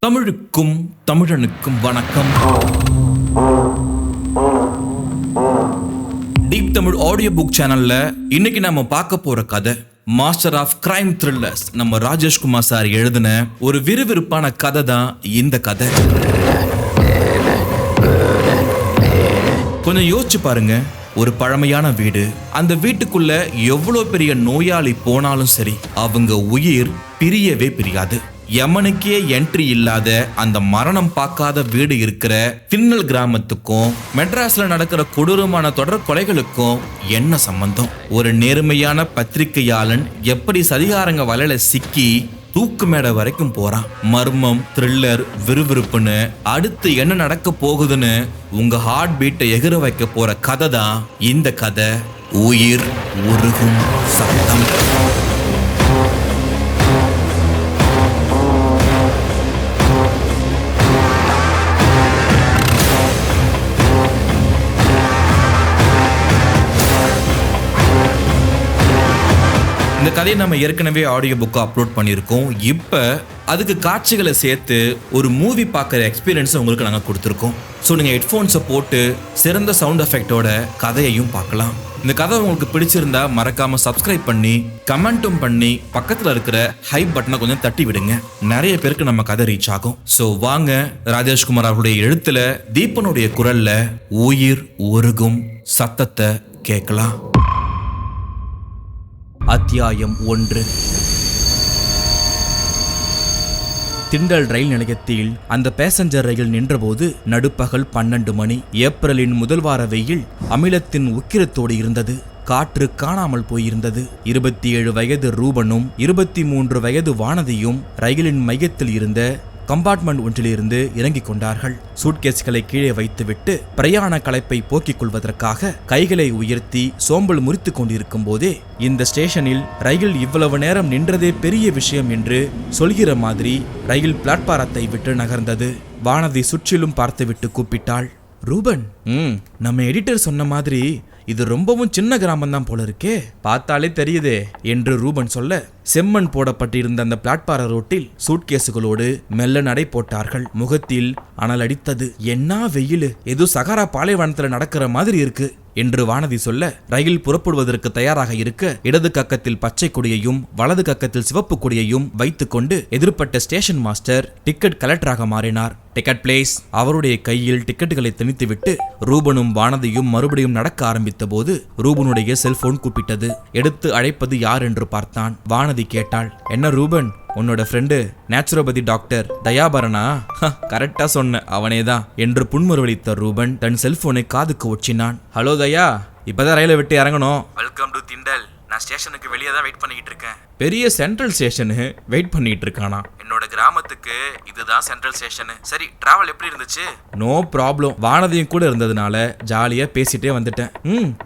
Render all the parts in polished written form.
தமிழுக்கும் தமிழனுக்கும் வணக்கம். Deep Tamil audio book சேனல்ல இன்னைக்கு நம்ம பார்க்க போற கதை மாஸ்டர் ஆஃப் கிரைம் த்ரில்லர்ஸ் நம்ம ராஜேஷ்குமார் சார் எழுதின ஒரு விறுவிறுப்பான கதை தான் இந்த கதை. கொஞ்சம் யோசிச்சு பாருங்க, ஒரு பழமையான வீடு, அந்த வீட்டுக்குள்ள எவ்வளவு பெரிய நோயாளி போனாலும் சரி அவங்க உயிர் பிரியவே பிரியாது. யமனுக்கே என்ட்ரி இல்லாத அந்த மரணம் பார்க்காத வீடு இருக்கிற தின்னல் கிராமத்துக்கும் மெட்ராஸ்ல நடக்கிற கொடூரமான தொடர் கொலைகளுக்கும் என்ன சம்பந்தம்? ஒரு நேர்மையான பத்திரிகையாளன் எப்படி சதிகாரங்க வலையில சிக்கி தூக்கு மேடை வரைக்கும் போறான். மர்மம், த்ரில்லர், விறுவிறுப்புன்னு அடுத்து என்ன நடக்க போகுதுன்னு உங்க ஹார்ட் பீட்டை எகிற வைக்க போற கதை தான் இந்த கதை. உயிர் உருகும் சத்தம். இந்த கதையை நம்ம ஏற்கனவே ஆடியோ புக்கை அப்லோட் பண்ணியிருக்கோம். இப்போ அதுக்கு காட்சிகளை சேர்த்து ஒரு மூவி பார்க்குற எக்ஸ்பீரியன்ஸை உங்களுக்கு நாங்கள் கொடுத்துருக்கோம். ஸோ நீங்கள் ஹெட்ஃபோன்ஸை போட்டு சிறந்த சவுண்ட் எஃபெக்டோட கதையையும் பார்க்கலாம். இந்த கதை உங்களுக்கு பிடிச்சிருந்தா மறக்காம சப்ஸ்கிரைப் பண்ணி கமெண்ட்டும் பண்ணி பக்கத்தில் இருக்கிற ஹைப் பட்டனை கொஞ்சம் தட்டி விடுங்க. நிறைய பேருக்கு நம்ம கதை ரீச் ஆகும். ஸோ வாங்க, ராஜேஷ்குமார் அவருடைய எழுத்துல தீபனுடைய குரல்ல உயிர் உருகும் சத்தத்தை கேட்கலாம். அத்தியாயம் 1. திண்டல் ரயில் நிலையத்தில் அந்த பேசஞ்சர் ரயில் நின்றபோது நடுப்பகல் 12 மணி. ஏப்ரலின் முதல் வார வெயில் அமிலத்தின் உக்கிரத்தோடு இருந்தது. காற்று காணாமல் போயிருந்தது. 27 வயது ரூபனும் 23 வயது வானதியும் ரயிலின் மையத்தில் இருந்த கம்பார்ட்மெண்ட் ஒன்றிலிருந்து இறங்கிக் கொண்டார்கள். சூட்கேஸ்களை கீழே வைத்துவிட்டு பிரயாண களைப்பை போக்கிக் கொள்வதற்காக கைகளை உயர்த்தி சோம்பல் முறித்து கொண்டிருக்கும் போதே இந்த ஸ்டேஷனில் ரயில் இவ்வளவு நேரம் நின்றதே பெரிய விஷயம் என்று சொல்கிற மாதிரி ரயில் பிளாட்பாரத்தை விட்டு நகர்ந்தது. வானதி சுற்றிலும் பார்த்துவிட்டு கூப்பிட்டாள், ரூபன், நம்ம எடிட்டர் சொன்ன மாதிரி இது ரொம்பவும் சின்ன கிராமம் தான் போல இருக்கே, பார்த்தாலே தெரியுதே என்று ரூபன் சொல்ல, செம்மண் போடப்பட்டிருந்த அந்த பிளாட்பார ரோட்டில் சூட்கேஸுகளோடு மெல்ல நடை போட்டார்கள். முகத்தில் அனல் அடித்தது. என்ன வெயில், ஏதோ சகாரா பாலைவனத்துல நடக்கிற மாதிரி இருக்கு என்று வானதி சொல்ல, ரயில் புறப்படுவதற்கு தயாராக இருக்க இடது கக்கத்தில் பச்சை கொடியையும் வலது கக்கத்தில் சிவப்பு கொடியையும் வைத்துக் கொண்டு எதிர்பட்ட ஸ்டேஷன் மாஸ்டர் டிக்கெட் கலெக்டராக மாறினார். Ticket place. அவருடைய கையில் டிக்கெட்டுகளை திணித்துவிட்டு ரூபனும் வானதியும் மறுபடியும் நடக்க ஆரம்பித்த போது ரூபனுடைய செல்போன் கூப்பிட்டது. எடுத்து அழைப்பது யார் என்று பார்த்தான். வானதி கேட்டாள், என்ன ரூபன், உன்னோட ஃப்ரெண்டு நேச்சுரோபதி டாக்டர் தயாபரனா? கரெக்டா சொன்ன, அவனேதான் என்று புன்முறுவலித்த ரூபன் தன் செல்போனை காதுக்கு ஒற்றினான். ஹலோ தயா, இப்பதான் ரயிலை விட்டு இறங்கணும். Welcome to Thindal. நான் ஸ்டேஷனுக்கு வெளியே தான் வெயிட் பண்ணிட்டு இருக்கேன். பெரிய சென்ட்ரல் ஸ்டேஷனு வெயிட் பண்ணிட்டு இருக்கானா? என்னோட கிராமத்துக்கு இதுதான் சென்ட்ரல் ஸ்டேஷனு. சரி, டிராவல் எப்படி இருந்துச்சு? No problem. வானதியும் கூட இருந்ததுனால ஜாலியா பேசிட்டே வந்துட்டேன்.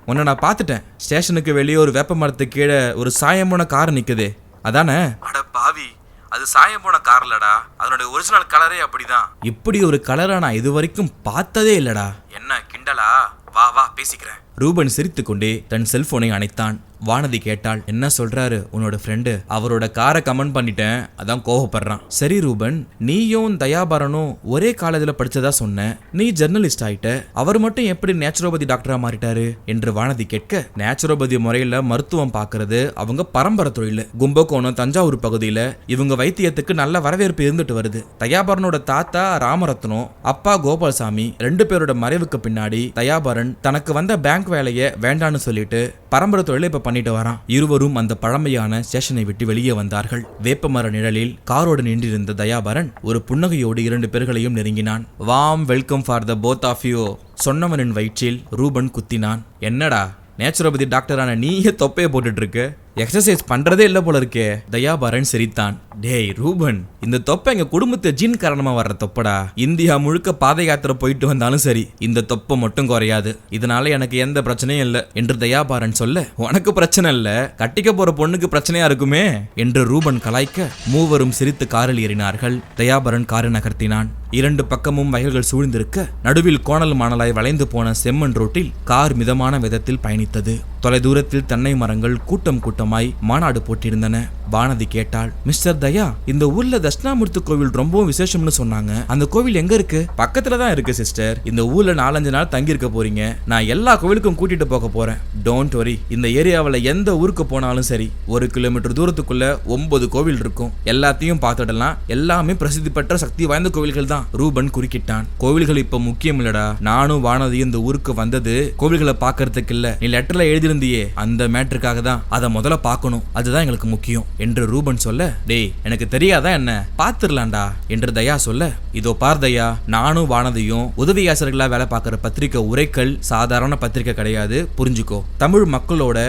உன்னை நான் பார்த்துட்டேன். ஸ்டேஷனுக்கு வெளியே ஒரு வேப்ப மரத்துக்கு கீழே ஒரு சாயமான கார் நிக்குது, அதானே? அட பாவி, அது சாயம் போன கார்லடா. அதனுடைய ஒரிஜினல் கலரே அப்படிதான். இப்படி ஒரு கலரை நான் இது வரைக்கும் பார்த்ததே இல்லடா. என்ன கிண்டலா? வா வா பேசிக்கிறேன். ரூபன் சிரித்துக்கொண்டே தன் செல்போனை அணைத்தான். வானதி கேட்டாள், என்ன சொல்றாரு உன்னோட ஃப்ரெண்டு? அவரோட காரை கமெண்ட் பண்ணிட்டேன், அதான் கோவப்படுறான். சரி ரூபன், நீயும் தயாபரனும் ஒரே காலேஜில் படிச்சதா சொன்ன, நீ ஜெர்னலிஸ்ட் ஆயிட்ட, அவர் மட்டும் எப்படி நேச்சுரோபதி டாக்டரா மாறிட்டாரு என்று வானதி கேட்க, நேச்சுரோபதி முறையில மருத்துவம் பார்க்கறது அவங்க பரம்பரை தொழில். கும்பகோணம், தஞ்சாவூர் பகுதியில இவங்க வைத்தியத்துக்கு நல்ல வரவேற்பு இருந்துட்டு வருது. தயாபரனோட தாத்தா ராமரத்னம், அப்பா கோபால்சாமி, 2 பேரோட மறைவுக்கு பின்னாடி தயாபரன் தனக்கு வந்த பேங்க் வேலையை வேண்டான்னு சொல்லிட்டு பரம்பரை தொழிலை இப்ப பண்ணிட்டு வரான். இருவரும் அந்த பழமையான ஸ்டேஷனை விட்டு வெளியே வந்தார்கள். வேப்பமர நிழலில் காரோடு நின்றிருந்த தயாபரன் ஒரு புன்னகையோடு 2 பேர்களையும் நெருங்கினான். Warm welcome for the both of you. சொன்னவனின் வயிற்றில் ரூபன் குத்தினான். என்னடா நேச்சுரோபதி டாக்டரான நீயே தொப்பையை போட்டுட்டு இருக்க, எக்ஸசைஸ் பண்றதே இல்ல போல இருக்கே. தயாபரன் சிரித்தான். டேய் ரூபன், இந்த தொப்பை எங்க குடும்பத்தை ஜீன் காரணமா வர்ற தொப்படா. இந்தியா முழுக்க பாத யாத்திரை போயிட்டு வந்தாலும் சரி இந்த தொப்பை மட்டும் குறையாது. இதனால எனக்கு எந்த பிரச்சனையும் இல்லை என்று தயாபரன் சொல்ல, உனக்கு பிரச்சனை இல்ல, கட்டிக்க போற பொண்ணுக்கு பிரச்சனையா இருக்குமே என்று ரூபன் கலாய்க்க மூவரும் சிரித்து காரில் ஏறினார்கள். தயாபரன் காரை நகர்த்தினான். 2 பக்கமும் வயல்கள் சூழ்ந்திருக்க நடுவில் கோணல் மாணலாய் வளைந்து போன செம்மண் ரோட்டில் கார் மிதமான விதத்தில் பயணித்தது. தொலைதூரத்தில் தென்னை மரங்கள் கூட்டம் கூட்டமாய் மாநாடு போட்டிருந்தன. வானதி கேட்டாள். மிஸ்டர் தயா, இந்த ஊர்ல தட்சிணாமூர்த்தி கோவில் ரொம்பவும் விசேஷம்னு சொன்னாங்க. அந்த கோவில் எங்க இருக்கு? பக்கத்துல தான் இருக்கு சிஸ்டர். இந்த ஊர்ல 4-5 நாள் தங்கி இருக்க போறீங்க. நான் எல்லா கோவிலுக்கும் கூட்டிட்டு போக போறேன். Don't worry. இந்த ஏரியாவில் எந்த ஊருக்கு போனாலும் சரி 1 கிலோமீட்டர் தூரத்துக்குள்ள 9 கோவில் இருக்கும். எல்லாத்தையும் பார்த்துடலாம். எல்லாமே பிரசித்தி பெற்ற சக்தி வாய்ந்த கோவில்கள் தான். ரூபன் குறுக்கிட்டான். கோவில்கள் இப்ப முக்கியம் இல்லடா. நானும் வானதியும் இந்த ஊருக்கு வந்தது கோவில்களை பார்க்கறதுக்கு இல்ல. நீ லெட்டர்ல எழுதியிருந்தியே அந்த மேட்டருக்காக தான். அதை முதல்ல பார்க்கணும். அதுதான் எங்களுக்கு முக்கியம் என்று ரூபன் சொல்ல, டேய் எனக்கு தெரியாதா என்ன, பார்த்துடலாம்டா என்று தயா சொல்ல, இதோ பார் தயா, நானும் வானதியும் உதவி ஆசிரியர்களா வேலை பார்க்கிற பத்திரிக்கை உரைக்கல் சாதாரண பத்திரிக்கை கிடையாது, புரிஞ்சுக்கோ. தமிழ் மக்களோட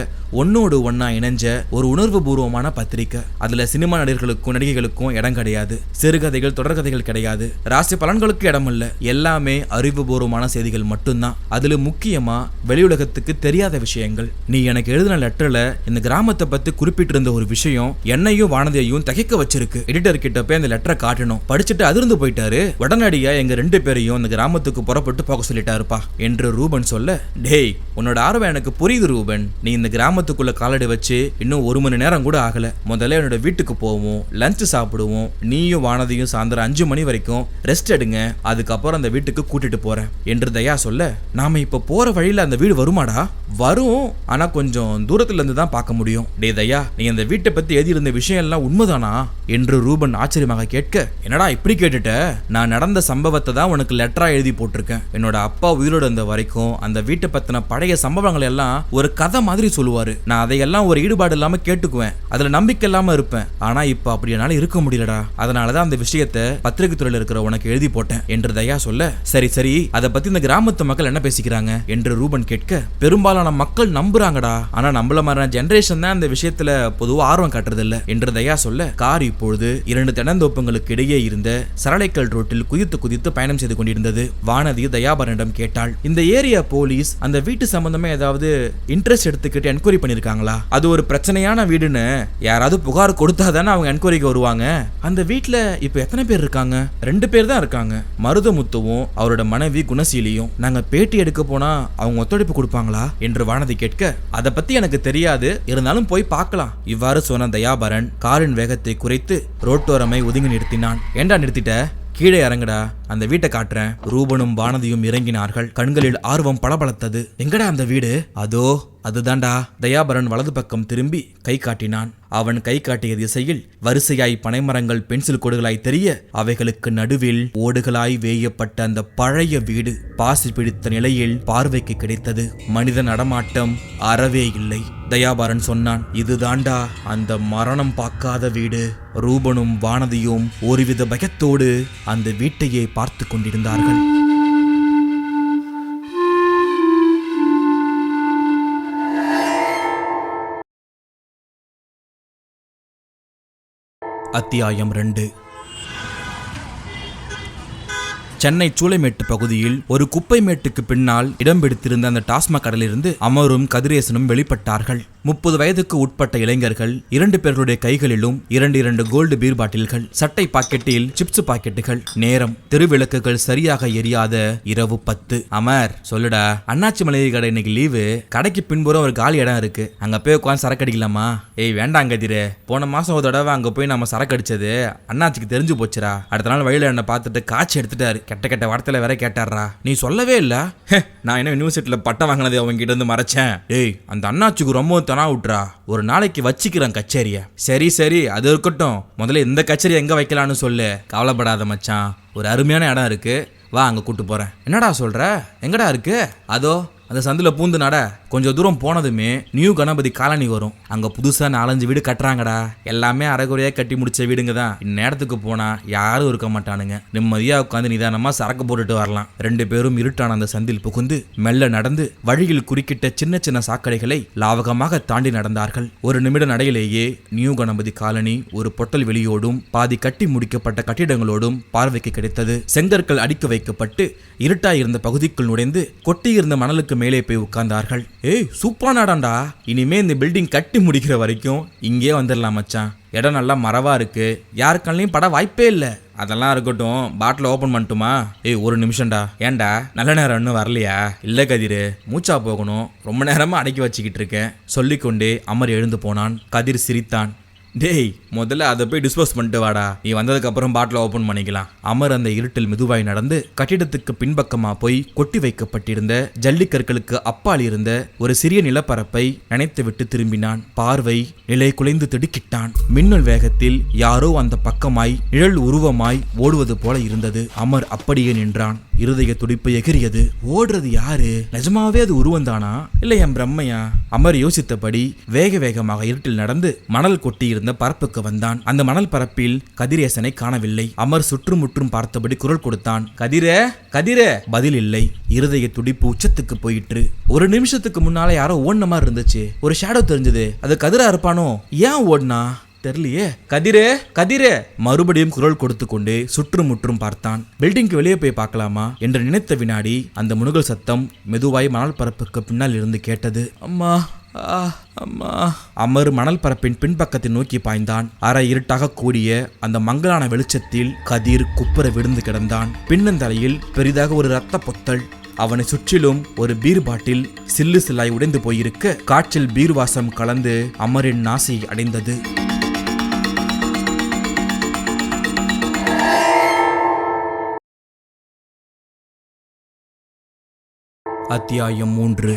ஒன்னோடு ஒன்னா இணைஞ்ச ஒரு உணர்வு பூர்வமான பத்திரிக்கை. அதுல சினிமா நடிகர்களுக்கும் நடிகைகளுக்கும் இடம் கிடையாது. சிறுகதைகள் தொடர்கதைகள் கிடையாது. ராசி பலன்களுக்கு இடம் இல்ல. எல்லாமே அறிவுபூர்வமான செய்திகள் மட்டும்தான். அதுல முக்கியமா வெளியுலகத்துக்கு தெரியாத விஷயங்கள். நீ எனக்கு எழுதின லெட்டர்ல இந்த கிராமத்தை பத்தி குறிப்பிட்டிருந்த ஒரு விஷயம் என்னையும் வானதியையும் தகைக்க வச்சிருக்கு. எடிட்டர் கிட்ட போய் அந்த லெட்டரை காட்டணும். படிச்சுட்டு அதிர்ந்து போயிட்டாரு. உடனடியா எங்க 2 பேரையும் இந்த கிராமத்துக்கு புறப்பட்டு போக சொல்லிட்டாருப்பா என்று ரூபன் சொல்ல, டேய் உன்னோட ஆர்வம் எனக்கு புரியுது ரூபன். நீ இந்த கிராமத்துக்குள்ள காலடி வச்சு இன்னும் 1 மணி நேரம் கூட ஆகல. முதல்ல என்னோட வீட்டுக்கு போவோம், லஞ்ச் சாப்பிடுவோம். நீயும் வானதியும் சாயந்தரம் 5 மணி வரைக்கும் ரெஸ்ட் எடுங்க. அதுக்கப்புறம் அந்த வீட்டுக்கு கூட்டிட்டு போறேன் என்று தயா சொல்ல, நாம இப்ப போற வழியில அந்த வீடு வருமாடா? வரும், ஆனா கொஞ்சம் தூரத்துல இருந்து தான் பார்க்க முடியும். டே தயா, நீ அந்த வீட்டை பத்தி எழுதி இருந்த விஷயம் எல்லாம் உண்மைதானா என்று ரூபன் ஆச்சரியமாக கேட்க, என்னடா இப்படி கேட்டுட்ட? நான் நடந்த சம்பவத்தை தான் உனக்கு லெட்டரா எழுதி போட்டிருக்கேன். என்னோட அப்பா உயிரோடு இருந்த வரைக்கும் அந்த வீட்டை பத்தின பழைய சம்பவங்கள் எல்லாம் ஒரு கதை மாதிரி சொல்லுவாரு. நான் அதையெல்லாம் ஒரு ஈடுபாடு இல்லாம கேட்டுக்குவேன். அதுல நம்பிக்கை இல்லாம இருப்பேன். ஆனா இப்ப அப்படி என்னால இருக்க முடியலடா. அதனாலதான் அந்த விஷயத்தை பத்திரிகை துறையில இருக்கிற உனக்கு எழுதி போட்டேன் என்று தயா சொல்ல, சரி சரி, அதை பத்தி இந்த கிராமத்து மக்கள் என்ன பேசிக்கிறாங்க என்று ரூபன் கேட்க, பெரும்பாலான மக்கள் நம்புறாங்கடா. ஆனா நம்மள மாதிரியான ஜெனரேஷன் தான் இந்த விஷயத்துல பொதுவா ஆர்வம் காட்டுறது இல்ல என்று தயா சொல்ல, கார் இப்பொழுது 2 தென்னந்தோப்புங்களுக்கு இடையே இருந்த சரளைக்கல் ரோட்டில் குதித்து குதித்து பயணம் செய்து கொண்டிருந்தது. வானதி தயாபரனிடம் கேட்டாள், இந்த ஏரியா போலீஸ் அந்த வீட்டு சம்பந்தமா ஏதாவது இன்ட்ரெஸ்ட் எடுத்துக்கிட்டு என்கொயரி பண்ணிருக்காங்களா? அது ஒரு பிரச்சனையான வீடுன்னு யாராவது புகார் கொடுத்தாதானே அவங்க என்கொயரிக்கு வருவாங்க. அந்த வீட்டுல இப்ப எத்தனை பேர் இருக்காங்க? 2 பேர் தான் இருக்காங்க. மருதமுத்துவும் அவரோட மனைவி குணசீலியும். நாங்க பேட்டி எடுக்க போனா அவங்க ஒத்துழைப்பு கொடுப்பாங்களா என்று வானதி கேட்க, அதை பத்தி எனக்கு தெரியாது, இருந்தாலும் போய் பார்க்கலாம். இவ்வாறு சொன்ன தயாபரன் காரின் வேகத்தை குறைத்து ரோட்டோரமை ஒதுங்கி நிறுத்தினான். ஏண்டா நிறுத்திட்ட? கீழே இறங்கடா, அந்த வீட்டை காட்டுறேன். ரூபனும் வானதியும் இறங்கினார்கள். கண்களில் ஆர்வம் பளபளத்தது. எங்கடா அந்த வீடு? அதோ அதுதான்டா. தயாபரன் வலது பக்கம் திரும்பி கை காட்டினான். அவன் கை காட்டிய திசையில் வரிசையாய் பனைமரங்கள் பென்சில் கோடுகளாய் தெரிய, அவைகளுக்கு நடுவில் ஓடுகளாய் வேயப்பட்ட அந்த பழைய வீடு பாசி பிடித்த நிலையில் பார்வைக்கு கிடைத்தது. மனித நடமாட்டம் அறவே இல்லை. தயாபரன் சொன்னான், இதுதாண்டா அந்த மரணம் பார்க்காத வீடு. ரூபனும் வானதியும் ஒருவித பயத்தோடு அந்த வீட்டையே பார்த்து கொண்டிருந்தார்கள். அத்தியாயம் 2. சென்னை சூளைமேட்டு பகுதியில் ஒரு குப்பை மேட்டுக்கு பின்னால் இடம் பிடித்திருந்த அந்த டாஸ்மாக் கடையிலிருந்து அமரும் கதிரேசனும் வெளிப்பட்டார்கள். 30 வயதுக்கு உட்பட்ட இளைஞர்கள். 2 பேர்களுடைய கைகளிலும் 2 கோல்டு பீர் பாட்டில்கள், சட்டை பாக்கெட்டில் சிப்ஸ் பாக்கெட்டுகள். நேரம் தெருவிளக்குகள் சரியாக எரியாத இரவு 10. அமர் சொல்லுடா, அண்ணாச்சி மளிகை கடை இன்னைக்கு லீவு. கடைக்கு பின்புறம் ஒரு காலி இடம் இருக்கு, அங்க போய் உட்காந்து சரக்கு அடிக்கலாமா? ஏய் வேண்டாம் கதிரே, போன மாசம் ஒரு தடவை அங்க போய் நம்ம சரக்கு அடிச்சது அண்ணாச்சிக்கு தெரிஞ்சு போச்சுரா. அடுத்த நாள் வழியில என்ன பார்த்துட்டு காய்ச்சி எடுத்துட்டாரு. கெட்ட கெட்ட வார்த்தையில வேற கேட்டாரா. நீ சொல்லவே இல்ல. நான் என்ன யூனிவர்சிட்டியில பட்டம் வாங்கினது அவங்க கிட்ட இருந்து மறைச்சேன். ஏய் அந்த அண்ணாச்சிக்கு ரொம்ப தனா விட்டுறா, ஒரு நாளைக்கு வச்சுக்கிறேன் கச்சேரிய. சரி சரி அது இருக்கட்டும், முதல்ல இந்த கச்சேரி எங்க வைக்கலான்னு சொல்லு. கவலைப்படாத மச்சான், ஒரு அருமையான இடம் இருக்கு, வா அங்க கூட்டு போறேன். என்னடா சொல்ற? எங்கடா இருக்கு? அதோ அந்த சந்தில் பூந்து நட. கொஞ்சம் தூரம் போனதுமே நியூ கணபதி காலனி வரும். அங்க புதுசா 4-5 வீடு கட்டுறாங்கடா. எல்லாமே அரைகுறையா கட்டி முடிச்ச வீடுங்க தான். இந்நேரத்துக்கு போனா யாரும் இருக்க மாட்டானுங்க. நிம்மதியா உட்காந்து நிதானமா சரக்கு போட்டுட்டு வரலாம். 2 பேரும் இருட்டான அந்த சந்தில் புகுந்து மெல்ல நடந்து வழியில் குறுக்கிட்ட சின்ன சின்ன சாக்கடைகளை லாவகமாக தாண்டி நடந்தார்கள். ஒரு நிமிட நடையிலேயே நியூ கணபதி காலனி ஒரு பொட்டல் வெளியோடும் பாதி கட்டி முடிக்கப்பட்ட கட்டிடங்களோடும் பார்வைக்கு கிடைத்தது. செங்கற்கள் அடிக்க வைக்கப்பட்டு இருட்டாயிருந்த பகுதிக்குள் நுழைந்து கொட்டியிருந்த மணலுக்கு மேலே போய் உட்கார்ந்தார்கள். ஏய் சூப்பரா நாடாண்டா, இனிமே இந்த பில்டிங் கட்டி முடிக்கிற வரைக்கும் இங்கே வந்துடலாம் மச்சான். இடம் நல்லா மரவா இருக்கு, யாருக்கள்லையும் பட வாய்ப்பே இல்லை. அதெல்லாம் இருக்கட்டும், பாட்டில் ஓப்பன் பண்ணட்டுமா? ஏய் ஒரு நிமிஷம்டா. ஏன்டா நல்ல நேரம் இன்னும் வரலையா? இல்லை கதிர், மூச்சா போகணும், ரொம்ப நேரமா அடக்கி வச்சுக்கிட்டு இருக்கேன் சொல்லிக்கொண்டே அமர் எழுந்து போனான். கதிர் சிரித்தான். டேய், முதல்ல அதை போய் டிஸ்போஸ் பண்ணிட்டு வாடா, நீ வந்ததுக்கு அப்புறம் பாட்டில் ஓபன் பண்ணிக்கலாம். அமர் அந்த இருட்டில் மெதுவாய் நடந்து கட்டிடத்துக்கு பின்பக்கமா போய் கொட்டி வைக்கப்பட்டிருந்த ஜல்லிக்கற்களுக்கு அப்பால் இருந்த ஒரு சிறிய நிலப்பரப்பை நினைத்து விட்டு திரும்பினான். பார்வை நிலை குலைந்து திடுக்கிட்டான். மின்னல் வேகத்தில் யாரோ அந்த பக்கமாய் நிழல் உருவமாய் ஓடுவது போல இருந்தது. அமர் அப்படியே நின்றான். இருதய துடிப்பு எகிரியது. ஓடுறது யாரு? நிஜமாவே அது உருவந்தானா இல்ல என் பிரம்மையா? அமர் யோசித்தபடி வேக வேகமாக இருட்டில் நடந்து மணல் கொட்டி இருந்த பரப்புக்கு வந்தான். அந்த மணல் பரப்பில் கதிரேசனை காணவில்லை. அமர் சுற்றுமுற்றும் பார்த்தபடி குரல் கொடுத்தான். கதிரே, கதிரே. பதில் இல்லை. இருதய துடிப்பு உச்சத்துக்கு போயிற்று. ஒரு நிமிஷத்துக்கு முன்னால யாரோ ஓடின மாதிரி இருந்துச்சு. ஒரு ஷேடோ தெரிஞ்சது. அது கதிரா இருப்பானோ? ஏன் ஓடுனா தெரியலையே. கதிரே, கதிரே. மறுபடியும் குரல் கொடுத்து கொண்டு சுற்றுமுற்றும் பார்த்தான். பில்டிங்க்கு வெளியே போய் பார்க்கலாமா என்று நினைத்த வினாடி அந்த முணுகல் சத்தம் மெதுவாய் மணல் பரப்புக்கு பின்னால் இருந்து கேட்டது. அம்மா, அம்மா. அமர் மணல் பரப்பின் பின்பக்கத்தை நோக்கி பாய்ந்தான். அரை இருட்டாக கூடிய அந்த மங்கலான வெளிச்சத்தில் கதிர் குப்புற விழுந்து கிடந்தான். பின்னந்தலையில் பெரிதாக ஒரு இரத்த பொத்தல். அவனை சுற்றிலும் ஒரு பீர் பாட்டில் சில்லு சில்லாய் உடைந்து போயிருக்க காற்றில் பீர் வாசம் கலந்து அமரின் நாசை அடைந்தது. அத்தியாயம் 3.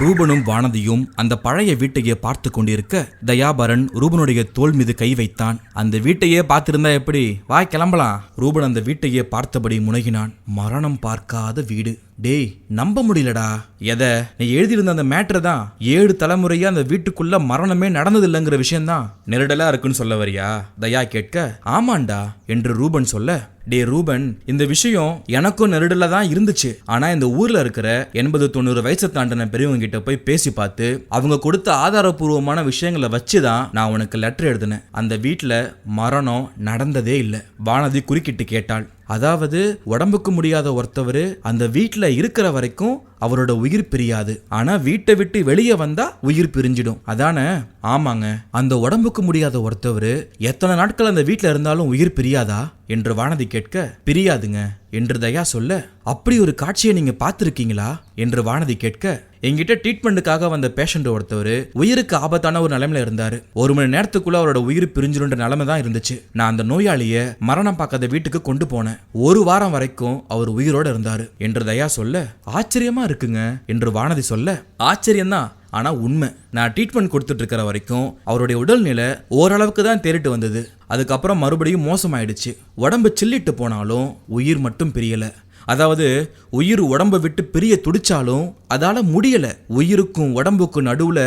ரூபனும் வானதியும் அந்த பழைய வீட்டையே பார்த்து கொண்டிருக்க தயாபரன் ரூபனுடைய தோள் மீது கை வைத்தான். அந்த வீட்டையே பார்த்திருந்தா எப்படி? வா கிளம்பலாம். ரூபன் அந்த வீட்டையே பார்த்தபடி முனகினான். மரணம் பார்க்காத வீடு. டேய், நம்ப முடியலடா. எதை? நீ எழுதியிருந்த அந்த மேட்ரு தான் 7 தலைமுறையா அந்த வீட்டுக்குள்ள மரணமே நடந்தது இல்லைங்கிற விஷயம்தான் நெருடலா இருக்குன்னு சொல்ல வரியா? தயா கேட்க, ஆமாண்டா என்று ரூபன் சொல்ல, டே ரூபன், இந்த விஷயம் எனக்கும் நெருடல தான் இருந்துச்சு. ஆனா இந்த ஊர்ல இருக்கிற 80-90 வயசை தாண்டின பெரியவங்க கிட்ட போய் பேசி பார்த்து அவங்க கொடுத்த ஆதாரபூர்வமான விஷயங்களை வச்சுதான் நான் உனக்கு லெட்டர் எழுதினேன். அந்த வீட்டுல மரணம் நடந்ததே இல்லை. வானதி குறுக்கிட்டு கேட்டாள். அதாவது உடம்புக்கு முடியாத ஒருத்தவர் அந்த வீட்டுல இருக்கிற வரைக்கும் அவரோட உயிர் பிரியாது. ஆனா வீட்டை விட்டு வெளியே வந்தா உயிர் பிரிஞ்சிடும், அதானே? ஆமாங்க. அந்த உடம்புக்கு முடியாத ஒருத்தவர் எத்தனை நாட்கள் அந்த வீட்டுல இருந்தாலும் உயிர் பிரியாதா என்று வானதி கேட்க, பிரியாதுங்க என்று தயா சொல்ல, அப்படி ஒரு காட்சியை நீங்க பார்த்திருக்கீங்களா என்று வானதி கேட்க, என்கிட்ட ட்ரீட்மெண்ட்டுக்காக வந்த பேஷண்ட் ஒருத்தவர் உயிருக்கு ஆபத்தான ஒரு நிலைமையில இருந்தாரு. 1 மணி நேரத்துக்குள்ள அவரோட உயிர் பிரிஞ்சிருன்ற நிலைமை தான் இருந்துச்சு. நான் அந்த நோயாளிய மரணம் பார்க்காத வீட்டுக்கு கொண்டு போனேன். 1 வாரம் வரைக்கும் அவர் உயிரோட இருந்தாரு என்று தயா சொல்ல, ஆச்சரியமா இருக்குங்க என்று வானதி சொல்ல, ஆச்சரியம்தான், ஆனா உண்மை. நான் ட்ரீட்மெண்ட் கொடுத்துட்டு இருக்கிற வரைக்கும் அவருடைய உடல்நிலை ஓரளவுக்கு தான் தேறிட்டு வந்தது. அதுக்கப்புறம் மறுபடியும் மோசமாயிடுச்சு. உடம்பு சில்லிட்டு போனாலும் உயிர் மட்டும் பிரியல. அதாவது உயிர் உடம்பை விட்டு பிரிய துடிச்சாலும் அதால முடியல. உயிருக்கும் உடம்புக்கும் நடுவுல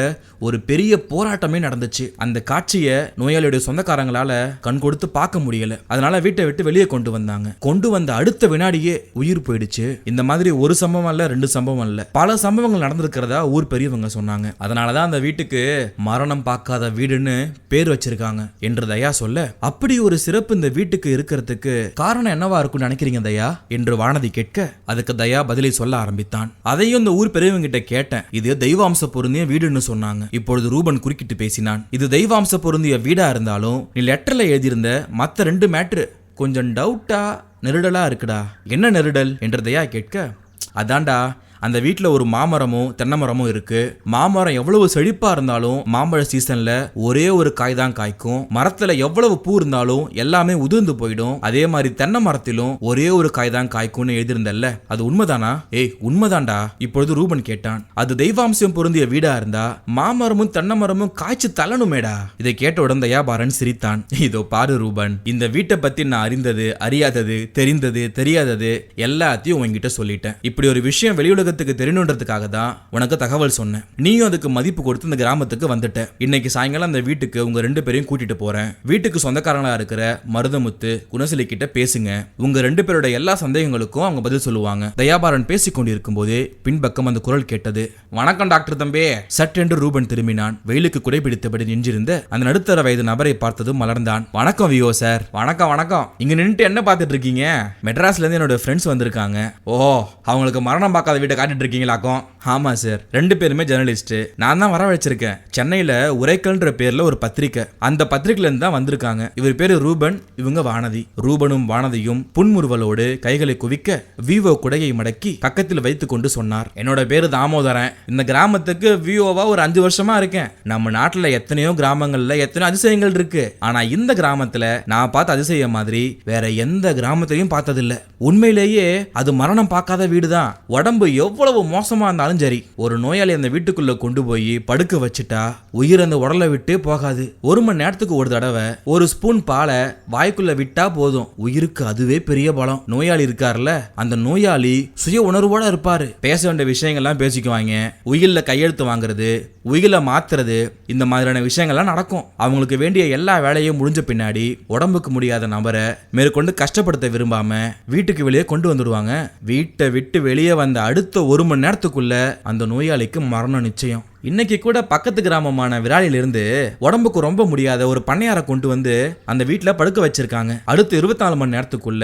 ஒரு பெரிய போராட்டமே நடந்துச்சு. அந்த காட்சியை நோயாளியுடைய சொந்தக்காரங்களால கண் கொடுத்து பார்க்க முடியல. அதனால வீட்டை விட்டு வெளியே கொண்டு வந்தாங்க. கொண்டு வந்த அடுத்த வினாடியே உயிர் போயிடுச்சு. இந்த மாதிரி ஒரு சம்பவம் இல்ல, 2 சம்பவம் இல்ல, பல சம்பவங்கள் நடந்திருக்கிறதா ஊர் பெரியவங்க சொன்னாங்க. அதனாலதான் அந்த வீட்டுக்கு மரணம் பார்க்காத வீடுன்னு பேர் வச்சிருக்காங்க என்று தயா சொல்ல, அப்படி ஒரு சிறப்பு இந்த வீட்டுக்கு இருக்கிறதுக்கு காரணம் என்னவா இருக்கும்னு நினைக்கிறீங்க தயா என்று வானதி கேட்க, அதுக்கு தயா பதிலை சொல்ல ஆரம்பித்தான். அதையும் இந்த ஊர் பெரியவங்க கிட்ட கேட்டேன். இது தெய்வாம்ச பொருந்திய வீடுன்னு சொன்னாங்க. இப்பொழுது ரூபன் குறுக்கிட்டு பேசினான். இது தெய்வாம்ச பொருந்திய வீடா இருந்தாலும் நீ லெட்டர்ல எழுதியிருந்த மற்ற 2 மேட்ரு கொஞ்சம் டவுட்டா நெருடலா இருக்குடா. என்ன நெருடல் என்று தயா கேட்க, அதான்டா, அந்த வீட்டில் ஒரு மாமரமும் தென்னை மரமும் இருக்கு. மாமரம் எவ்வளவு செழிப்பா இருந்தாலும் மாம்பழ சீசன்ல ஒரே ஒரு காய் தான் காய்க்கும். மரத்துல எவ்வளவு பூ இருந்தாலும் எல்லாமே உதிர்ந்து போயிடும். அதே மாதிரி தென்னை மரத்திலும் ஒரே ஒரு காய் தான் காய்க்கும்னு எழுதியிருந்தல்ல, அது உண்மைதானா? ஏய், உண்மைதான்டா. இப்பொழுது ரூபன் கேட்டான். அது தெய்வாம்சம் பொருந்திய வீடா இருந்தா மாமரமும் தென்னை மரமும் காய்ச்சி தள்ளணுமேடா. இதை கேட்டவுடன் தயாபாரன் சிரித்தான். இதோ பாரு ரூபன், இந்த வீட்டை பத்தி நான் அறிந்தது, அறியாதது, தெரிந்தது, தெரியாதது எல்லாத்தையும் உங்ககிட்ட சொல்லிட்டேன். இப்படி ஒரு விஷயம் வெளியுலக தெரியணுன்றதுக்காக தான் உனக்கு தகவல் சொன்னேன். நீயும் அதுக்கு மதிப்பு கொடுத்து இந்த கிராமத்துக்கு வந்துட்ட. இன்னைக்கு சாயங்காலம் அந்த வீட்டுக்கு உங்க 2 பேரையும் கூட்டிட்டு போறேன். வீட்டுக்கு சொந்தக்காரங்களா இருக்கிற மருதமுத்து, குணசிலி கிட்ட பேசுங்க. உங்க 2 பேரோட எல்லா சந்தேகங்களுக்கும் அவங்க பதில் சொல்லுவாங்க. தயாபாரன் பேசிக் கொண்டிருக்கும் போதே பின்பக்கம் அந்த குரல் கேட்டது. வணக்கம் டாக்டர் தம்பி. சட்டென்று ரூபன் திரும்பினான். வெயிலுக்கு குடைபிடித்தபடி நின்றிருந்த அந்த நடுத்தர வயது நபரை பார்த்ததும் மலர்ந்தான். வணக்கம் வியோ சார். வணக்கம் வணக்கம். இங்க நின்றுட்டு என்ன பார்த்துட்டு இருக்கீங்க? மெட்ராஸ்ல இருந்து என்னோட ஃப்ரெண்ட்ஸ் வந்திருக்காங்க. ஓ, அவங்களுக்கு மரணம் பார்க்காத வீட்டை காட்டிட்டு இருக்கீங்களாக்கும். ஆமா சார், 2 பேருமே ஜெர்னலிஸ்ட். நான் தான் வரவழைச்சிருக்கேன். சென்னையில உரைக்கல்ன்ற பேர்ல ஒரு பத்திரிக்கை, அந்த பத்திரிக்கையில இருந்து தான் வந்திருக்காங்க. இவர் பேரு ரூபன், இவங்க வானதி. ரூபனும் வானதியும் புன்முறுவலோடு கைகளை குவிக்க விவோ குடையை மடக்கி பக்கத்தில் வைத்துக் கொண்டு சொன்னார், என்னோட பேரு தாமோதரன். இந்த கிராமத்துக்கு விவோவா ஒரு 5 வருஷமா இருக்கேன். நம்ம நாட்டுல எத்தனையோ கிராமங்கள்ல எத்தனையோ அதிசயங்கள் இருக்கு. ஆனா இந்த கிராமத்துல நான் பார்த்த அதிசயம் மாதிரி வேற எந்த கிராமத்தையும் பார்த்ததில்ல. உண்மையிலேயே அது மரணம் பார்க்காத வீடுதான். உடம்பு எவ்வளவு மோசமா இருந்தாலும் சரி, ஒரு நோயாளி அந்த வீட்டுக்குள்ள கொண்டு போய் படுக்க வச்சுட்டா உயிர் அந்த உடலை விட்டே போகாது. 1 மணி நேரத்துக்கு ஒரு தடவை ஒரு ஸ்பூன் பாலை வாய்க்குள்ள விட்டா போதும், உயிருக்கு அதுவே பெரிய பலம். நோயாளி இருக்காருல்ல, அந்த நோயாளி சுய உணர்வோட இருப்பாரு. பேச வேண்டிய விஷயங்கள்லாம் பேசிக்குவாங்க. உயிரில் கையெழுத்து வாங்குறது, உயிரை மாத்துறது, இந்த மாதிரியான விஷயங்கள்லாம் நடக்கும். அவங்களுக்கு வேண்டிய எல்லா வேலையும் முடிஞ்ச பின்னாடி உடம்புக்கு முடியாத நபரை மேற்கொண்டு கஷ்டப்படுத்த விரும்பாம வீட்டுக்கு வெளியே கொண்டு வந்துடுவாங்க. வீட்டை விட்டு வெளியே வந்த அடுத்த 1 மணி நேரத்துக்குள்ள அந்த நோயாளிக்கு மரணம் நிச்சயம். இன்னைக்கு கூட பக்கத்து கிராமமான விராலிலிருந்து உடம்புக்கு ரொம்ப முடியாத ஒரு பண்ணையாரை கொண்டு வந்து அந்த வீட்டில் படுக்க வச்சிருக்காங்க. அடுத்து 24 மணி நேரத்துக்குள்ள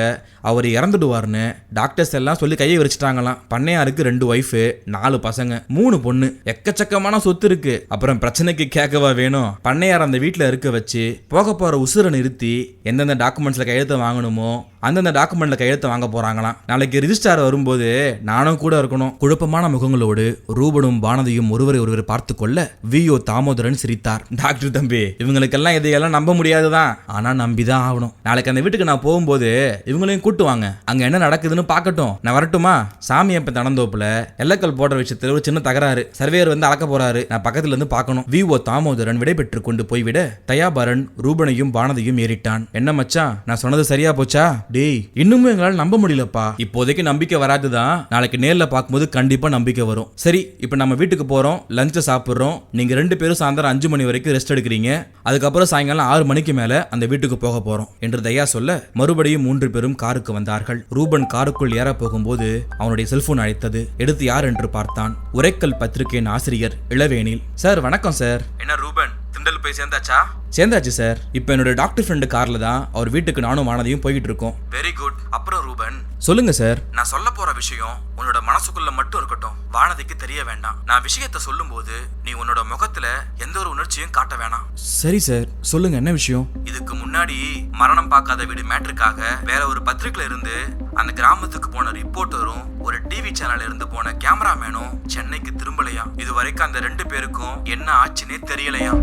அவர் இறந்துடுவார்னு டாக்டர்ஸ் எல்லாம் சொல்லி கையை விரிச்சிட்டாங்களாம். பண்ணையாருக்கு 2 ஒய்ஃபு, 4 பசங்க, 3 பொண்ணு, எக்கச்சக்கமான சொத்து இருக்கு. அப்புறம் பிரச்சனைக்கு கேட்கவா வேணும்? பண்ணையார் அந்த வீட்டில் இருக்க வச்சு போக போற உசுரை நிறுத்தி எந்தெந்த டாக்குமெண்ட்ஸ்ல கையெழுத்து வாங்கணுமோ அந்தந்த டாக்குமெண்ட்ல கையெழுத்து வாங்க போறாங்களாம். நாளைக்கு ரிஜிஸ்டார் வரும்போது நானும் கூட இருக்கணும். குழப்பமான முகங்களோடு ரூபனும் வானதியும் ஒருவரை பார்த்து கொள்ள விஓ தாமோதரன் சிரித்தார். டாக்டர் தம்பி, இவங்களுக்கெல்லாம் இதையெல்லாம் நம்ப முடியாதுதான், ஆனா நம்பிதான் ஆகணும். நாளைக்கு அந்த வீட்டுக்கு நான் போகும்போது இவங்களையும் கூட்டுவாங்க, அங்க என்ன நடக்குதுன்னு பார்க்கட்டும். நான் வரட்டுமா? சாமி அப்ப தனந்தோப்புல எல்லக்கல் போடுற விஷயத்துல ஒரு சின்ன தகராறு, சர்வேயர் வந்து அளக்க போறாரு, நான் பக்கத்துல இருந்து பார்க்கணும். விஓ தாமோதரன் விடை பெற்று கொண்டு போய்விட தயாபரன் ரூபனையும் வானதியும் ஏறிட்டான். என்ன மச்சான், நான் சொன்னது சரியா போச்சா? டேய், இன்னுமும் எங்களால் நம்ப முடியலப்பா. இப்போதைக்கு நம்பிக்கை வராதுதான், நாளைக்கு நேர்ல பார்க்கும்போது கண்டிப்பா நம்பிக்கை வரும். சரி, இப்ப நம்ம வீட்டுக்கு போறோம், லஞ்ச் சாப்பிடுறோம். நீங்க 2 பேரும் சாயந்தரம் 5 மணி வரைக்கும் ரெஸ்ட் எடுக்கிறீங்க. அதுக்கப்புறம் சாயங்காலம் 6 மணிக்கு மேல அந்த வீட்டுக்கு போக போறோம் என்று தயா சொல்ல மறுபடியும் 3 பேரும் காருக்கு வந்தார்கள். ரூபன் காருக்குள் ஏற போகும்போது அவனுடைய செல்போன் அழைத்தது. எடுத்து யார் என்று பார்த்தான். உரைக்கல் பத்திரிகையின் ஆசிரியர் இளவேனில். சார் வணக்கம் சார். என்ன ரூபன், திண்டல் போய் சேர்ந்தாச்சா? சேர்ந்தாச்சு சார். இப்போ என்னோட டாக்டர் ஃப்ரெண்டு கார்ல தான் அவர் வீட்டுக்கு நானும் வானதியும் போய்கிட்டு இருக்கோம். Very good. அப்புறம் ரூபன் சொல்லுங்க சார். நான் சொல்ல போற விஷயம் உன்னோட மனசுக்குள்ள மட்டும் இருக்கட்டும், வானதிக்கு தெரிய வேண்டாம். நான் விஷயத்தை சொல்லும் போது நீ உன்னோட முகத்துல எந்த ஒரு உணர்ச்சியும் காட்ட வேணாம். சரி சார், சொல்லுங்க என்ன விஷயம்? இதுக்கு முன்னாடி மரணம் பார்க்காத வீடு மேட்ருக்காக வேற ஒரு பத்திரிகையில இருந்து அந்த கிராமத்துக்கு போன ரிப்போர்ட்டரும் ஒரு டிவி சேனல்ல இருந்து போன கேமராமேனும் சென்னைக்கு திரும்பலையா. இது வரைக்கும் அந்த 2 பேருக்கும் என்ன ஆச்சுன்னே தெரியலையா.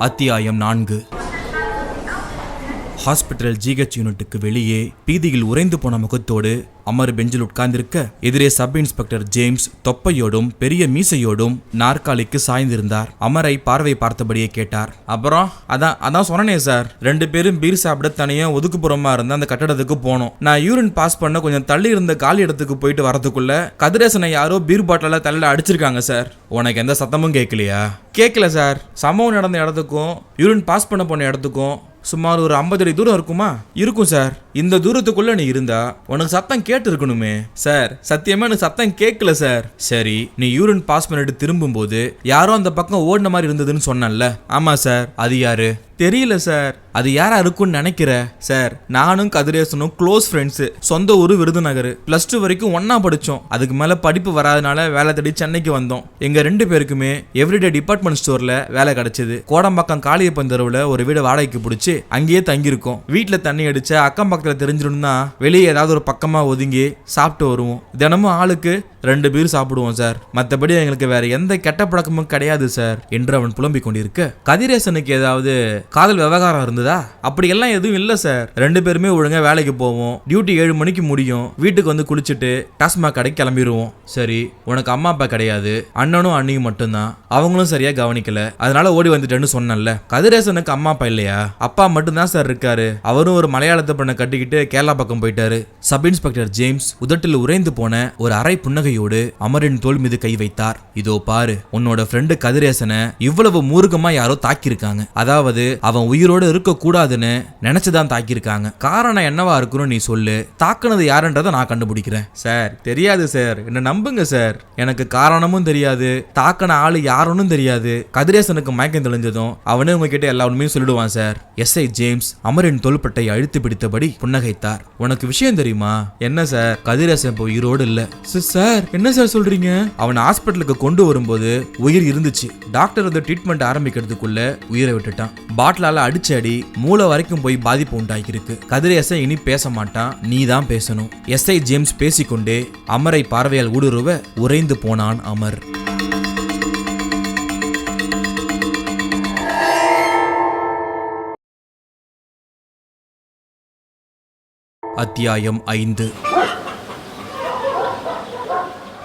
அத்தியாயம் 4. ஹாஸ்பிட்டல் ஜிஹெச் யூனிட்டுக்கு வெளியே பீதியில் உறைந்து போன முகத்தோடு அமர் பெஞ்சில் உட்கார்ந்திருக்க எதிரே சப் இன்ஸ்பெக்டர் ஜேம்ஸ் தொப்பையோடும் பெரிய மீசையோடும் நாற்காலிக்கு சாய்ந்திருந்தார். அமரை பார்வை பார்த்தபடியே கேட்டார். அப்புறம் அதான் சொன்னனே சார், 2 பேரும் பீர் சாப்பிட தனியா ஒதுக்குப்புறமா இருந்த அந்த கட்டடத்துக்கு போனோம். நான் யூரின் பாஸ் பண்ண கொஞ்சம் தள்ளி இருந்த காலி இடத்துக்கு போயிட்டு வரதுக்குள்ள கதிரேசனை யாரோ பீர் பாட்டில தலையில அடிச்சிருக்காங்க சார். உனக்கு எந்த சத்தமும் கேட்கலையா? கேட்கல சார். சம்பவம் நடந்த இடத்துக்கும் யூரின் பாஸ் பண்ண போன இடத்துக்கும் சுமார் ஒரு 50 அடி தூரம் இருக்குமா? இருக்கும் சார். இந்த தூரத்துக்குள்ள நீ இருந்தா உனக்கு சத்தம் கேட்டு இருக்கணுமே சார். சத்தியமா எனக்கு சத்தம் கேட்கல சார். சரி, நீ யூரின் பாஸ் பண்ணிட்டு திரும்பும் போது யாரோ அந்த பக்கம் ஓடின மாதிரி இருந்ததுன்னு சொன்னல. ஆமா சார். அது யாரு? தெரியல சார். அது யாரா இருக்கும்னு நினைக்கிற? சார், நானும் கதிரேசனும் க்ளோஸ் ஃப்ரெண்ட்ஸு. சொந்த ஊரு விருதுநகர். +2 வரைக்கும் ஒன்னா படிச்சோம். அதுக்கு மேல படிப்பு வராதனால வேலை தேடி சென்னைக்கு வந்தோம். எங்க 2 பேருக்குமே எவ்ரிடே டிபார்ட்மெண்ட் ஸ்டோர்ல வேலை கிடைச்சது. கோடம்பாக்கம் காளியப்பன் தெருவுல ஒரு வீடு வாடகைக்கு பிடிச்சி அங்கேயே தங்கியிருக்கோம். வீட்டுல தண்ணி அடிச்ச அக்கம் பக்கத்துல தெரிஞ்சிடும்னா வெளியே ஏதாவது ஒரு பக்கமா ஒதுங்கி சாப்பிட்டு வருவோம். தினமும் ஆளுக்கு 2 பீர் சாப்பிடுவோம் சார். மற்றபடி எங்களுக்கு வேற எந்த கெட்ட பழக்கமும் கிடையாது சார் என்று அவன் புலம்பிக் கொண்டிருக்க, கதிரேசனுக்கு ஏதாவது காதல் விவகாரம் இருந்ததா? அப்படி எல்லாம் எதுவும் இல்ல சார். 2 பேருமே ஒழுங்கா வேலைக்கு போவோம். டியூட்டி 7 மணிக்கு முடியும். வீட்டுக்கு வந்து குளிச்சுட்டு டாஸ்மாக் கடைக்கு கிளம்பிடுவோம். சரி, உனக்கு அம்மா அப்பா கிடையாது, அண்ணனும் அண்ணியும் மட்டும்தான். அவங்களும் சரியா கவனிக்கல, அதனால ஓடி வந்துட்டேன்னு சொன்னல. கதிரேசனுக்கு அம்மா அப்பா இல்லையா? அப்பா மட்டும்தான் சார் இருக்காரு. அவரும் ஒரு மலையாளத்தை பண்ண கட்டிக்கிட்டு கேரளா பக்கம் போயிட்டாரு. சப் இன்ஸ்பெக்டர் ஜேம்ஸ் உதட்டில் உறைந்து போன ஒரு அரை புன்னகையோடு அமரின் தோள் மீது கை வைத்தார். இதோ பாரு, உன்னோட ஃப்ரெண்டு கதிரேசனை இவ்வளவு மூர்க்கமா யாரோ தாக்கியிருக்காங்க. அதாவது அவன் உயிரோடு இருக்க கூடாதுன்னு நினைச்சுதான் தாக்கியிருக்காங்க. காரணம் என்னவா இருக்குன்னு நீ சொல்லு, தாக்குனது யாருன்றதை நான் கண்டுபிடிக்கிறேன். சார் தெரியாது சார், என்ன நம்புங்க சார். எனக்கு காரணமும் தெரியாது, தாக்கன ஆளு யாருன்னு தெரியாது. கதிரேசனுக்கு மயக்கம் தெளிஞ்சதும் அவனே உங்ககிட்ட எல்லா உண்மையும் சொல்லிடுவான் சார். எஸ்ஐ ஜேம்ஸ் அமரின் தோள்பட்டை அழுத்தி பிடித்தபடி புன்னகைத்தார். உனக்கு விஷயம் தெரியுமா? என்ன சார்? கதிரேசன் இப்போ உயிரோடு இல்ல. சார் என்ன சார் சொல்றீங்க? அவன் ஹாஸ்பிட்டலுக்கு கொண்டு வரும்போது உயிர் இருந்துச்சு. டாக்டர் வந்து ட்ரீட்மெண்ட் ஆரம்பிக்கிறதுக்குள்ள உயிரை விட்டுட்டான். பாட்டிலால அடிச்சு அடி மூளை வரைக்கும் போய் பாதிப்பு உண்டாக்கிருக்கு. கதிரேசன் இனி பேச மாட்டான், நீ தான் பேசணும். எஸ்ஐ ஜேம்ஸ் பேசிக்கொண்டே அமரை பார்வையால் ஊடுருவ உறைந்து போனான் அமர். அத்தியாயம் 5.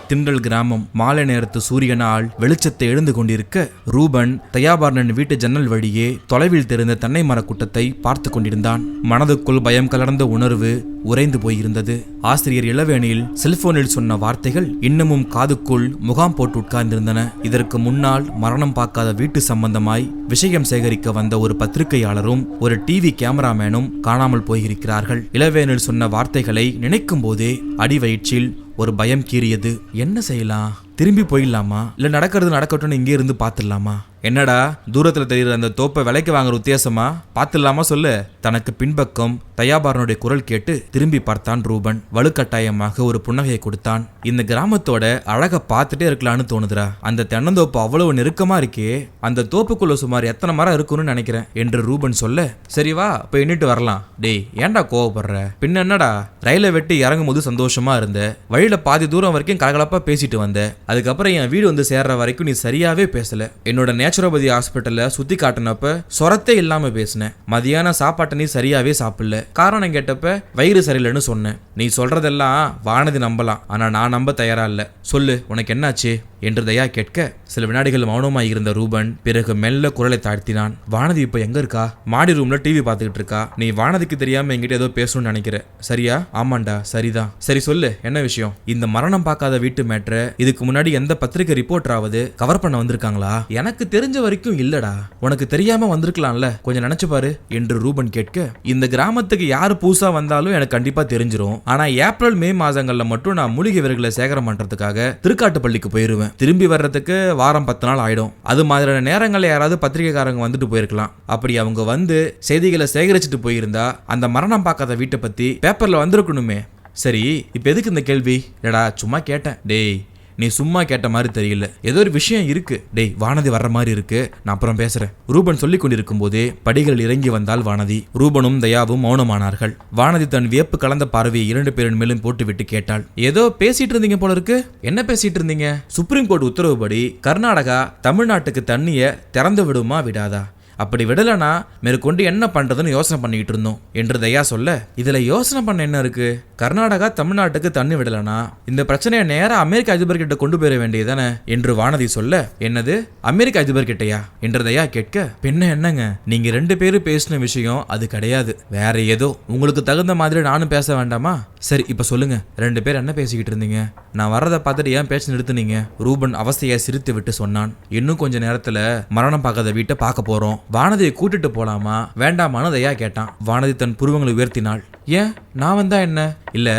திண்டல் கிராமம். மாலை நேரத்து சூரியனால் வெளிச்சத்தை எழுந்து கொண்டிருக்க ரூபன் தயாபாரனின் வீட்டு ஜன்னல் வழியே தொலைவில் தெரிந்த தென்னை மரக்கூட்டத்தை பார்த்து கொண்டிருந்தான். மனதுக்குள் பயம் கலர்ந்த உணர்வு உறைந்து போயிருந்தது. ஆசிரியர் இளவேனில் செல்போனில் சொன்ன வார்த்தைகள் இன்னமும் காதுக்குள் முகாம் போட்டு உட்கார்ந்திருந்தன. இதற்கு முன்னால் மரணம் பார்க்காத வீட்டு சம்பந்தமாய் விஷயம் சேகரிக்க வந்த ஒரு பத்திரிகையாளரும் ஒரு டிவி கேமராமேனும் காணாமல் போயிருக்கிறார்கள். இளவேனில் சொன்ன வார்த்தைகளை நினைக்கும் போதே அடிவயிற்றில் ஒரு பயம் கீறியது. என்ன செய்யலாம்? திரும்பி போயிடலாமா, இல்ல நடக்கிறது நடக்கட்டும்னு இங்கே இருந்து பாத்துடலாமா? என்னடா தூரத்துல தெரியுற அந்த தோப்பை விலைக்கு வாங்குற உத்தேசமா? பாத்துடலாமா சொல்லு. தனக்கு பின்பக்கம் தயாபாரனுடைய குரல் கேட்டு திரும்பி பார்த்தான் ரூபன். வலுக்கட்டாயமாக ஒரு புன்னகையை கொடுத்தான். இந்த கிராமத்தோட அழக பார்த்துட்டே இருக்கலான்னு தோணுதுரா. அந்த தென்னந்தோப்பு அவ்வளவு நெருக்கமா இருக்கே, அந்த தோப்புக்குள்ள சுமார் எத்தனை மரம் இருக்குன்னு நினைக்கிறேன் என்று ரூபன் சொல்ல, சரி வா போய் எண்ணிட்டு வரலாம். டேய் ஏன்டா கோவப்படுற? பின்ன என்னடா, ரயிலை வெட்டி இறங்கும் போது சந்தோஷமா இருந்த, வழியில பாதி தூரம் வரைக்கும் கலகலப்பா பேசிட்டு வந்த, அதுக்கப்புறம் என் வீடு வந்து சேர்ற வரைக்கும் நீ சரியாவே பேசல. என்னோட நேச்சுரோபதி ஹாஸ்பிட்டல்ல சுத்தி காட்டினப்ப சொரத்தே இல்லாம பேசினேன். மதியான சாப்பாட்டை நீ சரியாவே சாப்பிடல. காரணம் கேட்டப்ப வயிறு சரியில்லைன்னு சொன்னேன். நீ சொல்றதெல்லாம் வானதி நம்பலாம், ஆனா நான் நம்ப தயாரா இல்ல. சொல்லு உனக்கு என்னாச்சு என்று தயா கேட்க சில வினாடிகள் மௌனமாய் இருந்த ரூபன் பிறகு மெல்ல குரலை தாழ்த்தினான். வானதி இப்ப எங்க இருக்கா? மாடி ரூம்ல டிவி பார்த்துக்கிட்டு இருக்கா. நீ வானதிக்கு தெரியாம என்கிட்ட ஏதோ பேசணும்னு நினைக்கிற, சரியா? ஆமாண்டா சரிதான். சரி சொல்லு என்ன விஷயம்? இந்த மரணம் பார்க்காத வீட்டு மேட்ரை இதுக்கு முன்னாடி எந்த பத்திரிகை ரிப்போர்ட்டராவது கவர் பண்ண வந்திருக்காங்களா? எனக்கு தெரிஞ்ச வரைக்கும் இல்லடா. உனக்கு தெரியாம வந்திருக்கலாம்ல, கொஞ்சம் நினைச்சு பாரு என்று ரூபன் கேட்க, இந்த கிராமத்துக்கு யாரு புதுசா வந்தாலும் எனக்கு கண்டிப்பா தெரிஞ்சிரும். ஆனா ஏப்ரல் மே மாதங்கள்ல மட்டும் நான் மூலிகை விறகுகளை சேகரம் பண்றதுக்காக திருக்காட்டுப்பள்ளிக்கு போயிருவேன். திரும்பி வர்றதுக்கு வாரம் 10 நாள் ஆயிடும். அது மாதிரியான நேரங்களில் யாராவது பத்திரிகைக்காரங்க வந்துட்டு போயிருக்கலாம். அப்படி அவங்க வந்து செய்திகளை சேகரிச்சுட்டு போயிருந்தா அந்த மரணம் பார்க்காத வீட்டை பத்தி பேப்பர்ல வந்திருக்கணுமே. சரி இப்ப எதுக்கு இந்த கேள்வி? ஏடா சும்மா கேட்டேன். டேய் நீ சும்மா கேட்ட மாதிரி தெரியல, ஏதோ ஒரு விஷயம் இருக்கு. டேய் வானதி வர்ற மாதிரி இருக்கு, நான் அப்புறம் பேசுறேன். ரூபன் சொல்லிக் கொண்டிருக்கும் போதே படிகள் இறங்கி வந்தால் வானதி. ரூபனும் தயாவும் மௌனமானார்கள். வானதி தன் வியப்பு கலந்த பார்வையை 2 பேரின் மேலும் போட்டு விட்டு கேட்டாள், ஏதோ பேசிட்டு இருந்தீங்க போல இருக்கு. என்ன பேசிட்டு இருந்தீங்க? சுப்ரீம் கோர்ட் உத்தரவுப்படி கர்நாடகா தமிழ்நாட்டுக்கு தண்ணியை திறந்து விடுமா விடாதா? அப்படி விடலனா மேற்கொண்டு என்ன பண்றதுன்னு யோசனை பண்ணிக்கிட்டு இருந்தோம் என்று தயா சொல்ல, இதுல யோசனை பண்ண என்ன இருக்கு? கர்நாடகா தமிழ்நாட்டுக்கு தண்ணி விடலனா இந்த பிரச்சனையை நேரா அமெரிக்க அதிபர் கிட்ட கொண்டு போயிட வேண்டியதானே என்று வானதி சொல்ல, என்னது அமெரிக்க அதிபர் கிட்டையா என்று தயா கேட்க, பின்ன என்னங்க நீங்க 2 பேரும் பேசின விஷயம் அது கிடையாது, வேற ஏதோ. உங்களுக்கு தகுந்த மாதிரி நானும் பேச வேண்டாமா? சரி இப்ப சொல்லுங்க, 2 பேர் என்ன பேசிக்கிட்டு இருந்தீங்க? நான் வர்றதை பார்த்துட்டு ஏன் பேச நிறுத்துனீங்க? ரூபன் அவஸ்தையை சிரித்து விட்டு சொன்னான். இன்னும் கொஞ்ச நேரத்துல மரணம் பார்க்காத வீட்டை பார்க்க போறோம். வானதியை கூட்டிட்டு போலாமா வேண்டாமான்னு தயா கேட்டான். வானதி தன் புருவங்களை உயர்த்தினாள். ஏன் நான் வந்தா என்ன? இல்ல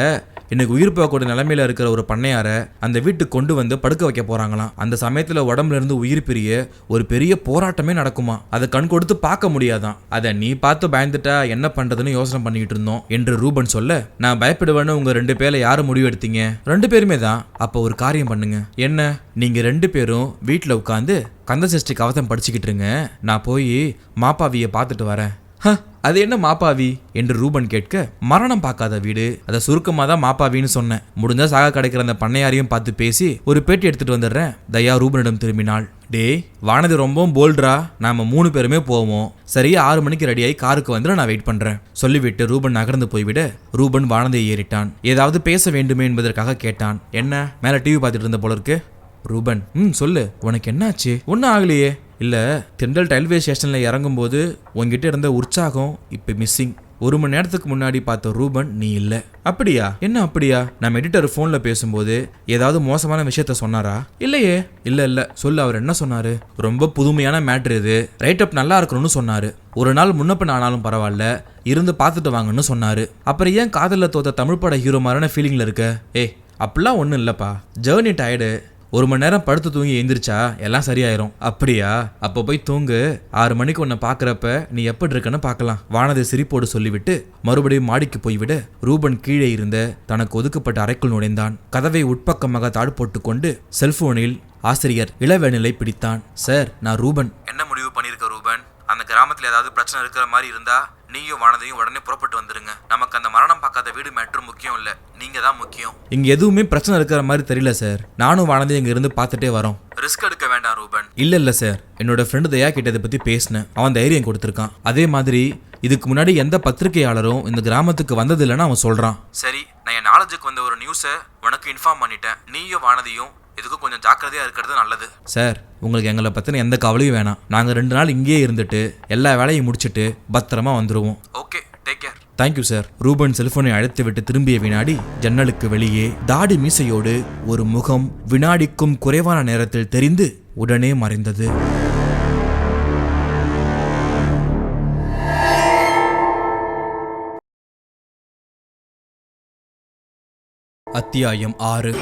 எனக்கு உயிர் போகக்கூடிய நிலைமையில இருக்கிற ஒரு பண்ணையார அந்த வீட்டுக்கு கொண்டு வந்து படுக்க வைக்க போறாங்களாம். அந்த சமயத்துல உடம்புல இருந்து உயிர் பிரிய ஒரு பெரிய போராட்டமே நடக்குமா. அதை கண் கொடுத்து பார்க்க முடியாதான். அதை நீ பார்த்து பயந்துட்டா என்ன பண்றதுன்னு யோசனை பண்ணிக்கிட்டு இருந்தோம் என்று ரூபன் சொல்ல, நான் பயப்படுவேன்னு உங்க 2 பேர்ல யாரு முடிவு எடுத்தீங்க? 2 பேருமே தான். அப்ப ஒரு காரியம் பண்ணுங்க. என்ன? நீங்க 2 பேரும் வீட்டுல உட்காந்து கந்தசஷ்டி கவசம் படிச்சுக்கிட்டு இருங்க, நான் போய் மாப்பாவிய பார்த்துட்டு வரேன். அது என்ன மாப்பாவி என்று ரூபன் கேட்க, மரணம் பார்க்காத வீடு, அதை சுருக்கமாக தான் மாப்பாவின்னு சொன்னேன். முடிஞ்சா சாக கிடைக்கிற அந்த பண்ணையாரையும் பார்த்து பேசி ஒரு பேட்டி எடுத்துட்டு வந்துடுறேன். தயா ரூபனிடம் திரும்பினாள். டேய் வானதி ரொம்பவும் போல்ட்ரா, நாம 3 பேருமே போவோம். சரியா 6 மணிக்கு ரெடியாகி காருக்கு வந்து நான் வெயிட் பண்றேன் சொல்லிவிட்டு ரூபன் நகர்ந்து போய்விட ரூபன் வானதியை ஏறிட்டான். ஏதாவது பேச வேண்டுமே என்பதற்காக கேட்டான். என்ன மேல டிவி பார்த்துட்டு இருந்த போல இருக்கு? ரூபன் சொல்லு உனக்கு என்னாச்சு? ஒன்னும் ஆகலையே. இல்ல திண்டல் ரயில்வே ஸ்டேஷன்ல இறங்கும் போது உங்ககிட்ட இருந்த உற்சாகம் இப்ப மிஸ்ஸிங். 1 மணி நேரத்துக்கு முன்னாடி பார்த்த ரூபன் நீ இல்ல. அப்படியா? என்ன அப்படியா? நம்ம எடிட்டர் போன்ல பேசும்போது ஏதாவது மோசமான விஷயத்த சொன்னாரா? இல்லையே. இல்ல சொல்லு, அவர் என்ன சொன்னாரு? ரொம்ப புதுமையான மேட்ரு இது, ரைட் அப் நல்லா இருக்கணும்னு சொன்னாரு. ஒரு நாள் முன்னப்பின் ஆனாலும் பரவாயில்ல, இருந்து பார்த்துட்டு வாங்கன்னு சொன்னாரு. அப்புறம் ஏன் காதல்ல தோத்த தமிழ் பட ஹீரோ மாதிரியான ஃபீலிங்ல இருக்க? அப்படிலாம் ஒன்றும் இல்லப்பா, ஜேர்னி டயர்டு, 1 மணி நேரம் படுத்து தூங்கி எழுந்திரிச்சா எல்லாம் சரியாயிரும். அப்படியா? அப்போ போய் தூங்கு. 6 மணிக்கு உன்னை பார்க்குறப்ப நீ எப்படி இருக்கன்னு பார்க்கலாம். வானதி சிரிப்போடு சொல்லிவிட்டு மறுபடியும் மாடிக்கு போய்விட ரூபன் கீழே இருந்த தனக்கு ஒதுக்கப்பட்ட அறைக்குள் நுழைந்தான். கதவை உட்பக்கமாக தாடு போட்டுக்கொண்டு செல்போனில் ஆசிரியர் இளவேனிலை பிடித்தான். சார், நான் ரூபன். என்ன முடிவு பண்ணியிருக்க ரூபன்? அந்த கிராமத்தில் ஏதாவது பிரச்சனை இருக்கிற மாதிரி இருந்தா நீயும் வானதையும் உடனே புறப்பட்டு வந்துருங்க. நமக்கு அந்த மரணம் பார்க்காத வீடு மேட்ரு முக்கியம் இல்ல, நீங்க தான் முக்கியம். இங்க எதுவுமே பிரச்சனை இருக்கிற மாதிரி தெரியல சார். நானும் வானதையும் இங்க இருந்து பார்த்துட்டே வரோம். ரிஸ்க் எடுக்க வேண்டாம் ரூபன். இல்ல சார், என்னோட ஃப்ரெண்டு தயா கிட்ட இதை பத்தி பேசினேன். அவன் தைரியம் கொடுத்துருக்கான். அதே மாதிரி இதுக்கு முன்னாடி எந்த பத்திரிகையாளரும் இந்த கிராமத்துக்கு வந்தது இல்லைன்னு அவன் சொல்றான். சரி, நான் என் நாலேஜுக்கு வந்த ஒரு நியூஸை உனக்கு இன்ஃபார்ம் பண்ணிட்டேன். நீயும் வானதியும் இதுக்கு கொஞ்சம் ஜாக்கிரதையா இருக்கிறது நல்லது. சார், உங்களுக்கு எங்களை பத்தின எந்த கவலையும் வேணாம். நாங்க 2 நாள் இங்கேயே இருந்துட்டு எல்லா வேலையும் முடிச்சுட்டு பத்திரமா வந்துருவோம். Okay, take care. Thank you sir. Ruban செல்போனை அழைத்து விட்டு திரும்பிய வினாடி ஜன்னலுக்கு வெளியே தாடி மீசையோடு ஒரு முகம் வினாடிக்கும் குறைவான நேரத்தில் தெரிந்து உடனே மறைந்தது. அத்தியாயம் 6.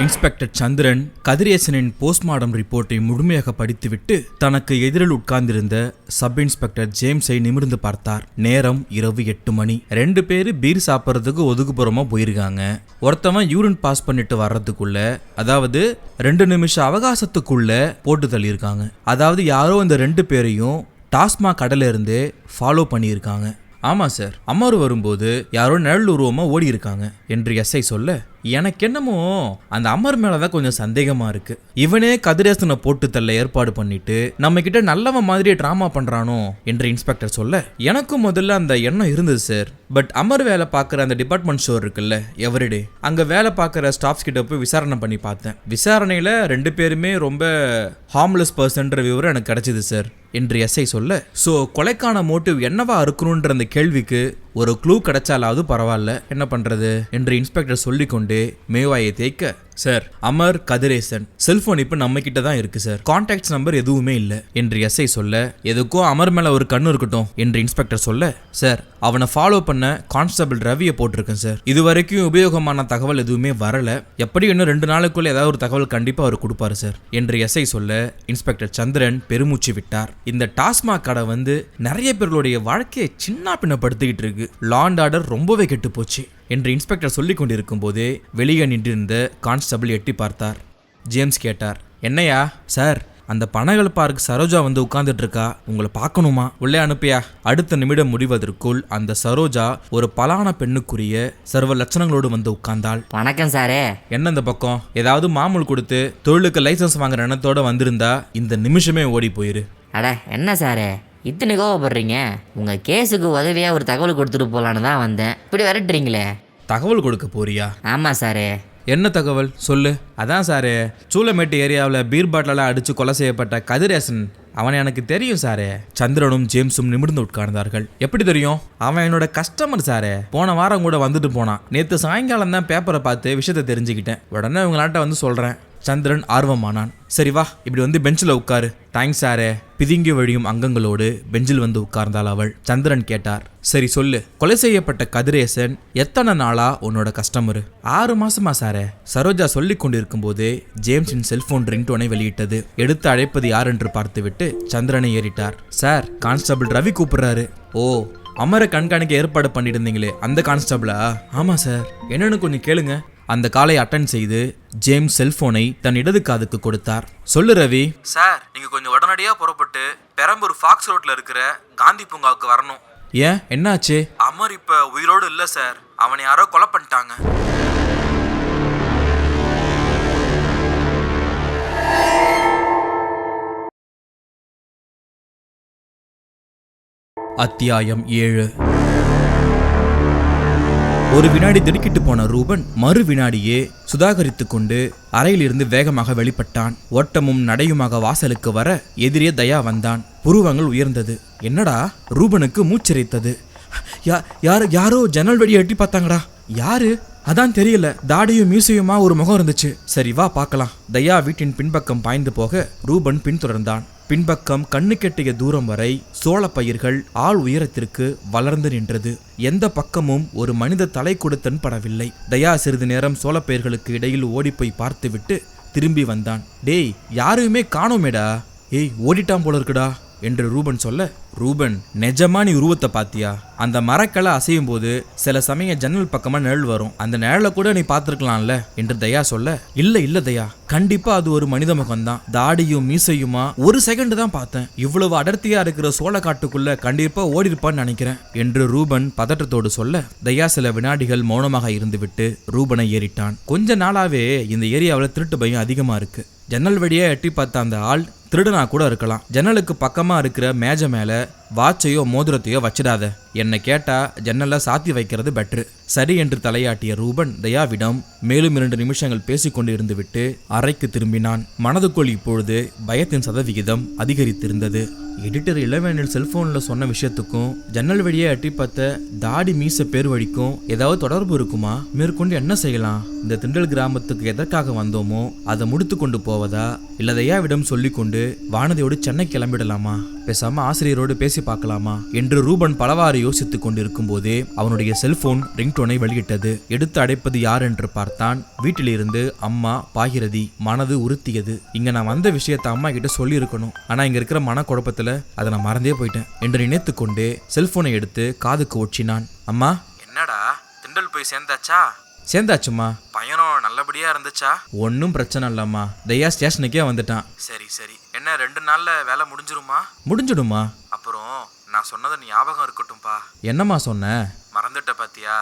இன்ஸ்பெக்டர் சந்திரன் கதிரேசனின் போஸ்ட்மார்டம் ரிப்போர்ட்டை முழுமையாக படித்துவிட்டு தனக்கு எதிரில் உட்கார்ந்திருந்த சப் இன்ஸ்பெக்டர் ஜேம்ஸை நிமிர்ந்து பார்த்தார். நேரம் இரவு 8 மணி. 2 பேரு பீர் சாப்பிட்றதுக்கு ஒதுக்குப்புறமா போயிருக்காங்க. ஒருத்தவன் யூரின் பாஸ் பண்ணிட்டு வர்றதுக்குள்ள, அதாவது 2 நிமிஷ அவகாசத்துக்குள்ள போட்டு தள்ளியிருக்காங்க. அதாவது யாரோ இந்த 2 பேரையும் டாஸ்மாக் கடையில இருந்தே ஃபாலோ பண்ணியிருக்காங்க. ஆமா சார், அமர் வரும்போது யாரோ நிழல் உருவமா ஓடி இருக்காங்க என்று எஸ்ஐ சொல்ல, எனக்கு என்னமோ அந்த அமர் மேலதான் கொஞ்சம் சந்தேகமா இருக்கு. இவனே கதிரேசனை போட்டு தள்ள ஏற்பாடு பண்ணிட்டு நம்ம கிட்ட நல்லவன் மாதிரியே டிராமா பண்றானோ என்று இன்ஸ்பெக்டர் சொல்ல, எனக்கும் முதல்ல அந்த எண்ணம் இருந்தது சார். பட் அமர் வேலை பார்க்குற அந்த டிபார்ட்மெண்ட் ஸ்டோர் இருக்குல்ல, எவரிடே, அங்க வேலை பார்க்குற ஸ்டாஃப்ஸ் கிட்ட போய் விசாரணை பண்ணி பார்த்தேன். விசாரணையில 2 பேருமே ரொம்ப ஹார்ம்லெஸ் பர்சன்ற விவரம் எனக்கு கிடைச்சது சார் என்று எஸ்ஐ சொல்ல, ஸோ கொலைக்கான மோட்டிவ் என்னவா இருக்கணும்ன்ற அந்த கேள்விக்கு ஒரு க்ளூ கிடைச்சாலாவது பரவாயில்ல, என்ன பண்றது என்று இன்ஸ்பெக்டர் சொல்லிக்கொண்டே மேவாயை தேய்க்க, சார், அமர் கதிரேசன் செல்போன் இப்ப நம்ம கிட்ட தான் இருக்கு சார். கான்டாக்ட் நம்பர் எதுவுமே இல்ல என்று எஸ்ஐ சொல்ல, எதுக்கோ அமர் மேல ஒரு கண்ணு இருக்கட்டும் என்று இன்ஸ்பெக்டர் சொல்ல, சார், அவனை ஃபாலோ பண்ண கான்ஸ்டபிள் ரவியை போட்டிருக்கேன் சார். இதுவரைக்கும் உபயோகமான தகவல் எதுவுமே வரல. எப்படி இன்னும் 2 நாளுக்குள்ள ஏதாவது ஒரு தகவல் கண்டிப்பா அவர் கொடுப்பாரு சார் என்று எஸ்ஐ சொல்ல, இன்ஸ்பெக்டர் சந்திரன் பெருமூச்சு விட்டார். இந்த டாஸ்மாக் கடை நிறைய பேர்களுடைய வாழ்க்கையை சின்ன பின்னப்படுத்திக்கிட்டு இருக்கு. லா அண்ட் ஆர்டர் ரொம்பவே கெட்டு போச்சு என்று இன்ஸ்பெக்டர் சொல்லிக் கொண்டிருக்கும் போதே வெளியே நின்றிருந்த கான்ஸ்டபிள் எட்டி பார்த்தார். ஜேம்ஸ் கேட்டார், என்னையா? சார், அந்த பனகல் பார்க் சரோஜா உட்கார்ந்துட்டு இருக்கா, உங்களை பார்க்கணுமா, உள்ளே அனுப்பியா. அடுத்த நிமிடம் முடிவதற்குள் அந்த சரோஜா ஒரு பலான பெண்ணுக்குரிய சர்வ லட்சணங்களோடு உட்கார்ந்தாள். வணக்கம் சாரே. என்ன இந்த பக்கம் ஏதாவது மாமூல் கொடுத்து தொழிலுக்கு லைசன்ஸ் வாங்குற எண்ணத்தோட வந்திருந்தா இந்த நிமிஷமே ஓடி போயிரு. அட என்ன சாரே இத்தனை கோவப்படுறீங்க? உங்க கேஸுக்கு உதவியா ஒரு தகவல் கொடுத்துட்டு போலான்னு தான் வந்தேன். இப்படி விரட்டுறீங்களே. தகவல் கொடுக்க போறியா? ஆமா சாரே. என்ன தகவல் சொல்லு. அதான் சாரு, சூளமேட்டு ஏரியாவில் பீர் பாட்டிலால் அடித்து கொலை செய்யப்பட்ட கதிரேசன், அவனை எனக்கு தெரியும் சாரே. சந்திரனும் ஜேம்ஸும் நிமிர்ந்து உட்கார்ந்தார்கள். எப்படி தெரியும்? அவன் என்னோட கஸ்டமர் சாரே. போன வாரம் கூட வந்துட்டு போனான். நேற்று சாயங்காலம் தான் பேப்பரை பார்த்து விஷயத்தை தெரிஞ்சுக்கிட்டேன். உடனே உங்களாட்ட சொல்கிறேன். சந்திரன் ஆர்வமானான். சரி வா, இப்படி பெஞ்சில் உட்காரு. தேங்க்ஸ் சாரே. பிதுங்கி வழியும் அங்கங்களோடு பெஞ்சில் உட்கார்ந்தாள் அவள். சந்திரன் கேட்டார், சரி சொல்லு, கொலை செய்யப்பட்ட கதிரேசன் எத்தனை நாளா உன்னோட கஸ்டமரு? 6 மாசமா சாரே. சரோஜா சொல்லிக் கொண்டிருக்கும் போதே ஜேம்ஸின் செல்போன் ரிங்டோனை வெளியிட்டது. எடுத்து அழைப்பது யார் என்று பார்த்துவிட்டு சந்திரனை ஏறிட்டார். சார், கான்ஸ்டபிள் ரவி கூப்பிடுறாரு. ஓ, அமரை கண்காணிக்க ஏற்பாடு பண்ணிட்டு இருந்தீங்களே அந்த கான்ஸ்டபிளா? ஆமா சார். என்னன்னு கொஞ்சம் கேளுங்க. அந்த காலை அட்டன் செய்து ஜேம்ஸ் செல்போனை தன் இடது காதுக்கு கொடுத்தார். சொல்லு ரவி. சார், நீங்க கொஞ்சம் உடனடியா புறப்பட்டு பெரம்பூர் ஃபாக்ஸ் ரோட்ல இருக்கிற காந்தி பூங்காவுக்கு வரணும். ஏன், என்னாச்சு? அமர் இப்ப உயிரோடு இல்ல சார். அவனை யாரோ கொலை பண்ணிட்டாங்க. அத்தியாயம் 7. ஒரு வினாடி திடுக்கிட்டு போன ரூபன் மறு வினாடியே சுதாகரித்து கொண்டு அறையிலிருந்து வேகமாக வெளிப்பட்டான். ஓட்டமும் நடையுமாக வாசலுக்கு வர எதிரே தயா வந்தான். புருவங்கள் உயர்ந்தது. என்னடா? ரூபனுக்கு மூச்சரித்தது. யாரோ ஜன்னல் வழியை எட்டி பார்த்தாங்கடா. யாரு? அதான் தெரியல. தாடியும் மீசையுமா ஒரு முகம் இருந்துச்சு. சரி வா பார்க்கலாம். தயா வீட்டின் பின்பக்கம் பாய்ந்து போக ரூபன் பின்தொடர்ந்தான். பின்பக்கம் கண்ணு கெட்டிய தூரம் வரை சோள பயிர்கள் ஆள் உயரத்திற்கு வளர்ந்து நின்றது. எந்த பக்கமும் ஒரு மனித தலை கூட தென்படவில்லை. தயா சிறிது நேரம் சோளப்பயிர்களுக்கு இடையில் ஓடிப்போய் பார்த்துவிட்டு திரும்பி வந்தான். டேய், யாருமே காணோமேடா. ஏய், ஓடிட்டான் போல இருக்குடா என்று ரூபன் சொல்ல, ரூபன், நிஜமா நீ உருவத்தை பாத்தியா? அந்த மரக்களை அசையும் போது சில சமயம் ஜன்னல் பக்கமா நிழல் வரும். அந்த நிழலை கூட நீ பார்த்திருக்கலாம்ல என்று தயா சொல்ல, இல்ல தயா, கண்டிப்பா அது ஒரு மனித முகம்தான். தாடியும் மீசையுமா ஒரு செகண்ட் தான் பார்த்தேன். இவ்வளவு அடர்த்தியா இருக்கிற சோள காட்டுக்குள்ள கண்டிப்பா ஓடி இருப்பான்னு நினைக்கிறேன் என்று ரூபன் பதற்றத்தோடு சொல்ல, தயா சில வினாடிகள் மௌனமாக இருந்துவிட்டு ரூபனை ஏறிட்டான். கொஞ்ச நாளாவே இந்த ஏரியாவில் திருட்டு பயம் அதிகமா இருக்கு. ஜன்னல் வழியா எட்டி பார்த்த அந்த ஆள் திருடனா கூட இருக்கலாம். ஜன்னலுக்கு பக்கமா இருக்கிற மேஜை மேல வாட்சையோ மோதிரத்தையோ வச்சிடாத. என்னை கேட்டா ஜன்னலை சாத்தி வைக்கிறது பெட்ரு. சரி என்று தலையாட்டிய ரூபன் தயாவிடம் மேலும் 2 நிமிஷங்கள் பேசிக்கொண்டு இருந்து விட்டு அறைக்கு திரும்பினான். மனதுக்குள் இப்பொழுது பயத்தின் சதவிகிதம் அதிகரித்திருந்தது. எடிட்டர் இளவேனில் செல்போன்ல சொன்ன விஷயத்துக்கும் ஜன்னல் வழியே எட்டி பார்த்த தாடி மீச பேர் வழிக்கும் ஏதாவது தொடர்பு இருக்குமா? மேற்கொண்டு என்ன செய்யலாம்? இந்த திண்டல் கிராமத்துக்கு எதற்காக வந்தோமோ அதை முடித்து கொண்டு போவதா, இல்ல தயாவிடம் சொல்லிக்கொண்டு வானதியோடு சென்னை கிளம்பிடலாமா? பேசாம ஆசிரியரோடு பேசி பார்க்கலாமா என்று ரூபன் பலவாறு யோசித்துக் கொண்டிருக்கும் போதே அவனுடைய செல்போன் ரிங்டோனை வெளியிட்டது. எடுத்து அடைப்பது யார் என்று பார்த்தான். வீட்டிலிருந்து அம்மா பாகிரதி. மனது உறுத்தியது. இங்க நான் வந்த விஷயத்த அம்மா கிட்ட சொல்லி இருக்கணும். ஆனா இங்க இருக்கிற மனக்குழப்பத்துல அதை நான் மறந்தே போயிட்டேன் என்று நினைத்து கொண்டே செல்போனை எடுத்து காதுக்கு ஒற்றினான். அம்மா, என்னடா திண்டல் போய் சேர்ந்தாச்சா? சேர்ந்தாச்சுமா. பையனும் நல்லபடியா இருந்துச்சா? ஒன்னும் பிரச்சனை இல்லம்மா. தயா ஸ்டேஷனுக்கே வந்துட்டான். சரி என்ன 2 நாள்ல வேலை முடிஞ்சிருமா? முடிஞ்சிடுமா. அப்புறம் நான் சொன்னது ஞாபகம் இருக்கட்டும்பா. என்னம்மா சொன்ன? மறந்துட்ட பாத்தியா?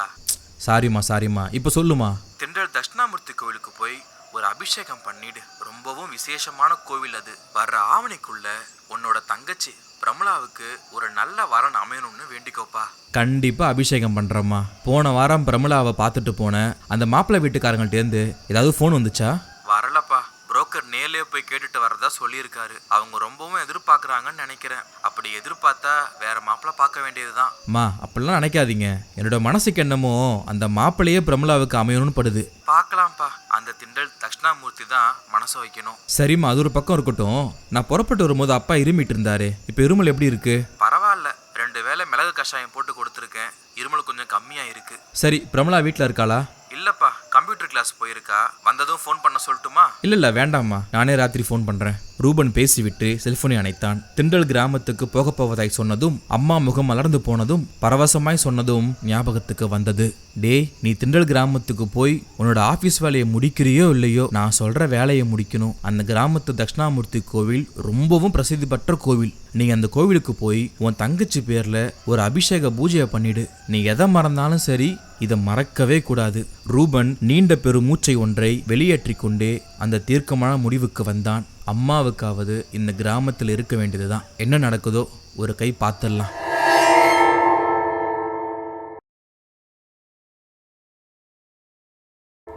சாரிம்மா. இப்ப சொல்லுமா. திண்டல் தட்சிணாமூர்த்தி கோவிலுக்கு போய் ஒரு அபிஷேகம் பண்ணிடு. ரொம்பவும் விசேஷமான கோவில் அது. வர்ற ஆவணிக்குள்ள உன்னோட தங்கச்சி பிரமலாவுக்கு ஒரு நல்ல வரன் அமையணும்னு வேண்டிக்கோப்பா. கண்டிப்பா அபிஷேகம் பண்றம்மா. போன வாரம் பிரமலாவை பார்த்துட்டு போன அந்த மாப்பிள்ளை வீட்டுக்காரங்கள்ட்ட இருந்து ஏதாவது போன் வந்துச்சா? வரலப்பா. புரோக்கர் நேர்லயே போய் கேட்டுட்டு வரதா சொல்லியிருக்காரு. அவங்க ரொம்பவும் எதிர்பார்க்கறாங்கன்னு நினைக்கிறேன். அப்படி எதிர்பார்த்தா வேற மாப்பிள்ளை பார்க்க வேண்டியதுதான். அம்மா, அப்படிலாம் நினைக்காதீங்க. என்னோட மனசுக்கு என்னமோ அந்த மாப்பிள்ளையே பிரமலாவுக்கு அமையணும்னு படுது. பார்க்கலாம்ப்பா. அந்த திண்டல் தட்சிணாமூர்த்தி தான் மனசு வைக்கணும். சரிம்மா, அது ஒரு பக்கம் இருக்கட்டும். நான் புறப்பட்டு வரும்போது அப்பா இருமிட்டு இருந்தாரு. இப்ப இருமல் எப்படி இருக்கு? பரவாயில்ல. 2 வேளை மிளகு கஷாயம் போட்டு கொடுத்துருக்கேன். இருமல் கொஞ்சம் கம்மியா இருக்கு. சரி, பிரமலா வீட்டுல இருக்காளா? இல்லப்பா, கம்ப்யூட்டர் கிளாஸ் போயிருக்கா. வந்ததும் ஃபோன் பண்ண சொல்லட்டுமா? இல்ல வேண்டாம்மா, நானே ராத்திரி ஃபோன் பண்றேன். ரூபன் பேசிவிட்டு செல்போனை அணைத்தான். திண்டல் கிராமத்துக்கு போக போவதாய் சொன்னதும், அம்மா முகம் மலர்ந்து போனதும், பரவசமாய் சொன்னதும் ஞாபகத்துக்கு வந்தது. டேய், நீ திண்டல் கிராமத்துக்கு போய் உன்னோட ஆபீஸ் வேலையை முடிக்கிறியோ இல்லையோ, நான் சொல்ற வேலையை முடிக்கணும். அந்த கிராமத்து தட்சிணாமூர்த்தி கோவில் ரொம்பவும் பிரசித்தி பெற்ற கோவில். நீ அந்த கோவிலுக்கு போய் உன் தங்கச்சி பேர்ல ஒரு அபிஷேக பூஜையை பண்ணிடு. நீ எதை மறந்தாலும் சரி, இதை மறக்கவே கூடாது. ரூபன் நீண்ட பெருமூச்சை ஒன்றை வெளியேற்றி கொண்டே அந்த தீர்க்கமான முடிவுக்கு வந்தான். அம்மாவுக்காவது இந்த கிராமத்தில் இருக்க வேண்டியதுதான். என்ன நடக்குதோ ஒரு கை பார்த்துடலாம்.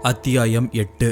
அத்தியாயம் 8.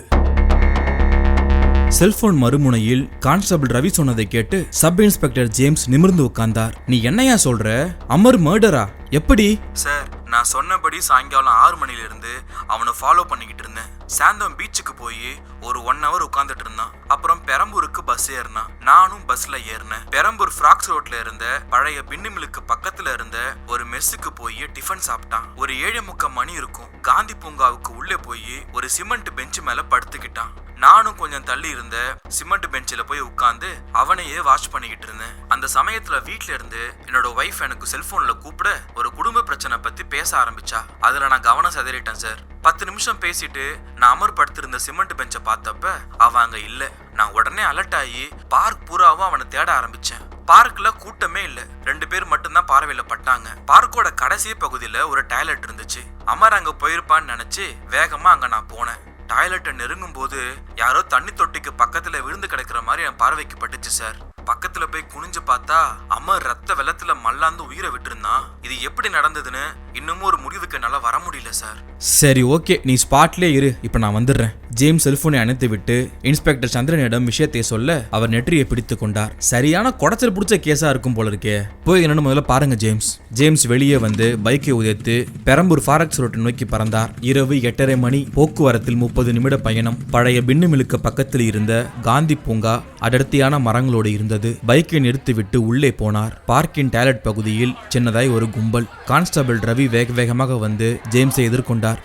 செல்போன் மறுமுனையில் கான்ஸ்டபிள் ரவி சொன்னதை கேட்டு சப் இன்ஸ்பெக்டர் ஜேம்ஸ் நிமிர்ந்து உட்கார்ந்தார். நீ என்னையா சொல்ற? அமர் மர்டரா? எப்படி? சார், நான் சொன்னபடி சாயங்காலம் 6 மணிலிருந்து அவனை ஃபாலோ பண்ணிக்கிட்டு இருந்தேன். சாந்தம் பீச்சுக்கு போய் ஒரு 1 hour உட்காந்துட்டு இருந்தான். அப்புறம் பெரம்பூருக்கு பஸ் ஏறினான். நானும் பஸ்ல ஏறினேன். பெரம்பூர் ஃப்ராக்ஸ் ரோட்ல இருந்த பழைய பின்னு மில்லுக்கு பக்கத்துல இருந்த ஒரு மெஸ்ஸுக்கு போய் டிஃபன் சாப்பிட்டான். ஒரு 7:30 மணி இருக்கும். காந்தி பூங்காவுக்கு உள்ளே போய் ஒரு சிமெண்ட் பெஞ்ச் மேல படுத்துக்கிட்டான். நானும் கொஞ்சம் தள்ளி இருந்த சிமெண்ட் பெஞ்சில் போய் உட்கார்ந்து அவனையே வாட்ச் பண்ணிக்கிட்டு இருந்தேன். அந்த சமயத்துல வீட்ல இருந்து என்னோட ஒய்ஃப் எனக்கு செல்போன்ல கூப்பிட ஒரு குடும்ப பிரச்சனை பத்தி பேச ஆரம்பிச்சா. அதுல நான் கவனம் சிதறிட்டேன் சார். 10 நிமிஷம் பேசிட்டு நான் அமர் படுத்திருந்த சிமெண்ட் பெஞ்சை பார்த்தப்ப அவன் அங்க இல்ல. நான் உடனே அலர்ட் ஆகி பார்க் பூராவும் அவனை தேட ஆரம்பிச்சேன். பார்க்ல கூட்டமே இல்ல. 2 பேர் மட்டும்தான் பார்வையில பட்டாங்க. பார்க்கோட கடைசி பகுதியில ஒரு டாய்லெட் இருந்துச்சு. அமர் அங்க போயிருப்பான்னு நினைச்சு வேகமா அங்க நான் போனேன். டாய்லெட்டை நெருங்கும் போது யாரோ தண்ணி தொட்டிக்கு பக்கத்துல விழுந்து கிடக்குற மாதிரி என் பார்வைக்கு பட்டுச்சு சார். பக்கத்துல போய் குனிஞ்சு பார்த்தா அமர் ரத்த வெள்ளத்துல மல்லாந்து உயிரை விட்டுருந்தான். இது எப்படி நடந்ததுன்னு இன்னமும் ஒரு முடிவுக்கு நல்லா வர முடியல சார். சரி ஓகே, நீ ஸ்பாட்லேயே இரு, இப்போ நான் வந்துடுறேன். ஜேம்ஸ் செல்போனை அணைத்து விட்டு இன்ஸ்பெக்டர் சந்திரனிடம் விஷயத்தை சொல்ல அவர் நெற்றியை பிடித்து கொண்டார். சரியான குடைச்சல் பிடிச்ச கேஸா இருக்கும் போல இருக்கே, போய் என்னன்னு முதல்ல பாருங்க ஜேம்ஸ். ஜேம்ஸ் வெளியே வந்து பைக்கை உதைத்து பெரம்பூர் ஃபாரக்ஸ் ரோட்டை நோக்கி பறந்தார். இரவு 8:30 மணி. போக்குவரத்தில் 30 நிமிட பயணம். பழைய பின்னுமிலுக்கு பக்கத்தில் இருந்த காந்தி பூங்கா அடர்த்தியான மரங்களோடு இருந்தது. பைக்கை நிறுத்திவிட்டு உள்ளே போனார். பார்க்கின் டாய்லெட் பகுதியில் சின்னதாய் ஒரு கும்பல். கான்ஸ்டபிள் ரவி வேக வேகமாக வந்து ஜேம்ஸை எதிர்கொண்டார்.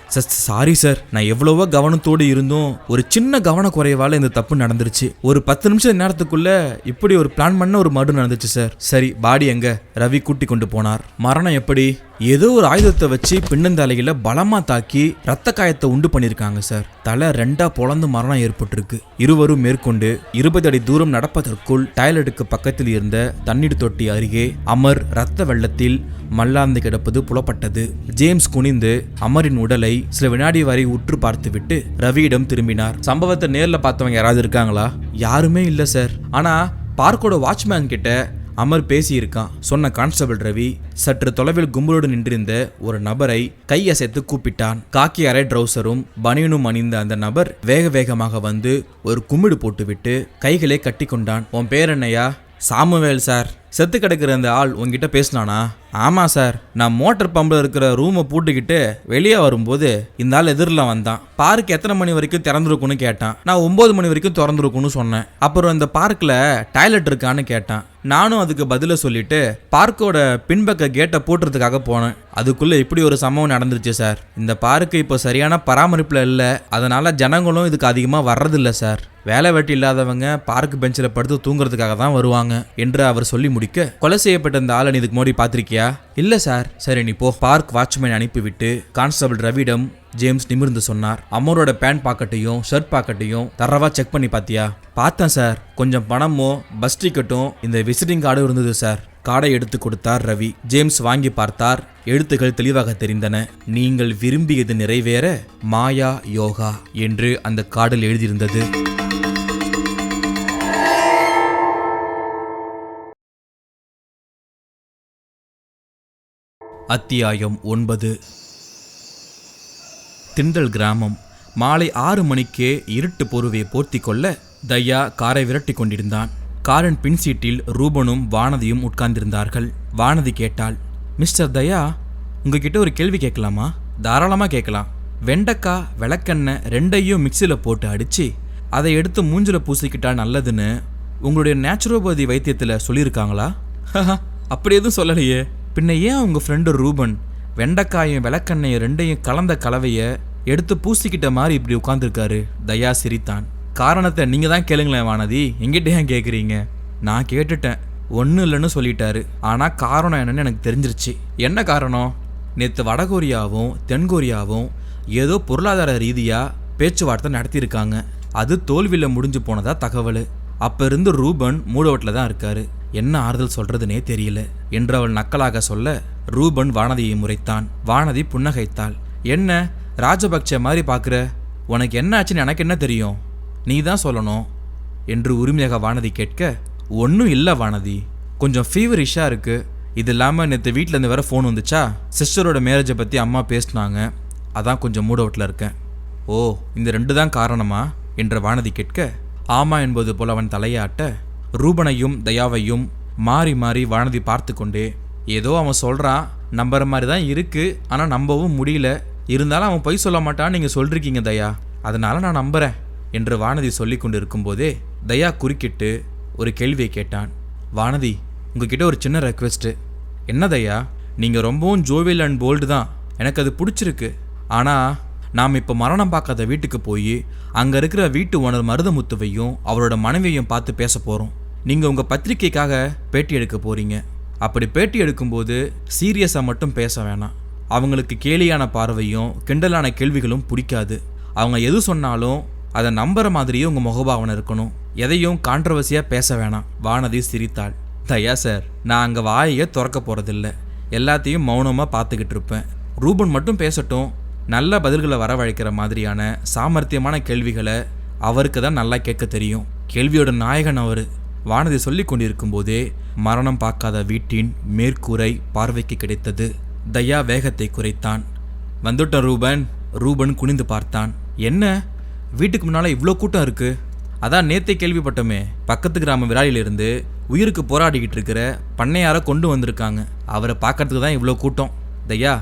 சாரி சார், நான் எவ்வளவோ கவனத்தோடு இருந்தும் ஒரு சின்ன கவன குறைவால இந்த தப்பு நடந்துருச்சு. ஒரு 10 நிமிஷம் நேரத்துக்குள்ள இப்படி ஒரு பிளான் பண்ண ஒரு மர்டர் நடந்துச்சு சார். சரி, பாடி எங்க? ரவி கூட்டி கொண்டு போனார். மரணம் எப்படி? ஏதோ ஒரு ஆயுதத்தை வச்சு பின்னந்தலையில பலமா தாக்கி ரத்த காயத்தை உண்டு பண்ணிருக்காங்க சார். தலை 2 பொளந்து மரணம் ஏற்பட்டிருக்கு. இருவரும் மேற்கொண்டு 20 அடி தூரம் நடப்பதற்குள் டாய்லெட்டுக்கு பக்கத்தில் இருந்த தண்ணீர் தொட்டி அருகே அமர் ரத்த வெள்ளத்தில் மல்லாந்து கிடப்பது புலப்பட்டது. ஜேம்ஸ் குனிந்து அமரின் உடலை சில வினாடி வரை உற்று பார்த்துவிட்டு ரவியிடம் திரும்பினார். சம்பவத்தை நேர்ல பார்த்தவங்க யாராவது இருக்காங்களா? யாருமே இல்ல சார். ஆனா பார்க்கோட வாட்ச்மேன் கிட்ட அமர் பேசியிருக்கான் சொன்ன கான்ஸ்டபிள் ரவி சற்று தொலைவில் கும்பலோடு நின்றிருந்த ஒரு நபரை கையசைத்து கூப்பிட்டான். காக்கி அரை ட்ரௌசரும் பனியனும் அணிந்த அந்த நபர் வேக வேகமாக வந்து ஒரு கும்பிடு போட்டுவிட்டு கைகளை கட்டி கொண்டான். உன் பேர் என்னையா? Samuel sir. செத்து கிடக்கிற அந்த ஆள் உங்ககிட்ட பேசினானா? ஆமா சார், நான் மோட்டர் பம்பில் இருக்கிற ரூமை பூட்டிக்கிட்டு வெளியே வரும்போது இந்த ஆள் எதிரில் வந்தான். பார்க் எத்தனை மணி வரைக்கும் திறந்துருக்குன்னு கேட்டான். நான் 9 மணி வரைக்கும் திறந்துருக்குன்னு சொன்னேன். அப்புறம் இந்த பார்க்கில் டாய்லெட் இருக்கான்னு கேட்டான். நானும் அதுக்கு பதில சொல்லிட்டு பார்க்கோட பின்பக்க கேட்டை போட்டுறதுக்காக போனேன். அதுக்குள்ள இப்படி ஒரு சம்பவம் நடந்துருச்சு சார். இந்த பார்க்கு இப்போ சரியான பராமரிப்புல இல்லை, அதனால ஜனங்களும் இதுக்கு அதிகமாக வர்றதில்லை சார். வேலை வெட்டி இல்லாதவங்க பார்க் பெஞ்சில் படுத்து தூங்குறதுக்காக தான் வருவாங்க என்று அவர் சொல்லி முடிக்க, கொலை செய்யப்பட்ட இந்த ஆளை இதுக்கு முன்னாடி பார்த்திருக்கியா? இல்ல சார். சரி நீ போ. பார்க் வாட்ச்மேன் அனுப்பிவிட்டு கான்ஸ்டபிள் ரவியிடம் ஜேம்ஸ் நிமிர்ந்து சொன்னார். அமரோட பேண்ட் பாக்கெட்டையும் ஷர்ட் பாக்கெட்டையும் தரவா செக் பண்ணி பாத்தியா? பார்த்தேன் சார். கொஞ்சம் பணமும் பஸ் டிக்கெட்டும் இந்த விசிட்டிங் கார்டும் இருந்தது சார். கார்டை எடுத்து கொடுத்தார் ரவி. ஜேம்ஸ் வாங்கி பார்த்தார். எழுத்துக்கள் தெளிவாக தெரிந்தன. நீங்கள் விரும்பியது நிறைவேற மாயா யோகா என்று அந்த கார்டில் எழுதியிருந்தது. அத்தியாயம் 9. திண்டல் கிராமம். மாலை 6 மணிக்கே இருட்டு போர்வையை போர்த்தி கொள்ள தயா காரை விரட்டி கொண்டிருந்தான். காரின் பின் சீட்டில் ரூபனும் வானதியும் உட்கார்ந்திருந்தார்கள். வானதி கேட்டாள், மிஸ்டர் தயா, உங்ககிட்ட ஒரு கேள்வி கேட்கலாமா? தாராளமாக கேட்கலாம். வெண்டைக்காய் விளக்கெண்ணெய் 2ஐயும் மிக்சியில் போட்டு அடித்து அதை எடுத்து மூஞ்சில் பூசிக்கிட்டா நல்லதுன்னு உங்களுடைய நேச்சுரோபதி வைத்தியத்தில் சொல்லியிருக்காங்களா? அப்படி எதுவும் சொல்லலையே. பின்ன ஏன் உங்கள் ஃப்ரெண்டு ரூபன் வெண்டைக்காயும் விளக்கெண்ணையும் 2ஐயும் கலந்த கலவையை எடுத்து பூசிக்கிட்ட மாதிரி இப்படி உட்காந்துருக்காரு? தயா சிரித்தான். காரணத்தை நீங்கள் தான் கேளுங்களேன் வானதி, எங்கிட்ட ஏன் கேட்குறீங்க? நான் கேட்டுட்டேன், ஒன்றும் இல்லைன்னு சொல்லிட்டாரு. ஆனால் காரணம் என்னன்னு எனக்கு தெரிஞ்சிருச்சு. என்ன காரணம்? நேற்று வடகொரியாவும் தென்கொரியாவும் ஏதோ பொருளாதார ரீதியாக பேச்சுவார்த்தை நடத்தியிருக்காங்க. அது தோல்வியில் முடிஞ்சு போனதா தகவல். அப்போ இருந்து ரூபன் மூடவட்டில் தான் இருக்காரு. என்ன ஆறுதல் சொல்றதுனே தெரியல என்று அவள் நக்கலாக சொல்ல ரூபன் வானதியை முறைத்தான். வானதி புன்னகைத்தாள். என்ன ராஜபக்சே மாதிரி பார்க்குற? உனக்கு என்ன ஆச்சுன்னு எனக்கு என்ன தெரியும்? நீ தான் சொல்லணும் என்று உரிமையாக வானதி கேட்க, ஒன்றும் இல்லை வானதி, கொஞ்சம் ஃபீவரிஷாக இருக்கு. இது இல்லாமல் நேற்று வீட்டிலேருந்து வேற ஃபோன் வந்துச்சா, சிஸ்டரோட மேரேஜை பற்றி அம்மா பேசினாங்க, அதான் கொஞ்சம் மூட் அவுட்டில் இருக்கேன். ஓ, இந்த 2 தான் காரணமா என்ற வானதி கேட்க, ஆமா என்பது போல் அவன் தலையாட்ட ரூபனையும் தயாவையும் மாறி மாறி வானதி பார்த்து கொண்டே, ஏதோ அவன் சொல்கிறான், நம்புற மாதிரி தான் இருக்கு, ஆனால் நம்பவும் முடியல. இருந்தாலும் அவன் பொய் சொல்ல மாட்டான்னு நீங்கள் சொல்லிருக்கீங்க தயா, அதனால நான் நம்புகிறேன் என்று வானதி சொல்லி கொண்டு இருக்கும்போதே தயா குறுக்கிட்டு ஒரு கேள்வியை கேட்டான். வானதி, உங்ககிட்ட ஒரு சின்ன ரெக்வெஸ்ட்டு. என்ன தயா? நீங்கள் ரொம்பவும் ஜோவியல் அண்ட் போல்டு தான், எனக்கு அது பிடிச்சிருக்கு. ஆனால் நாம் இப்போ மரணம் பார்க்காத வீட்டுக்கு போய் அங்கே இருக்கிற வீட்டு ஓனர் மருதமுத்துவையும் அவரோட மனைவியையும் பார்த்து பேச போகிறோம். நீங்கள் உங்கள் பத்திரிக்கைக்காக பேட்டி எடுக்க போகிறீங்க. அப்படி பேட்டி எடுக்கும்போது சீரியஸாக மட்டும் பேச வேணாம். அவங்களுக்கு கேலியான பார்வையும் கிண்டலான கேள்விகளும் பிடிக்காது. அவங்க எது சொன்னாலும் அதை நம்புற மாதிரியே உங்கள் முகபாவனை இருக்கணும். எதையும் கான்ட்ரவர்சியாக பேச வேணாம். வானதி சிரித்தாள். தயா சார், நான் அங்கே வாயை திறக்க போகிறதில்ல, எல்லாத்தையும் மௌனமாக பார்த்துக்கிட்டு இருப்பேன். ரூபன் மட்டும் பேசட்டும். நல்ல பதில்களை வரவழைக்கிற மாதிரியான சாமர்த்தியமான கேள்விகளை அவருக்கு தான் நல்லா கேட்க தெரியும். கேள்வியோட நாயகன் அவர். வானதி சொல்லி கொண்டிருக்கும் போதே மரணம் பார்க்காத வீட்டின் மேற்கூரை பார்வைக்கு கிடைத்தது. தயா வேகத்தை குறைத்தான். வந்துட்டோம் ரூபன். ரூபன் குனிந்து பார்த்தான். என்ன, வீட்டுக்கு முன்னால் இவ்வளோ கூட்டம் இருக்கு? அதான் நேத்தே கேள்விப்பட்டோமே, பக்கத்து கிராம விராலியிலிருந்து உயிருக்கு போராடிக்கிட்டு இருக்கிற பண்ணையாரை கொண்டு வந்திருக்காங்க. அவரை பார்க்கறதுக்கு தான் இவ்வளோ கூட்டம். தயா,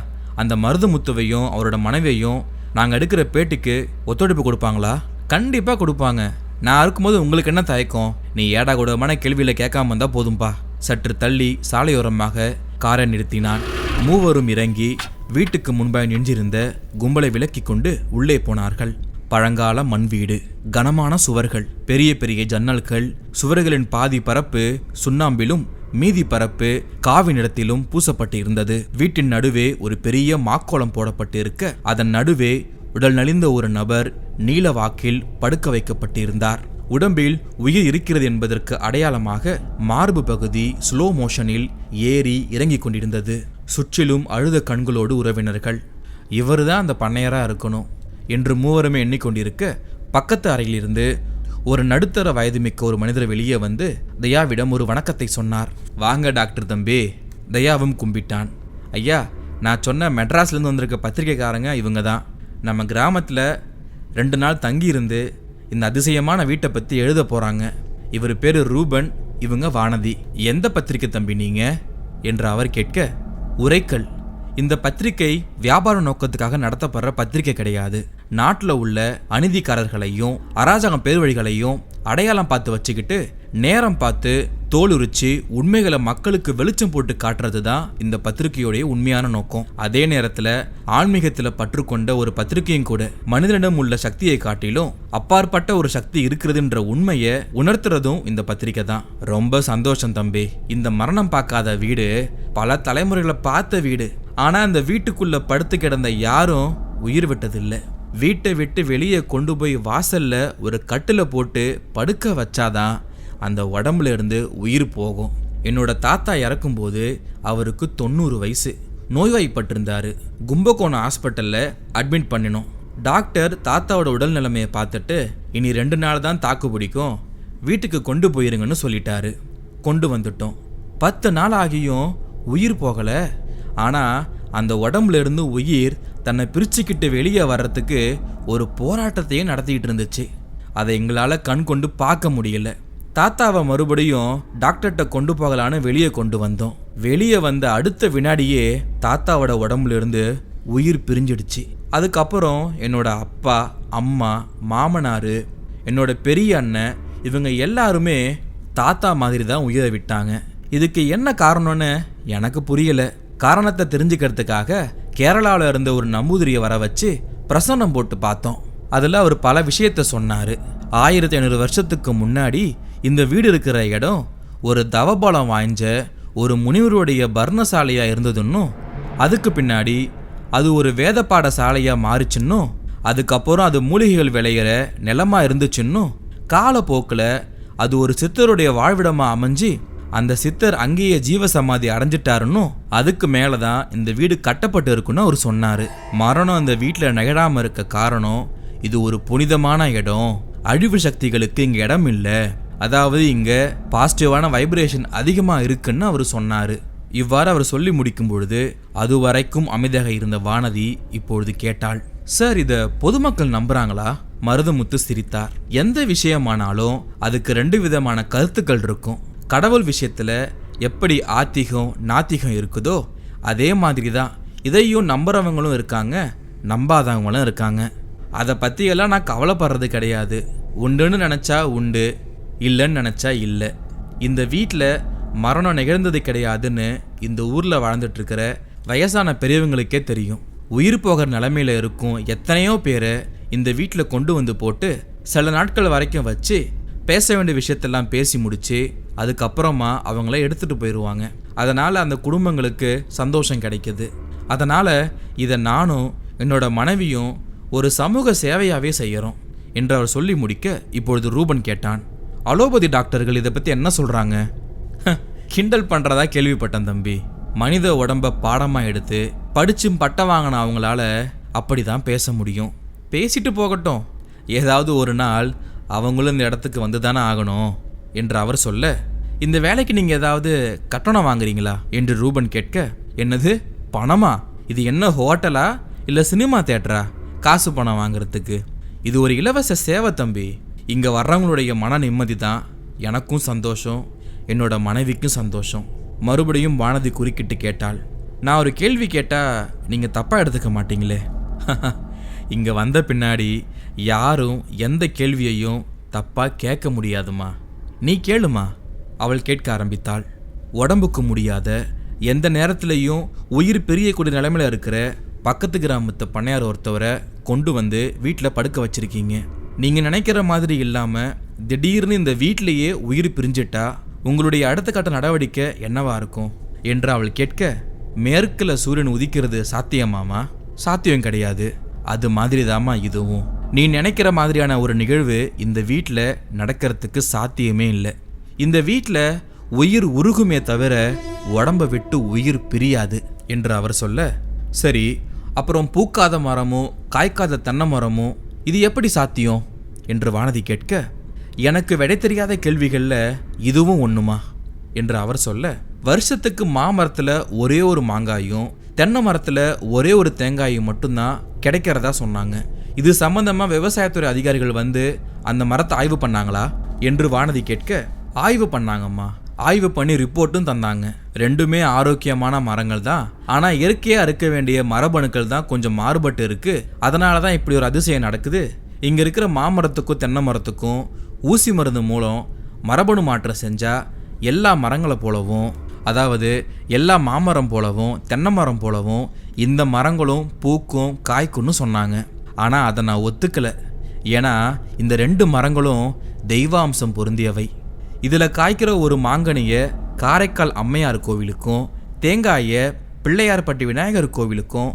அந்த மருதமுத்துவையும் அவரோட மனைவியையும் நாங்கள் எடுக்கிற பேட்டிக்கு ஒத்துழைப்பு கொடுப்பாங்களா? கண்டிப்பாக கொடுப்பாங்க. நான் இருக்கும்போது உங்களுக்கு என்ன தயக்கம்? நீ ஏடா கூடமான கேள்வியில் கேட்காம வந்தால் போதும்பா. சற்று தள்ளி சாலையோரமாக காரை நிறுத்தினான். மூவரும் இறங்கி வீட்டுக்கு முன்பாக நின்றிருந்த கும்பலை விலக்கி கொண்டு உள்ளே போனார்கள். பழங்கால மண் வீடு, கனமான சுவர்கள், பெரிய பெரிய ஜன்னல்கள், சுவர்களின் பாதி பரப்பு சுண்ணாம்பிலும் மீதி பரப்பு காவி நிறத்திலும் பூசப்பட்டு இருந்தது. வீட்டின் நடுவே ஒரு பெரிய மாக்கோளம் போடப்பட்டு இருக்க, அதன் நடுவே உடல் நலிந்த ஒரு நபர் நீல வாக்கில் படுக்க வைக்கப்பட்டிருந்தார். உடம்பில் உயிர் இருக்கிறது என்பதற்கு அடையாளமாக மார்பு பகுதி ஸ்லோ மோஷனில் ஏறி இறங்கி கொண்டிருந்தது. சுற்றிலும் அழுத கண்களோடு உறவினர்கள். இவருதான் அந்த பண்ணையரா இருக்கணும் என்று மூவருமே எண்ணிக்கொண்டிருக்க, பக்கத்து அறையிலிருந்து ஒரு நடுத்தர வயது மிக்க ஒரு மனிதர் வெளியே வந்து தயாவிடம் ஒரு வணக்கத்தை சொன்னார். வாங்க டாக்டர் தம்பி. தயாவும் கும்பிட்டான். ஐயா, நான் சொன்ன மெட்ராஸ்லேருந்து வந்திருக்க பத்திரிகைக்காரங்க இவங்க தான். நம்ம கிராமத்தில் 2 நாள் தங்கியிருந்து இந்த அதிசயமான வீட்டை பற்றி எழுத போகிறாங்க. இவர் பேர் ரூபன், இவங்க வானதி. எந்த பத்திரிக்கை தம்பி நீங்க என்று அவர் கேட்க, உரைக்கல். இந்த பத்திரிகை வியாபார நோக்கத்துக்காக நடத்தப்படுற பத்திரிகை கிடையாது. நாட்டில் உள்ள அநீதிக்காரர்களையும் அராஜகம் பேர்வழிகளையும் அடையாளம் பார்த்து வச்சுக்கிட்டு நேரம் பார்த்து தோல் உரிச்சு உண்மைகளை மக்களுக்கு வெளிச்சம் போட்டு காட்டுறது தான் இந்த பத்திரிகையோடைய உண்மையான நோக்கம். அதே நேரத்தில் ஆன்மீகத்தில் பற்றுக்கொண்ட ஒரு பத்திரிகையும் கூட மனிதனிடம் உள்ள சக்தியை காட்டிலும் அப்பாற்பட்ட ஒரு சக்தி இருக்கிறதுன்ற உண்மையை உணர்த்துறதும் இந்த பத்திரிகை தான். ரொம்ப சந்தோஷம் தம்பி. இந்த மரணம் பார்க்காத வீடு பல தலைமுறைகளை பார்த்த வீடு. ஆனா அந்த வீட்டுக்குள்ள படுத்து கிடந்த யாரும் உயிர் விட்டதில்லை. வீட்டை விட்டு வெளியே கொண்டு போய் வாசல்ல ஒரு கட்டில போட்டு படுக்க வச்சாதான் அந்த உடம்புல இருந்து உயிர் போகும். என்னோட தாத்தா இறக்கும்போது அவருக்கு 90 வயசு. நோய்வாய்ப்பட்டிருந்தாரு. கும்பகோணம் ஹாஸ்பிட்டல்ல அட்மிட் பண்ணினோம். டாக்டர் தாத்தாவோட உடல் நிலைமையை பார்த்துட்டு இனி 2 நாள் தான் தாக்கு பிடிக்கும், வீட்டுக்கு கொண்டு போயிருங்கன்னு சொல்லிட்டாரு. கொண்டு வந்துட்டோம். 10 நாள் ஆகியும் உயிர் போகல. ஆனா அந்த உடம்புல இருந்து உயிர் தன்னை பிரிச்சுக்கிட்டு வெளியே வர்றதுக்கு ஒரு போராட்டத்தையே நடத்திக்கிட்டு இருந்துச்சு. அதை எங்களால் கண் கொண்டு பார்க்க முடியல. தாத்தாவை மறுபடியும் டாக்டர்கிட்ட கொண்டு போகலான்னு வெளியே கொண்டு வந்தோம். வெளியே வந்த அடுத்த வினாடியே தாத்தாவோட உடம்புல இருந்து உயிர் பிரிஞ்சிடுச்சு. அதுக்கப்புறம் என்னோட அப்பா, அம்மா, மாமனார், என்னோட பெரிய அண்ணன், இவங்க எல்லாருமே தாத்தா மாதிரி தான் உயிரை விட்டாங்க. இதுக்கு என்ன காரணம்னு எனக்கு புரியல. காரணத்தை தெரிஞ்சுக்கிறதுக்காக கேரளாவில் இருந்த ஒரு நம்பூதிரியை வர வச்சு பிரசன்னம் போட்டு பார்த்தோம். அதில் அவர் பல விஷயத்த சொன்னார். 1500 வருஷத்துக்கு முன்னாடி இந்த வீடு இருக்கிற இடம் ஒரு தவபலம் வாய்ஞ்ச ஒரு முனிவருடைய பர்ணசாலையாக இருந்ததுன்னும், அதுக்கு பின்னாடி அது ஒரு வேத பாடசாலையாக மாறிச்சுன்னும், அதுக்கப்புறம் அது மூலிகைகள் விளையிற நிலமாக இருந்துச்சுன்னும், காலப்போக்கில் அது ஒரு சித்தருடைய வாழ்விடமாக அமைஞ்சு அந்த சித்தர் அங்கேயே ஜீவசமாதி அடைஞ்சிட்டாருன்னு, அதுக்கு மேலே தான் இந்த வீடு கட்டப்பட்டு இருக்குன்னு அவர் சொன்னார். மரணம் அந்த வீட்டில் நிகழாமல் இருக்க காரணம், இது ஒரு புனிதமான இடம், அழிவு சக்திகளுக்கு இங்கே இடம் இல்லை, அதாவது இங்கே பாசிட்டிவான வைப்ரேஷன் அதிகமாக இருக்குன்னு அவர் சொன்னார். இவ்வாறு அவர் சொல்லி முடிக்கும் பொழுது அதுவரைக்கும் அமைதியாக இருந்த வானதி இப்பொழுது கேட்டாள். சார், இதை பொதுமக்கள் நம்புறாங்களா? மருதமுத்து சிரித்தார். எந்த விஷயமானாலும் அதுக்கு 2 விதமான கருத்துக்கள் இருக்கும். கடவுள் விஷயத்தில் எப்படி ஆத்திகம் நாத்திகம் இருக்குதோ அதே மாதிரி தான் இதையும் நம்புறவங்களும் இருக்காங்க, நம்பாதவங்களும் இருக்காங்க. அதை பற்றியெல்லாம் நான் கவலைப்படுறது கிடையாது. உண்டுன்னு நினச்சா உண்டு, இல்லைன்னு நினச்சா இல்லை. இந்த வீட்டில் மரணம் நிகழ்ந்தது கிடையாதுன்னு இந்த ஊரில் வாழ்ந்துட்டுருக்கிற வயசான பெரியவங்களுக்கே தெரியும். உயிர் போகிற நிலைமையில் இருக்கும் எத்தனையோ பேரை இந்த வீட்டில் கொண்டு வந்து போட்டு சில நாட்கள் வரைக்கும் வச்சு பேச வேண்டிய விஷயத்தெல்லாம் பேசி முடிச்சு அதுக்கப்புறமா அவங்கள எடுத்துகிட்டு போயிடுவாங்க. அதனால் அந்த குடும்பங்களுக்கு சந்தோஷம் கிடைக்கிது. அதனால் இதை நானும் என்னோட மனைவியும் ஒரு சமூக சேவையாகவே செய்கிறோம் என்று அவர் சொல்லி முடிக்க, இப்பொழுது ரூபன் கேட்டான், அலோபதி டாக்டர்கள் இதை பற்றி என்ன சொல்கிறாங்க? கிண்டல் பண்ணுறதா கேள்விப்பட்டேன் தம்பி. மனித உடம்பை பாடமாக எடுத்து படிச்சும் பட்டம் வாங்கின அவங்களால அப்படி தான் பேச முடியும். பேசிட்டு போகட்டும், ஏதாவது ஒரு நாள் அவங்களும் இந்த இடத்துக்கு வந்து தானே ஆகணும் என்று அவர் சொல்ல, இந்த வேலைக்கு நீங்கள் ஏதாவது கட்டணம் வாங்குறீங்களா என்று ரூபன் கேட்க, என்னது பணமா? இது என்ன ஹோட்டலா இல்லை சினிமா தேட்டரா காசு பணம் வாங்குறதுக்கு? இது ஒரு இலவச சேவை தம்பி. இங்கே வர்றவங்களுடைய மன நிம்மதி தான் எனக்கும் சந்தோஷம், என்னோட மனைவிக்கும் சந்தோஷம். மறுபடியும் வானதி குறுக்கிட்டு கேட்டாள். நான் ஒரு கேள்வி கேட்டால் நீங்கள் தப்பாக எடுத்துக்க மாட்டீங்களே? இங்கே வந்த பின்னாடி யாரும் எந்த கேள்வியையும் தப்பாக கேட்க முடியாதுமா. நீ கேளுமா. அவள் கேட்க ஆரம்பித்தாள். உடம்புக்கு முடியாத, எந்த நேரத்துலையும் உயிர் பிரியக்கூடிய நிலைமையில் இருக்கிற பக்கத்து கிராமத்து பண்ணையார் ஒருத்தவரை கொண்டு வந்து வீட்டில் படுக்க வச்சிருக்கீங்க. நீங்கள் நினைக்கிற மாதிரி இல்லாமல் திடீர்னு இந்த வீட்டிலேயே உயிர் பிரிஞ்சிட்டா உங்களுடைய அடுத்த கட்ட நடவடிக்கை என்னவா இருக்கும் என்று அவள் கேட்க, மேற்கில் சூரியன் உதிக்கிறது சாத்தியமாமா? சாத்தியம் கிடையாது. அது மாதிரி தாமா இதுவும். நீ நினைக்கிற மாதிரியான ஒரு நிகழ்வு இந்த வீட்டில் நடக்கிறதுக்கு சாத்தியமே இல்லை. இந்த வீட்டில் உயிர் உருகுமே தவிர உடம்பை விட்டு உயிர் பிரியாது என்று அவர் சொல்ல, சரி அப்புறம் பூக்காத மரமும் காய்க்காத தென்னை மரமும் இது எப்படி சாத்தியம் என்று வானதி கேட்க, எனக்கு விடை தெரியாத கேள்விகளில் இதுவும் ஒன்றுமா என்று அவர் சொல்ல, வருஷத்துக்கு மாமரத்தில் ஒரே ஒரு மாங்காயும் தென்னை மரத்தில் ஒரே ஒரு தேங்காயும் மட்டும்தான் கிடைக்கிறதா சொன்னாங்க. இது சம்பந்தமாக விவசாயத்துறை அதிகாரிகள் வந்து அந்த மரத்தை ஆய்வு பண்ணாங்களா என்று வானதி கேட்க, ஆய்வு பண்ணாங்கம்மா. ஆய்வு பண்ணி ரிப்போர்ட்டும் தந்தாங்க. ரெண்டுமே ஆரோக்கியமான மரங்கள் தான். ஆனால் இயற்கையாக இருக்க வேண்டிய மரபணுக்கள் தான் கொஞ்சம் மாறுபட்டு இருக்கு. அதனால தான் இப்படி ஒரு அதிசயம் நடக்குது. இங்கே இருக்கிற மாமரத்துக்கும் தென்னை மரத்துக்கும் ஊசி மருந்து மூலம் மரபணு மாற்றம் செஞ்சால் எல்லா மரங்களை போலவும், அதாவது எல்லா மாமரம் போலவும் தென்னை மரம் போலவும் இந்த மரங்களும் பூக்கும் காய்க்குன்னு சொன்னாங்க. ஆனால் அதை நான் ஒத்துக்கலை. ஏன்னா இந்த ரெண்டு மரங்களும் தெய்வாம்சம் பொருந்தியவை. இதில் காய்க்கிற ஒரு மாங்கனியை காரைக்கால் அம்மையார் கோவிலுக்கும் தேங்காயை பிள்ளையார்பட்டி விநாயகர் கோவிலுக்கும்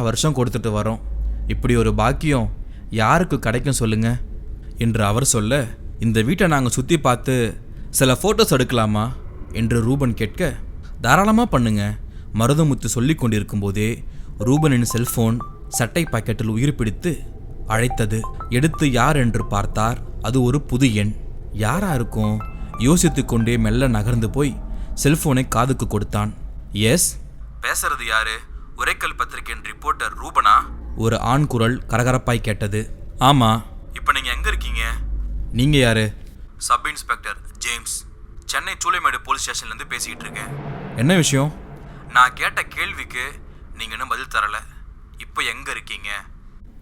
வருஷம் கொடுத்துட்டு வரோம். இப்படி ஒரு பாக்கியம் யாருக்கு கிடைக்கும் சொல்லுங்க என்று அவர் சொல்ல, இந்த வீட்டை நாங்கள் சுற்றி பார்த்து சில ஃபோட்டோஸ் எடுக்கலாமா என்று ரூபன் கேட்க, தாராளமாக பண்ணுங்க. மருதமுத்து சொல்லி கொண்டிருக்கும் போதே ரூபனின் செல்போன் சட்டை பாக்கெட்டில் உயிர் பிடித்து அழைத்தது. எடுத்து யார் என்று பார்த்தார். அது ஒரு புது எண். யாரா இருக்கும் யோசித்து கொண்டே மெல்ல நகர்ந்து போய் செல்போனை காதுக்கு கொடுத்தான். எஸ், பேசுறது யாரு? உரைக்கல் பத்திரிகையின் ரிப்போர்ட்டர் ரூபனா? ஒரு ஆண் குரல் கரகரப்பாய் கேட்டது. ஆமா. இப்போ நீங்க எங்க இருக்கீங்க? நீங்க யாரு? Sub inspector James, Chennai Choolaimedu police ஸ்டேஷன்லேருந்து பேசிக்கிட்டு இருக்கேன். என்ன விஷயம்? நான் கேட்ட கேள்விக்கு நீங்க இன்னும் பதில் தரல. இப்போ எங்க இருக்கீங்க?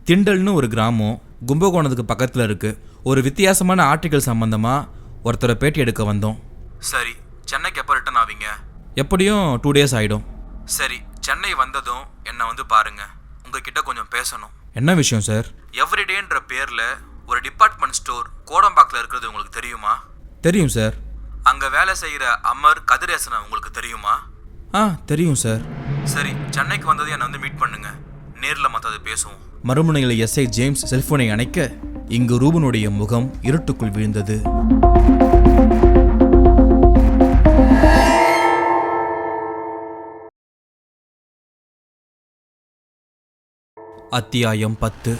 திண்டல்னு ஒரு கிராமம் கும்பகோணத்துக்கு பக்கத்தில் இருக்கு. ஒரு வித்தியாசமான ஆர்டிக்கல் சம்பந்தமாக ஒருத்தரை பேட்டி எடுக்க வந்தோம். சரி, சென்னைக்கு எப்போ ரிட்டர்ன் ஆவீங்க? எப்படியும் 2 days ஆகிடும். சரி, சென்னை வந்ததும் என்னை வந்து பாருங்க. உங்ககிட்ட கொஞ்சம் பேசணும். என்ன விஷயம் சார்? எவ்ரிடேன்ற பேரில் ஒரு டிபார்ட்மெண்ட் ஸ்டோர் கோடம்பாக்கில் இருக்கிறது உங்களுக்கு தெரியுமா? தெரியும் சார். அங்கே வேலை செய்கிற அமர் கதிரேசனை உங்களுக்கு தெரியுமா? தெரியும் சார். சரி, சென்னைக்கு வந்தது என்னை வந்து மீட் பண்ணுங்க. நேரில் மற்றது பேசுவோம். மறுமுனையில் எஸ்ஐ ஜேம்ஸ் செல்போனை அணைக்க இங்கு ரூபனுடைய முகம் இருட்டுக்குள் வீழ்ந்தது. அத்தியாயம் 10.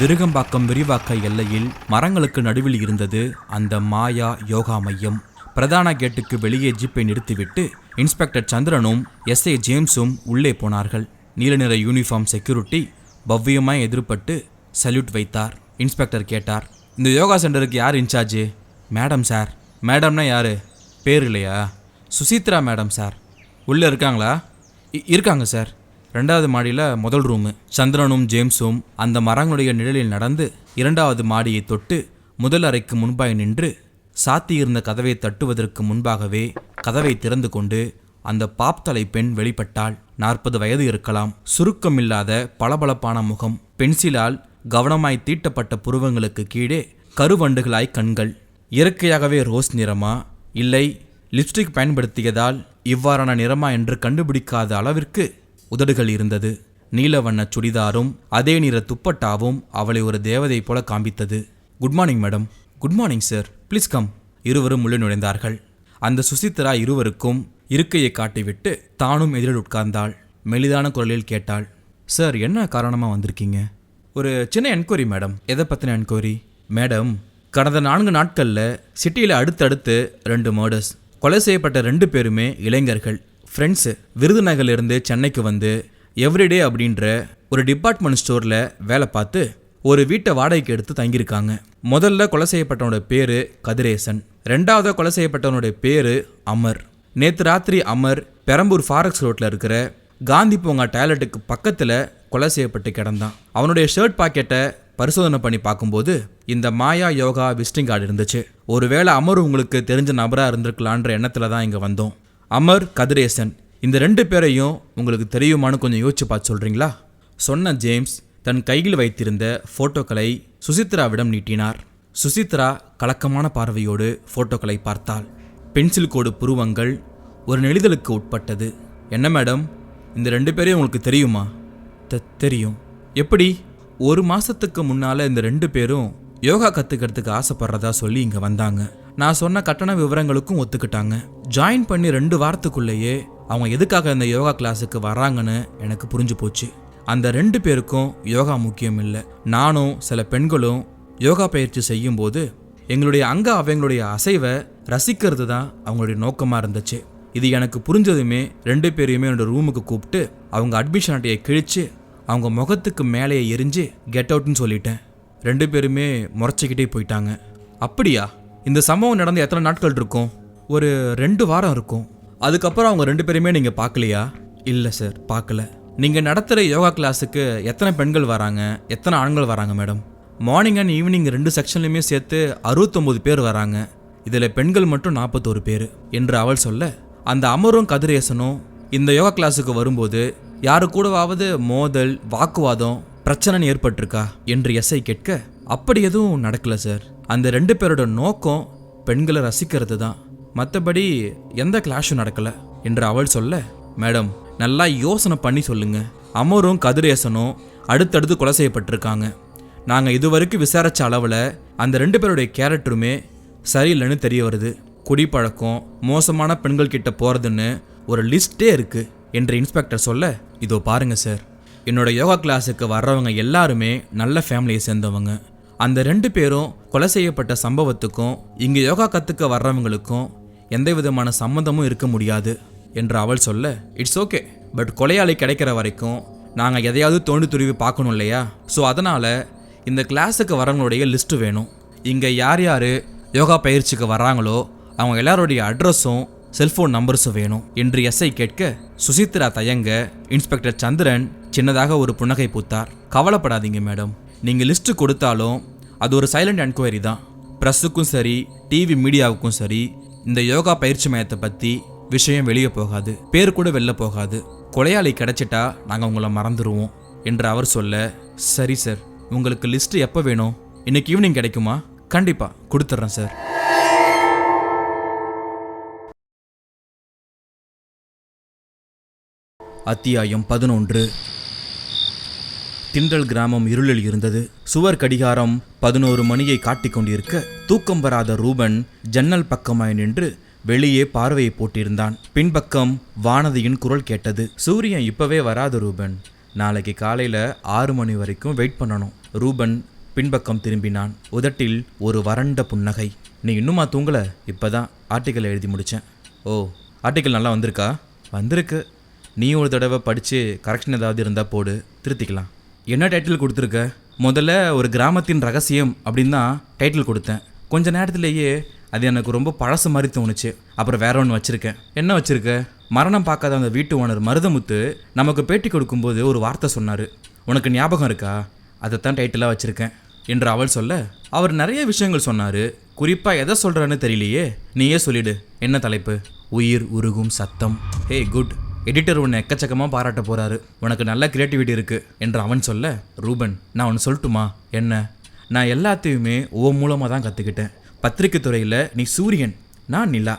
விருகம்பாக்கம் விரிவாக்க எல்லையில் மரங்களுக்கு நடுவில் இருந்தது அந்த மாயா யோகா மையம். பிரதான கேட்டுக்கு வெளியே ஜீப்பை நிறுத்திவிட்டு இன்ஸ்பெக்டர் சந்திரனும் எஸ்ஐ ஜேம்ஸும் உள்ளே போனார்கள். நீல நிற யூனிஃபார்ம் செக்யூரிட்டி பவ்யமாய் எதிர்பட்டு சல்யூட் வைத்தார். இன்ஸ்பெக்டர் கேட்டார், இந்த யோகா சென்டருக்கு யார் இன்சார்ஜ்? Madam sir. மேடம்னா யார்? பேர் இல்லையா? Suchitra madam sir. உள்ளே இருக்காங்களா? இருக்காங்க சார். 2வது மாடியில் முதல் ரூமு. சந்திரனும் ஜேம்ஸும் அந்த மரங்களுடைய நிழலில் நடந்து 2வது மாடியை தொட்டு முதல் அறைக்கு முன்பாய் நின்று சாத்தியிருந்த கதவை தட்டுவதற்கு முன்பாகவே கதவை திறந்து கொண்டு அந்த பாப்தலை பெண் வெளிப்பட்டாள். 40 வயது இருக்கலாம். சுருக்கமில்லாத பளபளப்பான முகம், பென்சிலால் கவனமாய் தீட்டப்பட்ட புருவங்களுக்கு கீழே கருவண்டுகளாய் கண்கள். இயற்கையாகவே ரோஸ் நிறமா இல்லை லிப்ஸ்டிக் பயன்படுத்தியதால் இவ்வாறான நிறமா என்று கண்டுபிடிக்காத அளவிற்கு உதடுகள் இருந்தது. நீல வண்ண சுடிதாரும் அதே நிற துப்பட்டாவும் அவளை ஒரு தேவதை போல காண்பித்தது. Good morning madam. Good morning sir, please come. இருவரும் உள்ளே நுழைந்தார்கள். அந்த சுசித்ரா இருவருக்கும் இருக்கையை காட்டிவிட்டு தானும் எதிரில் உட்கார்ந்தாள். மெலிதான குரலில் கேட்டாள், சார் என்ன காரணமாக வந்திருக்கீங்க? ஒரு சின்ன என்கொயரி மேடம். எதை பற்றின என்கொயரி? மேடம், கடந்த 4 நாட்களில் சிட்டியில் அடுத்தடுத்து 2 மர்டர்ஸ், கொலை செய்யப்பட்ட 2 பேருமே இளைஞர்கள், ஃப்ரெண்ட்ஸு. விருதுநகர்லேருந்து சென்னைக்கு வந்து எவ்ரிடே அப்படின்ற ஒரு டிபார்ட்மெண்ட் ஸ்டோரில் வேலை பார்த்து ஒரு வீட்டை வாடகைக்கு எடுத்து தங்கியிருக்காங்க. முதல்ல கொலை செய்யப்பட்டவனோட பேர் கதிரேசன், 2வது கொலை செய்யப்பட்டவனுடைய பேர் அமர். நேற்று ராத்திரி அமர் பெரம்பூர் ஃபாரக்ஸ் ரோட்டில் இருக்கிற காந்தி பூங்கா டாய்லெட்டுக்கு பக்கத்தில் கொலை செய்யப்பட்டு கிடந்தான். அவனுடைய ஷர்ட் பாக்கெட்டை பரிசோதனை பண்ணி பார்க்கும்போது இந்த மாயா யோகா விசிட்டிங் கார்டு இருந்துச்சு. ஒருவேளை அமர் உங்களுக்கு தெரிஞ்ச நபராக இருந்திருக்கலான்ற எண்ணத்தில் தான் இங்கே வந்தோம். அமர், கதிரேசன், இந்த 2 பேரையும் உங்களுக்கு தெரியுமான்னு கொஞ்சம் யோசிச்சு பார்த்து சொல்கிறீங்களா? சொன்ன ஜேம்ஸ் தன் கையில் வைத்திருந்த ஃபோட்டோக்களை சுசித்ராவிடம் நீட்டினார். சுசித்ரா கலக்கமான பார்வையோடு ஃபோட்டோக்களை பார்த்தாள். பென்சில் கோடு புருவங்கள் ஒரு நெளிதலுக்கு உட்பட்டது. என்ன மேடம், இந்த 2 பேரையும் உங்களுக்கு தெரியுமா? தெரியும். எப்படி? 1 மாதத்துக்கு முன்னால் இந்த 2 பேரும் யோகா கற்றுக்கிறதுக்கு ஆசைப்படுறதா சொல்லி இங்கே வந்தாங்க. நான் சொன்ன கட்டண விவரங்களுக்கும் ஒத்துக்கிட்டாங்க. ஜாயின் பண்ணி 2 வாரத்துக்குள்ளேயே அவங்க எதுக்காக இந்த யோகா கிளாஸுக்கு வராங்கன்னு எனக்கு புரிஞ்சு போச்சு. அந்த 2 பேருக்கும் யோகா முக்கியம் இல்லை. நானும் சில பெண்களும் யோகா பயிற்சி செய்யும்போது எங்களுடைய அவங்களுடைய அசைவை ரசிக்கிறது தான் அவங்களுடைய நோக்கமாக இருந்துச்சு. இது எனக்கு புரிஞ்சதுமே 2 பேரையுமே என்னோட ரூமுக்கு கூப்பிட்டு அவங்க அட்மிஷன் அட்டையை கிழிச்சு அவங்க முகத்துக்கு மேலேயே எரிஞ்சு கெட் அவுட்னு சொல்லிட்டேன். 2 பேருமே முறைச்சிக்கிட்டே போயிட்டாங்க. அப்படியா? இந்த சம்பவம் நடந்து எத்தனை நாட்கள் இருக்கும்? ஒரு 2 வாரம் இருக்கும். அதுக்கப்புறம் அவங்க 2 பேருமே நீங்கள் பார்க்கலையா? இல்லை சார், பார்க்கல. நீங்கள் நடத்துகிற யோகா கிளாஸுக்கு எத்தனை பெண்கள் வராங்க, எத்தனை ஆண்கள் வராங்க மேடம்? மார்னிங் அண்ட் ஈவினிங் 2 செக்ஷன்லையுமே சேர்த்து 69 பேர் வராங்க. இதில் பெண்கள் மட்டும் 41 பேர் என்று அவள் சொல்ல, அந்த அமரும் கதிரேசனும் இந்த யோகா கிளாஸுக்கு வரும்போது யாரு கூடவாவது மோதல், வாக்குவாதம், பிரச்சனை ஏற்பட்டிருக்கா என்று எஸ்ஐ கேட்க, அப்படி எதுவும் நடக்கல சார். அந்த 2 பேரோட நோக்கம் பெண்களை ரசிக்கிறது தான், மற்றபடி எந்த கிளாஷும் நடக்கல என்று அவள் சொல்ல, மேடம் நல்லா யோசனை பண்ணி சொல்லுங்க. அமரும் கதிரேசனும் அடுத்தடுத்து கொலை செய்யப்பட்டிருக்காங்க. நாங்கள் இதுவரைக்கும் விசாரித்த அளவில் அந்த 2 பேருடைய கேரக்டருமே சரியில்லைன்னு தெரிய வருது. குடிப்பழக்கம், மோசமான பெண்கள் கிட்ட போகிறதுன்னு ஒரு லிஸ்ட்டே இருக்குது என்று இன்ஸ்பெக்டர் சொல்ல, இதோ பாருங்க சார், என்னோட யோகா கிளாஸுக்கு வர்றவங்க எல்லாருமே நல்ல ஃபேமிலியை சேர்ந்தவங்க. அந்த 2 பேரும் கொலை செய்யப்பட்ட சம்பவத்துக்கும் இங்கே யோகா கற்றுக்க வர்றவங்களுக்கும் எந்த விதமான சம்மந்தமும் இருக்க முடியாது என்று அவள் சொல்ல, இட்ஸ் ஓகே, பட் கொலையாளி கிடைக்கிற வரைக்கும் நாங்கள் எதையாவது தோண்டி துருவி பார்க்கணும் இல்லையா? ஸோ அதனால் இந்த கிளாஸுக்கு வரவங்களுடைய லிஸ்ட்டு வேணும். இங்கே யார் யார் யோகா பயிற்சிக்கு வர்றாங்களோ அவங்க எல்லாருடைய அட்ரஸும் செல்ஃபோன் நம்பர்ஸும் வேணும் என்று எஸ்ஐ கேட்க, சுசித்ரா தயங்க இன்ஸ்பெக்டர் சந்திரன் சின்னதாக ஒரு புன்னகை பூத்தார். கவலைப்படாதீங்க மேடம், நீங்கள் லிஸ்ட்டு கொடுத்தாலும் அது ஒரு சைலண்ட் என்கொயரி தான். ப்ரெஸ்ஸுக்கும் சரி, டிவி மீடியாவுக்கும் சரி, இந்த யோகா பயிற்சி மையத்தை பற்றி விஷயம் வெளியே போகாது, பேர் கூட வெளில போகாது. கொலையாளி கிடைச்சிட்டா நாங்கள் உங்களை மறந்துடுவோம் என்று அவர் சொல்ல, சரி சார், உங்களுக்கு லிஸ்ட்டு எப்போ வேணும்? இன்னைக்கு ஈவினிங் கிடைக்குமா? கண்டிப்பாக கொடுத்துட்றேன் சார். அத்தியாயம் 11. திண்டல் கிராமம் இருளில் இருந்தது. சுவர் கடிகாரம் 11 மணியை காட்டிக் கொண்டிருக்க தூக்கம் வராத ரூபன் ஜன்னல் பக்கமாய் நின்று வெளியே பார்வையை போட்டிருந்தான். பின்பக்கம் வானதியின் குரல் கேட்டது. சூரியன் இப்பவே வராது ரூபன், நாளைக்கு காலையில் 6 மணி வரைக்கும் வெயிட் பண்ணணும். ரூபன் பின்பக்கம் திரும்பினான். உதட்டில் ஒரு வறண்ட புன்னகை. நீ இன்னுமா தூங்கல? இப்போதான் ஆர்டிக்கல் எழுதி முடித்தேன். ஓ, ஆர்டிக்கல் நல்லா வந்திருக்கா? வந்திருக்கு. நீ ஒரு தடவை படித்து கரெக்ஷன் ஏதாவது இருந்தால் போடு, திருத்திக்கலாம். என்ன டைட்டில் கொடுத்துருக்க? முதல்ல ஒரு கிராமத்தின் ரகசியம் அப்படின்னு தான் டைட்டில் கொடுத்தேன். கொஞ்ச நேரத்திலேயே அது எனக்கு ரொம்ப பழசு மாதிரி தோணுச்சு. அப்புறம் வேற ஒன்று வச்சுருக்கேன். என்ன வச்சுருக்க? மரணம் பார்க்காத அந்த வீட்டு ஓனர் மருதமுத்து நமக்கு பேட்டி கொடுக்கும்போது ஒரு வார்த்தை சொன்னார், உனக்கு ஞாபகம் இருக்கா? அதைத்தான் டைட்டிலாக வச்சுருக்கேன் என்று அவள் சொல்ல, அவர் நிறைய விஷயங்கள் சொன்னார். குறிப்பாக எதை சொல்கிறான்னு தெரியலையே, நீயே சொல்லிடு. என்ன தலைப்பு? உயிர் உருகும் சத்தம். ஹே குட், எடிட்டர் உன்னை எக்கச்சக்கமாக பாராட்ட போகிறாரு, உனக்கு நல்ல கிரியேட்டிவிட்டி இருக்குது என்று அவன் சொல்ல, ரூபன் நான் ஒன்று சொல்லட்டுமா? என்ன? நான் எல்லாத்தையுமே மூலமாக தான் கற்றுக்கிட்டேன். பத்திரிக்கை துறையில் நீ சூரியன், நான் நிலா.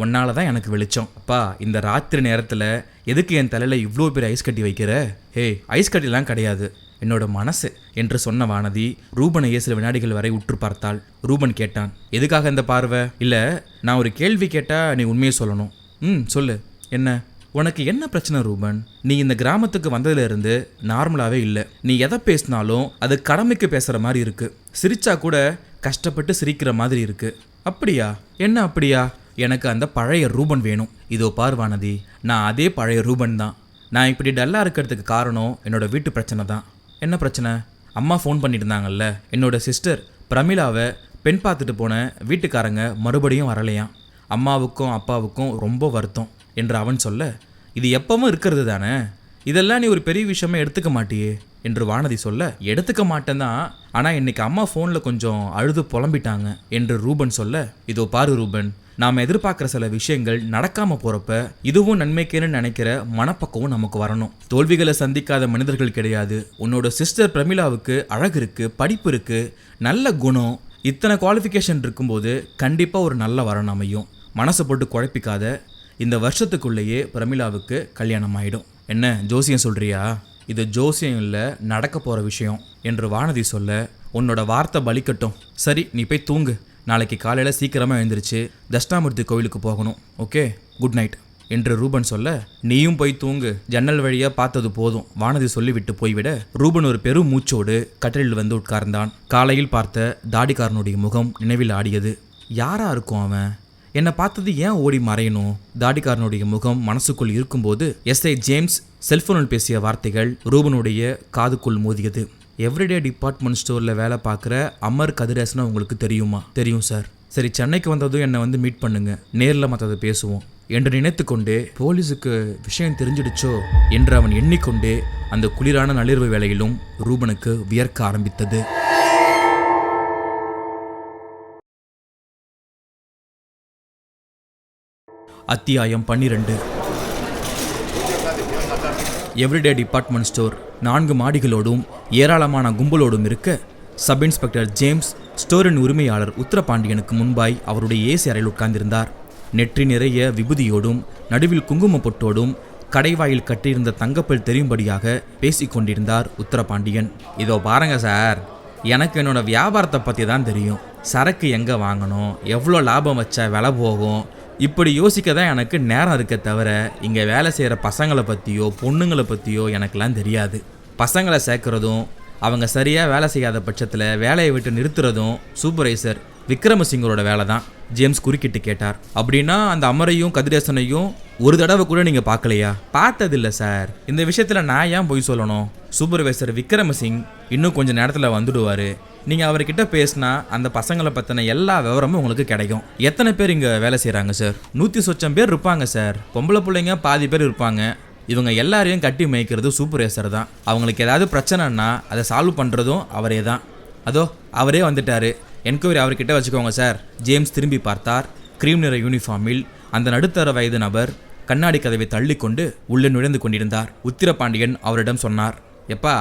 உன்னால தான் எனக்கு வெளிச்சம். அப்பா, இந்த ராத்திரி நேரத்தில் எதுக்கு என் தலையில் இவ்வளோ பெரிய ஐஸ் கட்டி வைக்கிற? ஹே, ஐஸ் கட்டிலாம் கிடையாது, என்னோட மனசு என்று சொன்ன வானதி ரூபனையே சில வினாடிகள் வரை உற்று பார்த்தாள். ரூபன் கேட்டான், எதுக்காக இந்த பார்வை? இல்லை, நான் ஒரு கேள்வி கேட்டால் நீ உண்மையை சொல்லணும். சொல்லு. என்ன? உனக்கு என்ன பிரச்சனை ரூபன்? நீ இந்த கிராமத்துக்கு வந்ததுலேருந்து நார்மலாகவே இல்லை. நீ எதை பேசினாலும் அது கடமைக்கு பேசுகிற மாதிரி இருக்குது. சிரிச்சா கூட கஷ்டப்பட்டு சிரிக்கிற மாதிரி இருக்குது. அப்படியா? என்ன அப்படியா? எனக்கு அந்த பழைய ரூபன் வேணும். இதோ பார் வானதி, நான் அதே பழைய ரூபன் தான். நான் இப்படி டல்லாக இருக்கிறதுக்கு காரணம் என்னோட வீட்டு பிரச்சனை தான். என்ன பிரச்சனை? அம்மா ஃபோன் பண்ணிட்டு இருந்தாங்கல்ல, என்னோட சிஸ்டர் பிரமிளாவை பெண் பார்த்துட்டு போன வீட்டுக்காரங்க மறுபடியும் வரலையாம். அம்மாவுக்கும் அப்பாவுக்கும் ரொம்ப வருத்தம் என்று அவன் சொல்ல, இது எப்பவும் இருக்கிறது தானே, இதெல்லாம் நீ ஒரு பெரிய விஷயமா எடுத்துக்க மாட்டியே என்று வானதி சொல்ல, எடுத்துக்க மாட்டேன் தான், ஆனால் இன்னைக்கு அம்மா ஃபோனில் கொஞ்சம் அழுது புலம்பிட்டாங்க என்று ரூபன் சொல்ல, இதோ பாரு ரூபன், நாம் எதிர்பார்க்குற சில விஷயங்கள் நடக்காமல் போகிறப்ப இதுவும் நன்மைக்கேன்னு நினைக்கிற மனப்பக்குவம் நமக்கு வரணும். தோல்விகளை சந்திக்காத மனிதர்கள் கிடையாது. உன்னோட சிஸ்டர் பிரமிளாவுக்கு அழகு இருக்குது, படிப்பு இருக்குது, நல்ல குணம், இத்தனை குவாலிஃபிகேஷன் இருக்கும்போது கண்டிப்பாக ஒரு நல்ல வரன் அமையும். மனசை போட்டு குழப்பிக்காத. இந்த வருஷத்துக்குள்ளேயே பிரமிளாவுக்கு கல்யாணம் ஆகிடும். என்ன ஜோசியம் சொல்கிறியா? இது ஜோசியம் இல்லை, நடக்க போகிற விஷயம் என்று வானதி சொல்ல, உன்னோட வார்த்தை பலிக்கட்டும். சரி, நீ போய் தூங்கு. நாளைக்கு காலையில் சீக்கிரமாக எழுந்திரிச்சு தட்சிணாமூர்த்தி கோவிலுக்கு போகணும். ஓகே, குட் நைட் என்று ரூபன் சொல்ல, நீயும் போய் தூங்கு, ஜன்னல் வழியாக பார்த்தது போதும் வானதி சொல்லிவிட்டு போய்விட, ரூபன் ஒரு பெரும் மூச்சோடு கட்டிலில் வந்து உட்கார்ந்தான். காலையில் பார்த்த தாடிக்காரனுடைய முகம் நினைவில் ஆடியது. யாரா இருக்கும் அவன்? என்னை பார்த்தது ஏன் ஓடி மறையணும்? தாடிக்காரனுடைய முகம் மனசுக்குள் இருக்கும்போது எஸ்ஐ ஜேம்ஸ் செல்போனில் பேசிய வார்த்தைகள் ரூபனுடைய காதுக்குள் மோதியது. எவ்ரிடே டிபார்ட்மெண்ட் ஸ்டோரில் வேலை பார்க்குற அமர் கதிரேசனை உங்களுக்கு தெரியுமா? தெரியும் சார். சரி, சென்னைக்கு வந்ததும் என்னை வந்து மீட் பண்ணுங்க, நேரில் மற்றதை பேசுவோம் என்று நினைத்து கொண்டே, போலீஸுக்கு விஷயம் தெரிஞ்சிடுச்சோ என்று அவன் எண்ணிக்கொண்டே அந்த குளிரான நள்ளிரவு வேளையிலும் ரூபனுக்கு வியர்க்க ஆரம்பித்தது. அத்தியாயம் 12. எவ்ரிடே டிபார்ட்மெண்ட் ஸ்டோர் 4 மாடிகளோடும் ஏராளமான கும்பலோடும் இருக்க, சப் இன்ஸ்பெக்டர் ஜேம்ஸ் ஸ்டோரின் உரிமையாளர் உத்தரபாண்டியனுக்கு முன்பாய் அவருடைய ஏசி அறையில் உட்கார்ந்திருந்தார். நெற்றி நிறைய விபூதியோடும் நடுவில் குங்கும பொட்டோடும் கடைவாயில் கட்டியிருந்த தங்கப்பல் தெரியும்படியாக பேசிக்கொண்டிருந்தார் உத்தரபாண்டியன். இதோ பாருங்க சார், எனக்கு என்னோட வியாபாரத்தை பற்றி தான் தெரியும். சரக்கு எங்கே வாங்கணும், எவ்வளோ லாபம் வச்சா விலை போகும், இப்படி யோசிக்க தான் எனக்கு நேரம் இருக்க தவிர இங்கே வேலை செய்கிற பசங்களை பற்றியோ பொண்ணுங்களை பற்றியோ எனக்கெல்லாம் தெரியாது. பசங்களை சேர்க்குறதும் அவங்க சரியாக வேலை செய்யாத பட்சத்தில் வேலையை விட்டு நிறுத்துறதும் சூப்பர்வைசர் விக்ரமசிங்கரோட வேலை தான். ஜேம்ஸ் குறுக்கிட்டு கேட்டார். அப்படின்னா அந்த அமரையும் கதிரேசனையும் ஒரு தடவை கூட நீங்கள் பார்க்கலையா? பார்த்ததில்லை சார். இந்த விஷயத்தில் நான் ஏன் போய் சொல்லணும்? சூப்பர்வைசர் விக்ரமசிங் இன்னும் கொஞ்சம் நேரத்தில் வந்துடுவார். நீங்கள் அவர்கிட்ட பேசினா அந்த பசங்களை பற்றின எல்லா விவரமும் உங்களுக்கு கிடைக்கும். எத்தனை பேர் இங்கே வேலை செய்கிறாங்க சார்? 100 பேர் இருப்பாங்க சார். பொம்பளை பிள்ளைங்க பாதி பேர் இருப்பாங்க. இவங்க எல்லாரையும் கட்டி மேய்க்கிறது சூப்பர்வைசர் தான். அவங்களுக்கு ஏதாவது பிரச்சனைன்னா அதை சால்வ் பண்ணுறதும் அவரே தான். அதோ அவரே வந்துட்டார். என்கொயரி அவர்கிட்ட வச்சுக்கோங்க சார். ஜேம்ஸ் திரும்பி பார்த்தார். கிரீம் நிற யூனிஃபார்மில் அந்த நடுத்தர வயது நபர் கண்ணாடி கதவை தள்ளி கொண்டு உள்ளே நுழைந்து கொண்டிருந்தார். உத்திரபாண்டியன் அவரிடம் சொன்னார், எப்பா,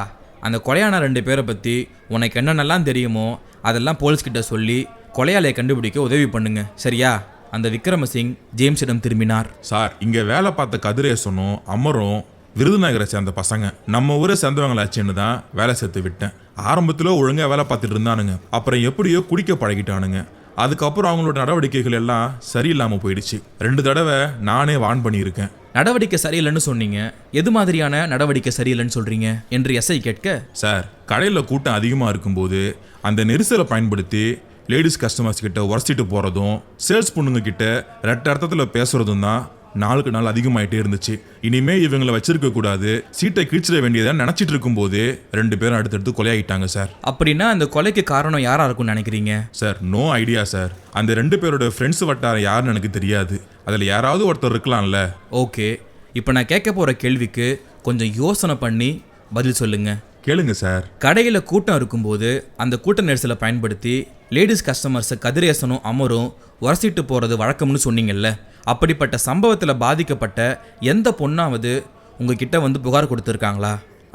அந்த கொலையான 2 பேரை பற்றி உனக்கு என்னென்னலாம் தெரியுமோ அதெல்லாம் போலீஸ்கிட்ட சொல்லி கொலையாளியை கண்டுபிடிக்க உதவி பண்ணுங்க, சரியா? அந்த விக்ரமசிங் ஜேம்ஸிடம் திரும்பினார். சார், இங்கே வேலை பார்த்த கதிரேசனும் அமரும் விருதுநகரை சேர்ந்த பசங்க. நம்ம ஊரை சேர்ந்தவங்களாச்சுன்னு தான் வேலை சேர்த்து விட்டேன். ஆரம்பத்தில் ஒழுங்காக வேலை பார்த்துட்டு இருந்தானுங்க. அப்புறம் எப்படியோ குடிக்க பழகிட்டானுங்க. அதுக்கப்புறம் அவங்களோட நடவடிக்கைகள் எல்லாம் சரியில்லாமல் போயிடுச்சு. 2 தடவை நானே வார்ன் பண்ணியிருக்கேன். நடவடிக்கை சரியில்லைன்னு சொன்னீங்க. எது மாதிரியான நடவடிக்கை சரியில்லைன்னு சொல்கிறீங்க என்று எஸ்ஐ கேட்க, சார், கடையில் கூட்டம் அதிகமாக இருக்கும்போது அந்த நெரிசலை பயன்படுத்தி லேடிஸ் கஸ்டமர்ஸ் கிட்ட உரசிட்டு போகிறதும் சேல்ஸ் பொண்ணுங்க கிட்ட ரெட்ட அர்த்தத்தில் பேசுகிறதும் தான் நாளுக்கு நாள் அதிகமாயிட்டே இருந்துச்சு. இனிமே இவங்களை வச்சிருக்க கூடாது, சீட்டை கிழிச்சிட வேண்டியதை நினைச்சிட்டு இருக்கும் போது 2 பேரும் அடுத்தடுத்து கொலையாயிட்டாங்க சார். அப்படின்னா அந்த கொலைக்கு காரணம் யாரா இருக்கும்னு நினைக்கிறீங்க? Sir, no idea sir. அந்த 2 பேரோட ஃப்ரெண்ட்ஸ் வட்டாரம் யாருன்னு எனக்கு தெரியாது. அதில் யாராவது ஒருத்தர் இருக்கலாம்ல. ஓகே, இப்போ நான் கேட்க போகிற கேள்விக்கு கொஞ்சம் யோசனை பண்ணி பதில் சொல்லுங்க. கேளுங்க சார். கடையில் கூட்டம் இருக்கும்போது அந்த கூட்ட நெரிசலை பயன்படுத்தி லேடிஸ் கஸ்டமர்ஸை கதிரேசனும் அமரும் உரசிட்டு போகிறது வழக்கம்னு சொன்னீங்கல்ல. அப்படிப்பட்ட சம்பவத்தில் பாதிக்கப்பட்ட எந்த பொண்ணாவது உங்ககிட்ட வந்து புகார் கொடுத்துருக்காங்களா?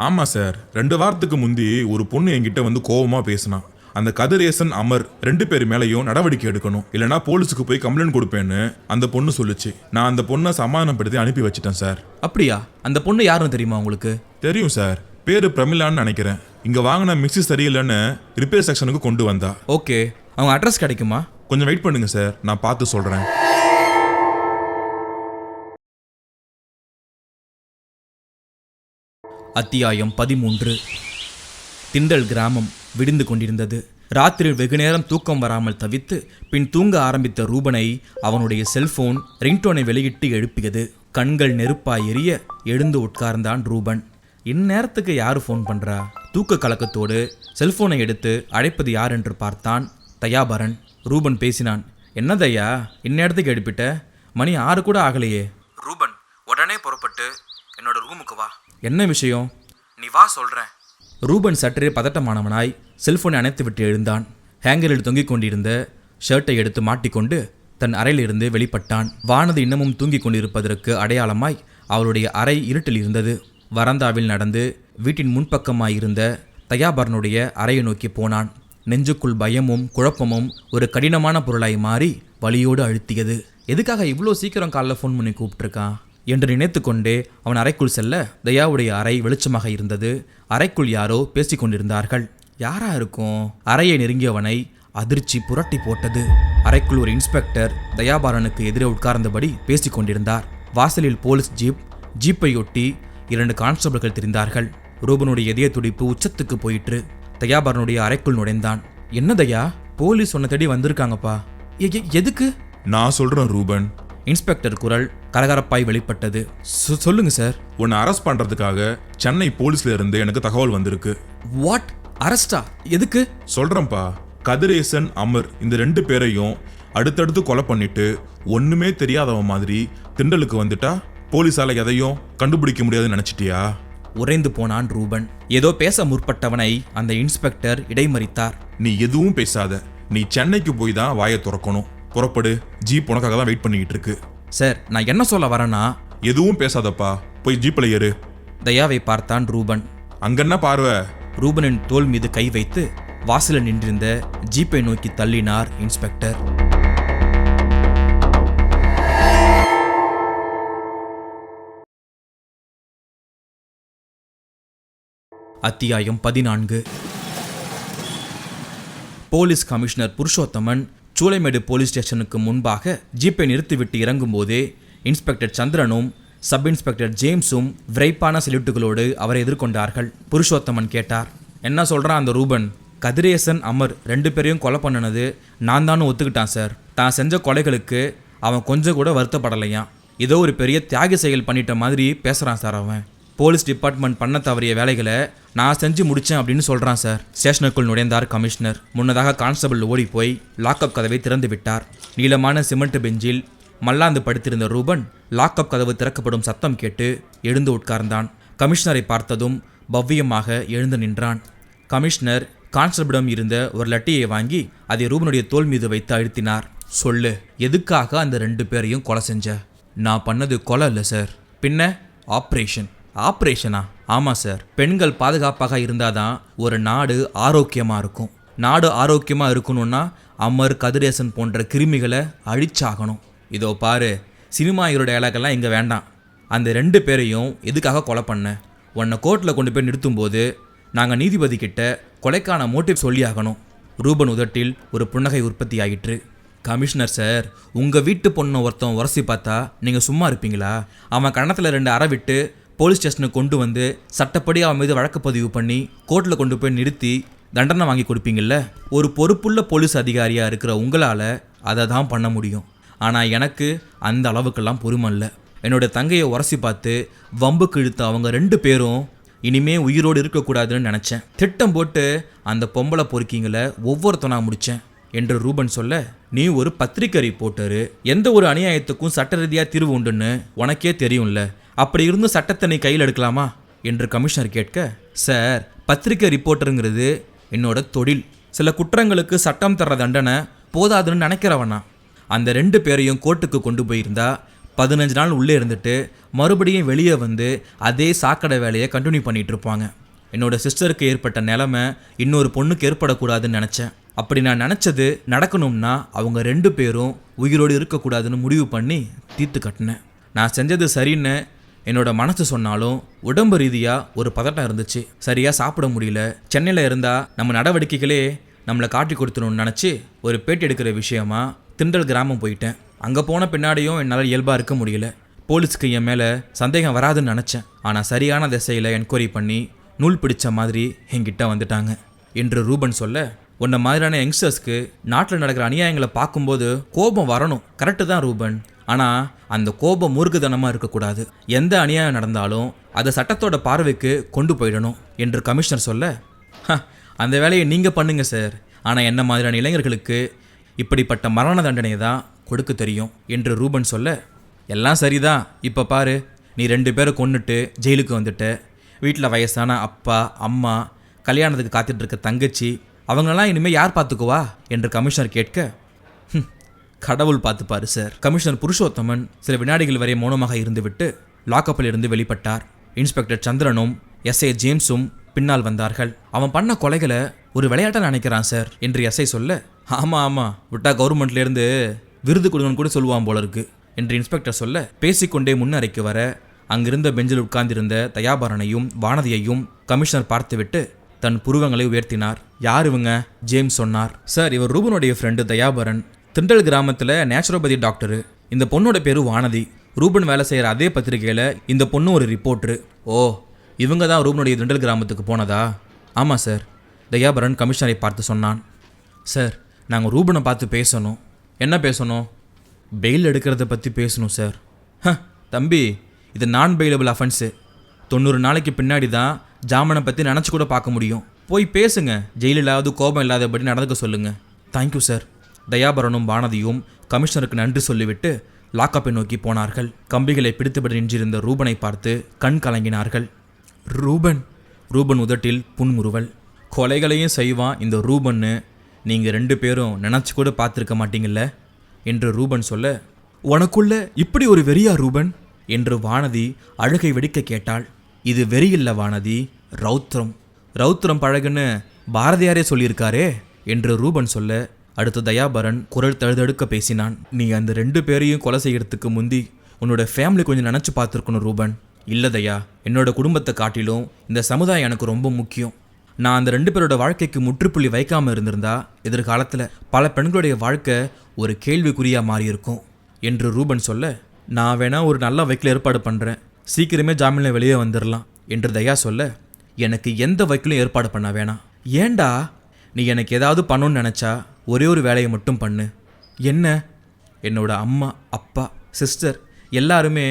ஆமாம் சார். 2 வாரத்துக்கு முந்தி ஒரு பொண்ணு என்கிட்ட வந்து கோபமாக பேசினான். அந்த கதிரேசன் அமர் 2 பேர் மேலேயும் நடவடிக்கை எடுக்கணும், இல்லைனா போலீஸுக்கு போய் கம்ப்ளைண்ட் கொடுப்பேன்னு அந்த பொண்ணு சொல்லுச்சு. நான் அந்த பொண்ணை சமாதானப்படுத்தி அனுப்பி வச்சிட்டேன் சார். அப்படியா? அந்த பொண்ணு யாருன்னு தெரியுமா உங்களுக்கு? தெரியும் சார். பேரு பிரமிளான்னு நினைக்கிறேன். இங்கே வாங்கின மிக்ஸி சரியில்லைன்னு ரிப்பேர் செக்ஷனுக்கு கொண்டு வந்தா. ஓகே, அவங்க அட்ரஸ் கிடைக்குமா? கொஞ்சம் வெயிட் பண்ணுங்க சார், நான் பார்த்து சொல்கிறேன். அத்தியாயம் 13. திண்டல் கிராமம் விடிந்து கொண்டிருந்தது. ராத்திரியில் வெகுநேரம் தூக்கம் வராமல் தவித்து பின் தூங்க ஆரம்பித்த ரூபனை அவனுடைய செல்போன் ரிங்டோனை வெளியிட்டு எழுப்பியது. கண்கள் ரூபாய் எரிய எழுந்து உட்கார்ந்தான் ரூபன். இந்நேரத்துக்கு யாரு ஃபோன் பண்றா? தூக்க கலக்கத்தோடு செல்போனை எடுத்து அழைப்பது யார் என்று பார்த்தான். தயாபரன். ரூபன் பேசினான். என்ன தயா, இந்நேரத்துக்கு எழுப்பிட்ட? மணி 6 கூட ஆகலையே. ரூபன், உடனே புறப்பட்டு என்னோட ரூமுக்கு வா. என்ன விஷயம்? நீ வா சொல்றேன். ரூபன் சற்றே பதட்டமானவனாய் செல்போனை அணைத்துவிட்டு எழுந்தான். ஹேங்கரில் தொங்கிக் கொண்டிருந்த ஷர்ட்டை எடுத்து மாட்டிக்கொண்டு தன் அறையிலிருந்து வெளிப்பட்டான். வானது இன்னமும் தூங்கிக் கொண்டிருப்பதற்கு அடையாளமாய் அவளுடைய அறை இருட்டில் இருந்தது. வராந்தாவில் நடந்து வீட்டின் முன்பக்கமாயிருந்த தயாபரனுடைய அறையை நோக்கி போனான். நெஞ்சுக்குள் பயமும் குழப்பமும் ஒரு கடினமான பொருளாய் மாறி வலியோடு அழுத்தியது. எதுக்காக இவ்வளோ சீக்கிரம் காலைல ஃபோன் பண்ணி கூப்பிட்டுருக்கான் என்று நினைத்து கொண்டே அவன் அறைக்குள் செல்ல தயாவுடைய அறை வெளிச்சமாக இருந்தது. அறைக்குள் யாரோ பேசி கொண்டிருந்தார்கள். யாரா இருக்கும்? அறையை நெருங்கியவனை அதிர்ச்சி புரட்டி போட்டது. அறைக்குள் ஒரு இன்ஸ்பெக்டர் தயாபாரனுக்கு எதிரே உட்கார்ந்தபடி பேசி கொண்டிருந்தார். வாசலில் போலீஸ் ஜீப்பையொட்டி 2 கான்ஸ்டபிள்கள் தெரிந்தார்கள். ரூபனுடைய இதய துடிப்பு உச்சத்துக்கு போயிற்று. தயாபரனுடைய அறைக்குள் நுழைந்தான். என்ன தயா, போலீஸ் உன்னை தேடி வந்திருக்காங்கப்பா. எதுக்கு? நான் சொல்றேன் ரூபன். இன்ஸ்பெக்டர் குரல் கரகரப்பாய் வெளிப்பட்டது. சொல்லுங்க சார். உன்னை அரெஸ்ட் பண்றதுக்காக சென்னை போலீஸ்ல இருந்து எனக்கு தகவல் வந்திருக்கு. வாட்? அரெஸ்டா? எதுக்கு? சொல்றேன்ப்பா. கதிரேசன், அமர் இந்த 2 பேரையும் அடுத்தடுத்து கொலை பண்ணிட்டு ஒண்ணுமே தெரியாதவன் மாதிரி திண்டலுக்கு வந்துட்டா போலீஸால எதையும் கண்டுபிடிக்க முடியாதுன்னு நினைச்சிட்டியா? உறைந்து போனான் ரூபன். ஏதோ பேச முற்பட்டவனை அந்த இன்ஸ்பெக்டர் இடைமறித்தார். நீ எதுவும் பேசாத. நீ சென்னைக்கு போய் தான் வாயை திறக்கணும். புறப்படு. ஜீப் உனக்காக தான் வெயிட் பண்ணிக்கிட்டு இருக்கு. சார், நான் என்ன சொல்ல வரேன்னா? எதுவும் பேசாதப்பா, போய் ஜீப்ல ஏறு. தயாவை பார்த்தான் ரூபன். அங்கென்ன பார்வை? ரூபனின் தோள் மீது கை வைத்து வாசலில் நின்றிருந்த ஜீப்பை நோக்கி தள்ளினார் இன்ஸ்பெக்டர். அத்தியாயம் 14. Police commissioner Purushothaman Choolaimedu police ஸ்டேஷனுக்கு முன்பாக ஜீப்பை நிறுத்திவிட்டு இறங்கும்போதே இன்ஸ்பெக்டர் சந்திரனும் சப் இன்ஸ்பெக்டர் ஜேம்ஸும் விரைப்பான செல்யூட்டுகளோடு அவரை எதிர்கொண்டார்கள். புருஷோத்தமன் கேட்டார். என்ன சொல்கிறான் அந்த ரூபன்? கதிரேசன், அமர் 2 பேரையும் கொலை பண்ணினது நான் தானு ஒத்துக்கிட்டான் சார். தான் செஞ்ச கொலைகளுக்கு அவன் கொஞ்சம் கூட வருத்தப்படலையாம். ஏதோ ஒரு பெரிய தியாகி செயல் பண்ணிட்ட மாதிரி பேசுகிறான் சார். அவன் போலீஸ் டிபார்ட்மெண்ட் பண்ண தவறிய வேலைகளை நான் செஞ்சு முடித்தேன் அப்படின்னு சொல்கிறான் சார். ஸ்டேஷனுக்குள் நுழைந்தார் கமிஷனர். முன்னதாக கான்ஸ்டபிள் ஓடி போய் லாக்அப் கதவை திறந்து விட்டார். நீளமான சிமெண்ட் பெஞ்சில் மல்லாந்து படுத்திருந்த ரூபன் லாக்அப் கதவு திறக்கப்படும் சத்தம் கேட்டு எழுந்து உட்கார்ந்தான். கமிஷனரை பார்த்ததும் பவ்யமாக எழுந்து நின்றான். கமிஷனர் கான்ஸ்டபிளிடம் இருந்த ஒரு லட்டியை வாங்கி அதை ரூபனுடைய தோள் மீது வைத்து அழுத்தினார். சொல்லு, எதுக்காக அந்த 2 பேரையும் கொலை செஞ்ச? நான் பண்ணது கொலை இல்லை சார். பின்ன ஆப்ரேஷன். ஆப்ரேஷனா? ஆமாம் சார். பெண்கள் பாதுகாப்பாக இருந்தாதான் ஒரு நாடு ஆரோக்கியமாக இருக்கும். நாடு ஆரோக்கியமாக இருக்கணும்னா அமர், கதிரேசன் போன்ற கிருமிகளை அழிச்சாகணும். இதோ பாரு, சினிமா ஹீரோ டயலாகெல்லாம் இங்கே வேண்டாம். அந்த 2 பேரையும் எதுக்காக கொலை பண்ண? உன்னை கோர்ட்டில் கொண்டு போய் நிறுத்தும்போது நாங்கள் நீதிபதி கிட்ட கொலைக்கான மோட்டிவ் சொல்லியாகணும். ரூபன் உதட்டில் ஒரு புன்னகை உற்பத்தி ஆகிற்று. கமிஷனர் சார், உங்கள் வீட்டு பொண்ணை ஒருத்தன் உரசி பார்த்தா நீங்கள் சும்மா இருப்பீங்களா? அவன் கன்னத்தில் 2 அறை விட்டு போலீஸ் ஸ்டேஷனுக்கு கொண்டு வந்து சட்டப்படி அவன் மீது வழக்கு பதிவு பண்ணி கோர்ட்டில் கொண்டு போய் நிறுத்தி தண்டனை வாங்கி கொடுப்பீங்கள்ல? ஒரு பொறுப்புள்ள போலீஸ் அதிகாரியாக இருக்கிற உங்களால் அதை தான் பண்ண முடியும். ஆனால் எனக்கு அந்த அளவுக்கெல்லாம் பொறுமை இல்லை. என்னோட தங்கையை உரசி பார்த்து வம்புக்கு இழுத்த அவங்க 2 பேரும் இனிமே உயிரோடு இருக்கக்கூடாதுன்னு நினச்சேன். திட்டம் போட்டு அந்த பொம்பளை பொறுக்கிங்களை ஒவ்வொருத்தனா முடித்தேன் என்று ரூபன் சொல்ல, நீ ஒரு பத்திரிக்கை ரிப்போர்ட்டரு. எந்த ஒரு அநியாயத்துக்கும் சட்ட ரீதியாக தீர்வு உண்டுன்னு உனக்கே தெரியும்ல. அப்படி இருந்து சட்டத்தை நீ கையில் எடுக்கலாமா என்று கமிஷனர் கேட்க, சார், பத்திரிக்கை ரிப்போர்ட்டருங்கிறது என்னோட தொழில். சில குற்றங்களுக்கு சட்டம் தர்ற தண்டனை போதாதுன்னு நினைக்கிறவனா? அந்த 2 பேரையும் கோர்ட்டுக்கு கொண்டு போயிருந்தா 15 நாள் உள்ளே இருந்துட்டு மறுபடியும் வெளியே வந்து அதே சாக்கடை வேலையை கண்டினியூ பண்ணிகிட்டு இருப்பாங்க. என்னோட சிஸ்டருக்கு ஏற்பட்ட நிலைமை இன்னொரு பொண்ணுக்கு ஏற்படக்கூடாதுன்னு நினச்சேன். அப்படி நான் நினச்சது நடக்கணும்னா அவங்க 2 பேரும் உயிரோடு இருக்கக்கூடாதுன்னு முடிவு பண்ணி தீர்த்து கட்டினேன். நான் செஞ்சது சரின்னு என்னோட மனசு சொன்னாலும் உடம்பு ரீதியாக ஒரு பதட்டம் இருந்துச்சு. சரியாக சாப்பிட முடியல. சென்னையில் இருந்தால் நம்ம நடவடிக்கைகளே நம்மளை காட்டி கொடுத்துணும்னு நினச்சி ஒரு பேட்டி எடுக்கிற விஷயமா திண்டல் கிராமம் போயிட்டேன். அங்கே போன பின்னாடியும் என்னால் இயல்பாக இருக்க முடியல. போலீஸுக்கு என் மேலே சந்தேகம் வராதுன்னு நினச்சேன். ஆனால் சரியான திசையில் என்கொயரி பண்ணி நூல் பிடிச்ச மாதிரி என்கிட்ட வந்துட்டாங்க என்று ரூபன் சொல்ல, உன்ன மாதிரியான யங்ஸ்டர்ஸ்க்கு நாட்டில் நடக்கிற அநியாயங்களை பார்க்கும்போது கோபம் வரணும், கரெக்டு தான் ரூபன். ஆனால் அந்த கோபம் மூர்க்கத்தனமாக இருக்கக்கூடாது. எந்த அநியாயம் நடந்தாலும் அதை சட்டத்தோட பார்வைக்கு கொண்டு போயிடணும் என்று கமிஷனர் சொல்ல, அந்த வேலையை நீங்கள் பண்ணுங்க சார், ஆனால் என்ன மாதிரியான இளைஞர்களுக்கு இப்படிப்பட்ட மரண தண்டனையை தான் கொடுக்க தெரியும் என்று ரூபன் சொல்ல, எல்லாம் சரிதான், இப்போ பாரு, நீ 2 பேரை கொன்னுட்டு ஜெயிலுக்கு வந்துட்ட, வீட்டில் வயசான அப்பா அம்மா, கல்யாணத்துக்கு காத்துட்டு இருக்க தங்கச்சி, அவங்களெல்லாம் இனிமேல் யார் பார்த்துக்குவா என்று கமிஷனர் கேட்க, கடவுள் பார்த்துப்பாரு சார். கமிஷனர் புருஷோத்தமன் சில வினாடிகள் வரை மௌனமாக இருந்துவிட்டு லாக்கப்பில் இருந்து வெளிப்பட்டார். இன்ஸ்பெக்டர் சந்திரனும் எஸ்ஐ ஜேம்ஸும் பின்னால் வந்தார்கள். அவன் பண்ண கொலைகளை ஒரு விளையாட்டை நினைக்கிறான் சார் என்று எஸ்ஐ சொல்ல, ஆமாம் விட்டா கவர்மெண்ட்லேருந்து விருது கொடுங்கன்னு கூட சொல்லுவான் போல இருக்கு என்று இன்ஸ்பெக்டர் சொல்ல, பேசிக்கொண்டே முன்னறைக்கு வர அங்கிருந்த பெஞ்சில் உட்கார்ந்திருந்த தயாபரனையும் வானதியையும் கமிஷனர் பார்த்துவிட்டு தன் புருவங்களை உயர்த்தினார். யார் இவங்க? ஜேம்ஸ் சொன்னார். சார், இவர் ரூபனுடைய ஃப்ரெண்டு தயாபரன், திண்டல் கிராமத்தில் நேச்சுரோபதி டாக்டரு. இந்த பொண்ணோட பேரு வானதி. ரூபன் வேலை செய்கிற அதே பத்திரிகையில் இந்த பொண்ணு ஒரு ரிப்போர்ட்ரு. ஓ, இவங்க தான் ரூபனுடைய திண்டல் கிராமத்துக்கு போனதா? ஆமாம் சார், தயாபரன் கமிஷனரை பார்த்து சொன்னான். சார், நாங்கள் ரூபனை பார்த்து பேசணும். என்ன பேசணும்? பெயில் எடுக்கிறத பற்றி பேசணும் சார். தம்பி, இது நான் பெயிலபிள் அஃபென்ஸு. 90 நாளைக்கு பின்னாடி தான் ஜாமனை பற்றி நினச்சி கூட பார்க்க முடியும். போய் பேசுங்க, ஜெயிலிலாவது கோபம் இல்லாதபடி நடந்துக்க சொல்லுங்கள். Thank you sir. தயாபரனும் வானதியும் கமிஷனருக்கு நன்றி சொல்லிவிட்டு லாக்கப்பை நோக்கி போனார்கள். கம்பிகளை பிடித்துவிட நின்றிருந்த ரூபனை பார்த்து கண் கலங்கினார்கள். ரூபன் உதட்டில் புன்முறுவல். கொலைகளையும் செய்வான் இந்த ரூபன்னு நீங்கள் 2 பேரும் நினச்சி கூட பார்த்துருக்க மாட்டீங்கல்ல என்று ரூபன் சொல்ல, உனக்குள்ள இப்படி ஒரு வெறியா ரூபன் என்று வானதி அழுகை வெடிக்க கேட்டாள். இது வெறியில்ல வானதி, ரௌத்ரம் பழகுன்னு பாரதியாரே சொல்லியிருக்காரே என்று ரூபன் சொல்ல, அடுத்து தயாபரன் குரல் தழுதழுக்க பேசினான். நீ அந்த 2 பேரையும் கொலை செய்யறதுக்கு முந்தி உன்னோட ஃபேமிலி கொஞ்சம் நினச்சி பார்த்துருக்கணும் ரூபன். இல்லை தயா, என்னோட குடும்பத்தை காட்டிலும் இந்த சமுதாயம் எனக்கு ரொம்ப முக்கியம். நான் அந்த 2 பேரோட வாழ்க்கைக்கு முற்றுப்புள்ளி வைக்காமல் இருந்திருந்தா எதிர்காலத்தில் பல பெண்களுடைய வாழ்க்கை ஒரு கேள்விக்குறியாக மாறியிருக்கும் என்று ரூபன் சொல்ல, நான் வேணா ஒரு நல்ல வக்கீல் ஏற்பாடு பண்ணுறேன், சீக்கிரமே ஜாமீனில் வெளியே வந்துடலாம் என்று தயா சொல்ல, எனக்கு எந்த வக்கீலும் ஏற்பாடு பண்ண வேணாம். ஏண்டா? நீ எனக்கு ஏதாவது பண்ணணும்னு நினச்சா ஒரே ஒரு வேலையை மட்டும் பண்ணு. என்ன? என்னோட அம்மா அப்பா சிஸ்டர் எல்லாருமே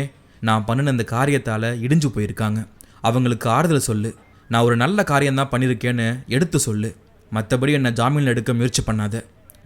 நான் பண்ணின அந்த காரியத்தால் இடிஞ்சு போயிருக்காங்க. அவங்களுக்கு ஆறுதல் சொல்லு. நான் ஒரு நல்ல காரியம்தான் பண்ணியிருக்கேன்னு எடுத்து சொல்லு. மற்றபடி என்னை ஜாமீனில் எடுக்க முயற்சி பண்ணாத.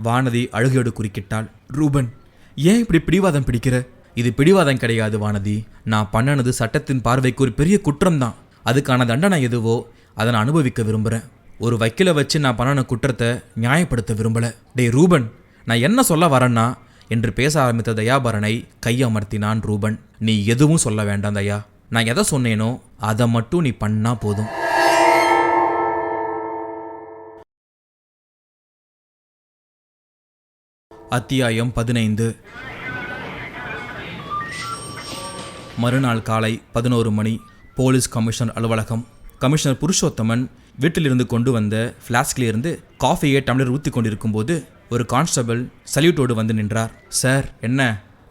வானதி அழுகையோடு குறுக்கிட்டாள். ரூபன், ஏன் இப்படி பிடிவாதம் பிடிக்கிற? இது பிடிவாதம் கிடையாது வானதி. நான் பண்ணினது சட்டத்தின் பார்வைக்கு ஒரு பெரிய குற்றம்தான். அதுக்கான தண்டனை எதுவோ அதை நான் அனுபவிக்க விரும்புகிறேன். ஒரு வக்கீலை வச்சு நான் பண்ணின குற்றத்தை நியாயப்படுத்த விரும்பலை. டேய் ரூபன், நான் என்ன சொல்ல வரேன்னா என்று பேச ஆரம்பித்த தயாபரனை கையமர்த்தினான் ரூபன். நீ எதுவும் சொல்ல வேண்டாம் தயா. நான் எதை சொன்னேனோ அதை மட்டும் நீ பண்ணா போதும். அத்தியாயம் 15. மறுநாள் காலை 11 மணி. போலீஸ் கமிஷனர் அலுவலகம். கமிஷனர் புருஷோத்தமன் வீட்டிலிருந்து கொண்டு வந்த ஃப்ளாஸ்கிலிருந்து காஃபியை டம்ளர் ஊற்றி கொண்டிருக்கும் போது ஒரு கான்ஸ்டபிள் சல்யூட்டோடு வந்து நின்றார். சார், என்ன,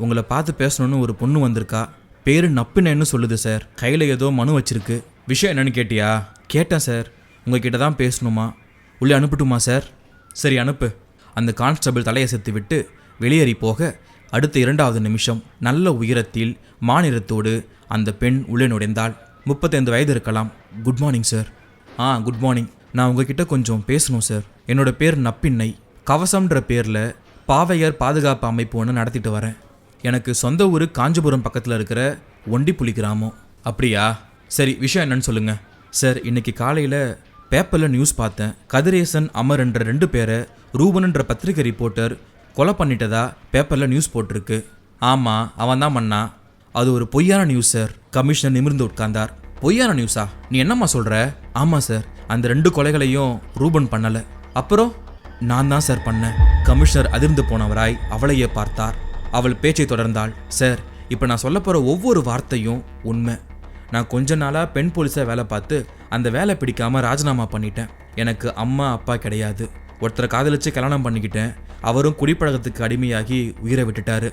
உங்களை பார்த்து பேசணுன்னு ஒரு பொண்ணு வந்திருக்கா. பேரு நப்பினன்னு சொல்லுது சார். கையில் ஏதோ மனு வச்சிருக்கு. விஷயம் என்னன்னு கேட்டியா? கேட்டேன் சார். உங்ககிட்ட தான் பேசணுமா? உள்ளே அனுப்பட்டுமா சார்? சரி, அனுப்பு. அந்த கான்ஸ்டபிள் தலையை செத்து விட்டு வெளியேறி போக அடுத்த 2வது நிமிஷம் நல்ல உயரத்தில் மாநிறத்தோடு அந்த பெண் உள்ளே நுழைந்தாள். 35 வயது இருக்கலாம். Good morning sir. Good morning. நான் உங்ககிட்ட கொஞ்சம் பேசணும் சார். என்னோட பேர் நப்பின்னை. கவசம்ன்ற பேரில் பாவையர் பாதுகாப்பு அமைப்பு ஒன்று நடத்திட்டு வரேன். எனக்கு சொந்த ஊர் காஞ்சிபுரம் பக்கத்தில் இருக்கிற ஒண்டிப்புலி கிராமம். அப்படியா? சரி, விஷயம் என்னன்னு சொல்லுங்கள். சார், இன்னைக்கு காலையில் பேப்பரில் நியூஸ் பார்த்தேன். கதிரேசன் அமர் என்ற 2 பேரை ரூபன்ன்ற பத்திரிகை ரிப்போர்ட்டர் கொலை பண்ணிட்டதா பேப்பரில் நியூஸ் போட்டிருக்கு. ஆமாம், அவன் தான் பண்ணா. அது ஒரு பொய்யான நியூஸ் சார். கமிஷனர் நிமிர்ந்து உட்கார்ந்தார். பொய்யான நியூஸா? நீ என்னம்மா சொல்கிற? ஆமாம் சார், அந்த 2 கொலைகளையும் ரூபன் பண்ணலை. அப்புறம்? நான் தான் சார் பண்ணேன். கமிஷனர் அதிர்ந்து போனவராய் அவளையே பார்த்தார். அவள் பேச்சை தொடர்ந்தாள். சார், இப்போ நான் சொல்ல போகிற ஒவ்வொரு வார்த்தையும் உண்மை. நான் கொஞ்ச நாளாக பெண் போலீஸாக வேலை பார்த்து அந்த வேலை பிடிக்காமல் ராஜினாமா பண்ணிட்டேன். எனக்கு அம்மா அப்பா கிடையாது. ஒருத்தரை காதலிச்சு கல்யாணம் பண்ணிக்கிட்டேன். அவரும் குடிப்பழக்கத்துக்கு அடிமையாகி உயிரை விட்டுட்டாரு.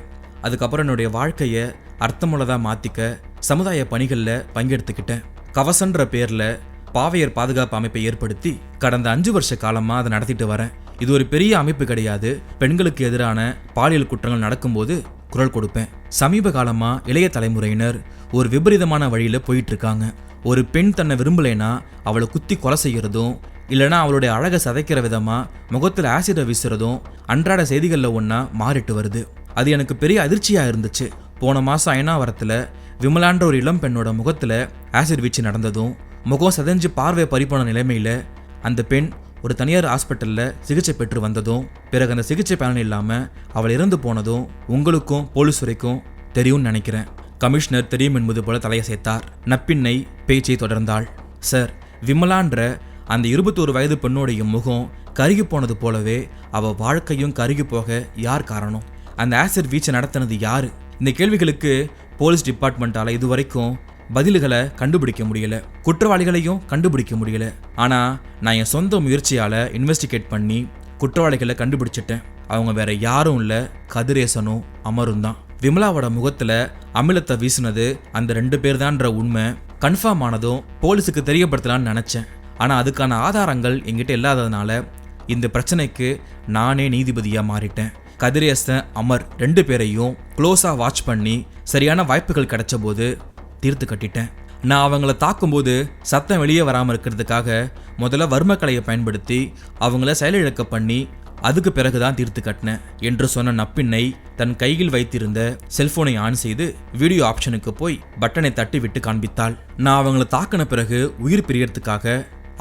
அதுக்கப்புறம் என்னுடைய வாழ்க்கையை அர்த்தமுள்ளதாக மாற்றிக்க சமுதாய பணிகளில் பங்கெடுத்துக்கிட்டேன். கவசன்ற பேரில் பாவையர் பாதுகாப்பு அமைப்பை ஏற்படுத்தி கடந்த 5 வருஷ காலமாக அதை நடத்திட்டு வரேன். இது ஒரு பெரிய அமைப்பு கிடையாது. பெண்களுக்கு எதிரான பாலியல் குற்றங்கள் நடக்கும்போது குரல் கொடுப்பேன். சமீப காலமா இளைய தலைமுறையினர் ஒரு விபரீதமான வழியில போயிட்டு இருக்காங்க. ஒரு பெண் தன்னை விரும்பலைன்னா அவளை குத்தி கொலை செய்யறதும், இல்லைனா அவளுடைய அழகை சதைக்கிற விதமா முகத்தில் ஆசிடை வீசுறதும் அன்றாட செய்திகளில் ஒன்றா மாறிட்டு வருது. அது எனக்கு பெரிய அதிர்ச்சியா இருந்துச்சு. போன மாசம் அயனாவரத்தில் விமலான்ற ஒரு இளம் பெண்ணோட முகத்தில் ஆசிட் வீச்சு நடந்ததும், முகம் சதைஞ்சு பார்வை பறிப்போன நிலைமையில அந்த பெண் ஒரு தனியார் ஹாஸ்பிட்டலில் சிகிச்சை பெற்று வந்ததும், பிறகு அந்த சிகிச்சை பலன் இல்லாமல் அவள் இறந்து போனதும் உங்களுக்கும் போலீஸ் துறைக்கும் தெரியும்னு நினைக்கிறேன். கமிஷனர் தெரியும் என்பது போல தலையசைத்தார். நப்பின்னை பேச்சை தொடர்ந்தாள். சார், விமலான்ற அந்த 21 வயது பெண்ணோடைய முகம் கருகி போனது போலவே அவள் வாழ்க்கையும் கருகி போக யார் காரணம்? அந்த ஆசிட் வீச்சை நடத்தினது யாரு? இந்த கேள்விகளுக்கு போலீஸ் டிபார்ட்மெண்ட்டால் இதுவரைக்கும் பதில்களை கண்டுபிடிக்க முடியல, குற்றவாளிகளையும் கண்டுபிடிக்க முடியல. ஆனால் நான் என் சொந்த முயற்சியால் இன்வெஸ்டிகேட் பண்ணி குற்றவாளிகளை கண்டுபிடிச்சிட்டேன். அவங்க வேற யாரும் இல்லை, கதிரேசனும் அமரும் தான். விமலாவோட முகத்தில் அமிலத்தை வீசினது அந்த 2 பேர் தான்ற உண்மை கன்ஃபார்ம் ஆனதும் போலீஸுக்கு தெரியப்படுத்தலான்னு நினச்சேன். ஆனால் அதுக்கான ஆதாரங்கள் என்கிட்ட இல்லாததுனால இந்த பிரச்சனைக்கு நானே நீதிபதியாக மாறிட்டேன். கதிரேசன், அமர் 2 பேரையும் க்ளோஸாக வாட்ச் பண்ணி சரியான வாய்ப்புகள் கிடைச்ச போது தீர்த்து கட்டிட்டேன். நான் அவங்கள தாக்கும்போது சத்தம் வெளியே வராமல் இருக்கிறதுக்காக முதல்ல வர்மக்கலையை பயன்படுத்தி அவங்கள செயலிழக்க பண்ணி அதுக்கு பிறகுதான் தீர்த்து கட்டினேன் என்று சொன்ன நப்பின்னை தன் கையில் வைத்திருந்த செல்போனை ஆன் செய்து வீடியோ ஆப்ஷனுக்கு போய் பட்டனை தட்டி விட்டு காண்பித்தாள். நான் அவங்கள தாக்கின பிறகு உயிர் பிரியறதுக்காக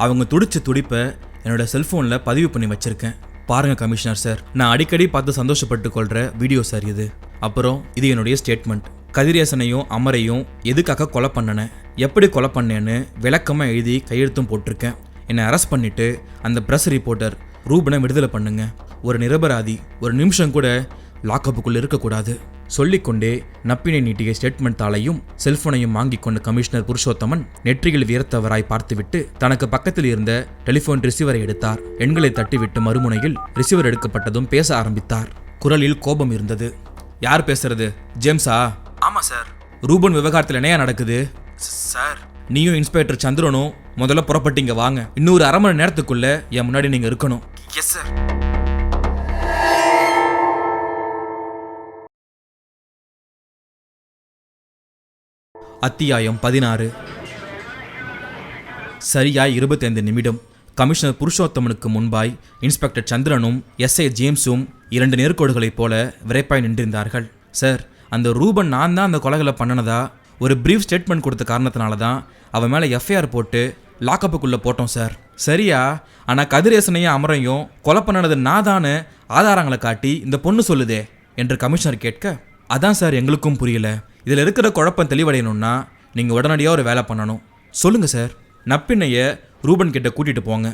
அவங்க துடிச்ச துடிப்பை என்னோட செல்போனில் பதிவு பண்ணி வச்சிருக்கேன். பாருங்க கமிஷனர் சார், நான் அடிக்கடி பார்த்து சந்தோஷப்பட்டு கொள்கிற வீடியோ சார் இது. அப்புறம் இது என்னுடைய ஸ்டேட்மெண்ட். கதிரேசனையும் அமரையும் எதுக்காக கொலை பண்ணனேன், எப்படி கொலை பண்ணேன்னு விளக்கமாக எழுதி கையெழுத்தும் போட்டிருக்கேன். என்னை அரெஸ்ட் பண்ணிட்டு அந்த ப்ரெஸ் ரிப்போர்ட்டர் ரூபனை விடுதலை பண்ணுங்க. ஒரு நிரபராதி ஒரு நிமிஷம் கூட லாக்கப்புக்குள்ள இருக்கக்கூடாது. சொல்லிக்கொண்டே நப்பினை நீட்டிய ஸ்டேட்மெண்ட் தாளையும் செல்போனையும் வாங்கி கொண்ட கமிஷனர் புருஷோத்தமன் நெற்றியில் வியர்த்தவராய் பார்த்துவிட்டு தனக்கு பக்கத்தில் இருந்த டெலிபோன் ரிசீவரை எடுத்தார். எண்களை தட்டிவிட்டு மறுமுனையில் ரிசீவர் எடுக்கப்பட்டதும் பேச ஆரம்பித்தார். குரலில் கோபம் இருந்தது. யார் பேசுறது? ஜேம்ஸா? ஆமா சார். ரூபன் விவகாரத்தில் என்னையா நடக்குது? சார், நீயும் இன்ஸ்பெக்டர் சந்திரனும் முதல்ல புறப்பட்டீங்க வாங்க. இன்னொரு அரை மணி நேரத்துக்குள்ள என் முன்னாடி நீங்க இருக்கணும். Yes sir. அத்தியாயம் 16. சரியாய் 25 நிமிடம். கமிஷனர் புருஷோத்தமனுக்கு முன்பாய் இன்ஸ்பெக்டர் சந்திரனும் எஸ்ஐ ஜேம்ஸும் 2 நேர்கோடுகளைப் போல விரைப்பாய் நின்றிருந்தார்கள். சார், அந்த ரூபன் நான் தான் அந்த கொலைகளை பண்ணினதா ஒரு பிரீஃப் ஸ்டேட்மெண்ட் கொடுத்த காரணத்தினால தான் அவன் மேலே எஃப்ஐஆர் போட்டு லாக்கப்புக்குள்ளே போட்டோம் சார். சரியா? ஆனால் கதிரேசனையும் அமரையும் கொலை பண்ணினது நான் தானே ஆதாரங்களை காட்டி இந்த பொண்ணு சொல்லுதே என்று கமிஷனர் கேட்க, அதான் சார் எங்களுக்கும் புரியல. இதில் இருக்கிற குழப்பம் தெளிவடையணும்னா நீங்கள் உடனடியாக ஒரு வேலை பண்ணணும். சொல்லுங்கள் சார். நப்பின்னையை ரூபன் கிட்ட கூட்டிகிட்டு போங்க.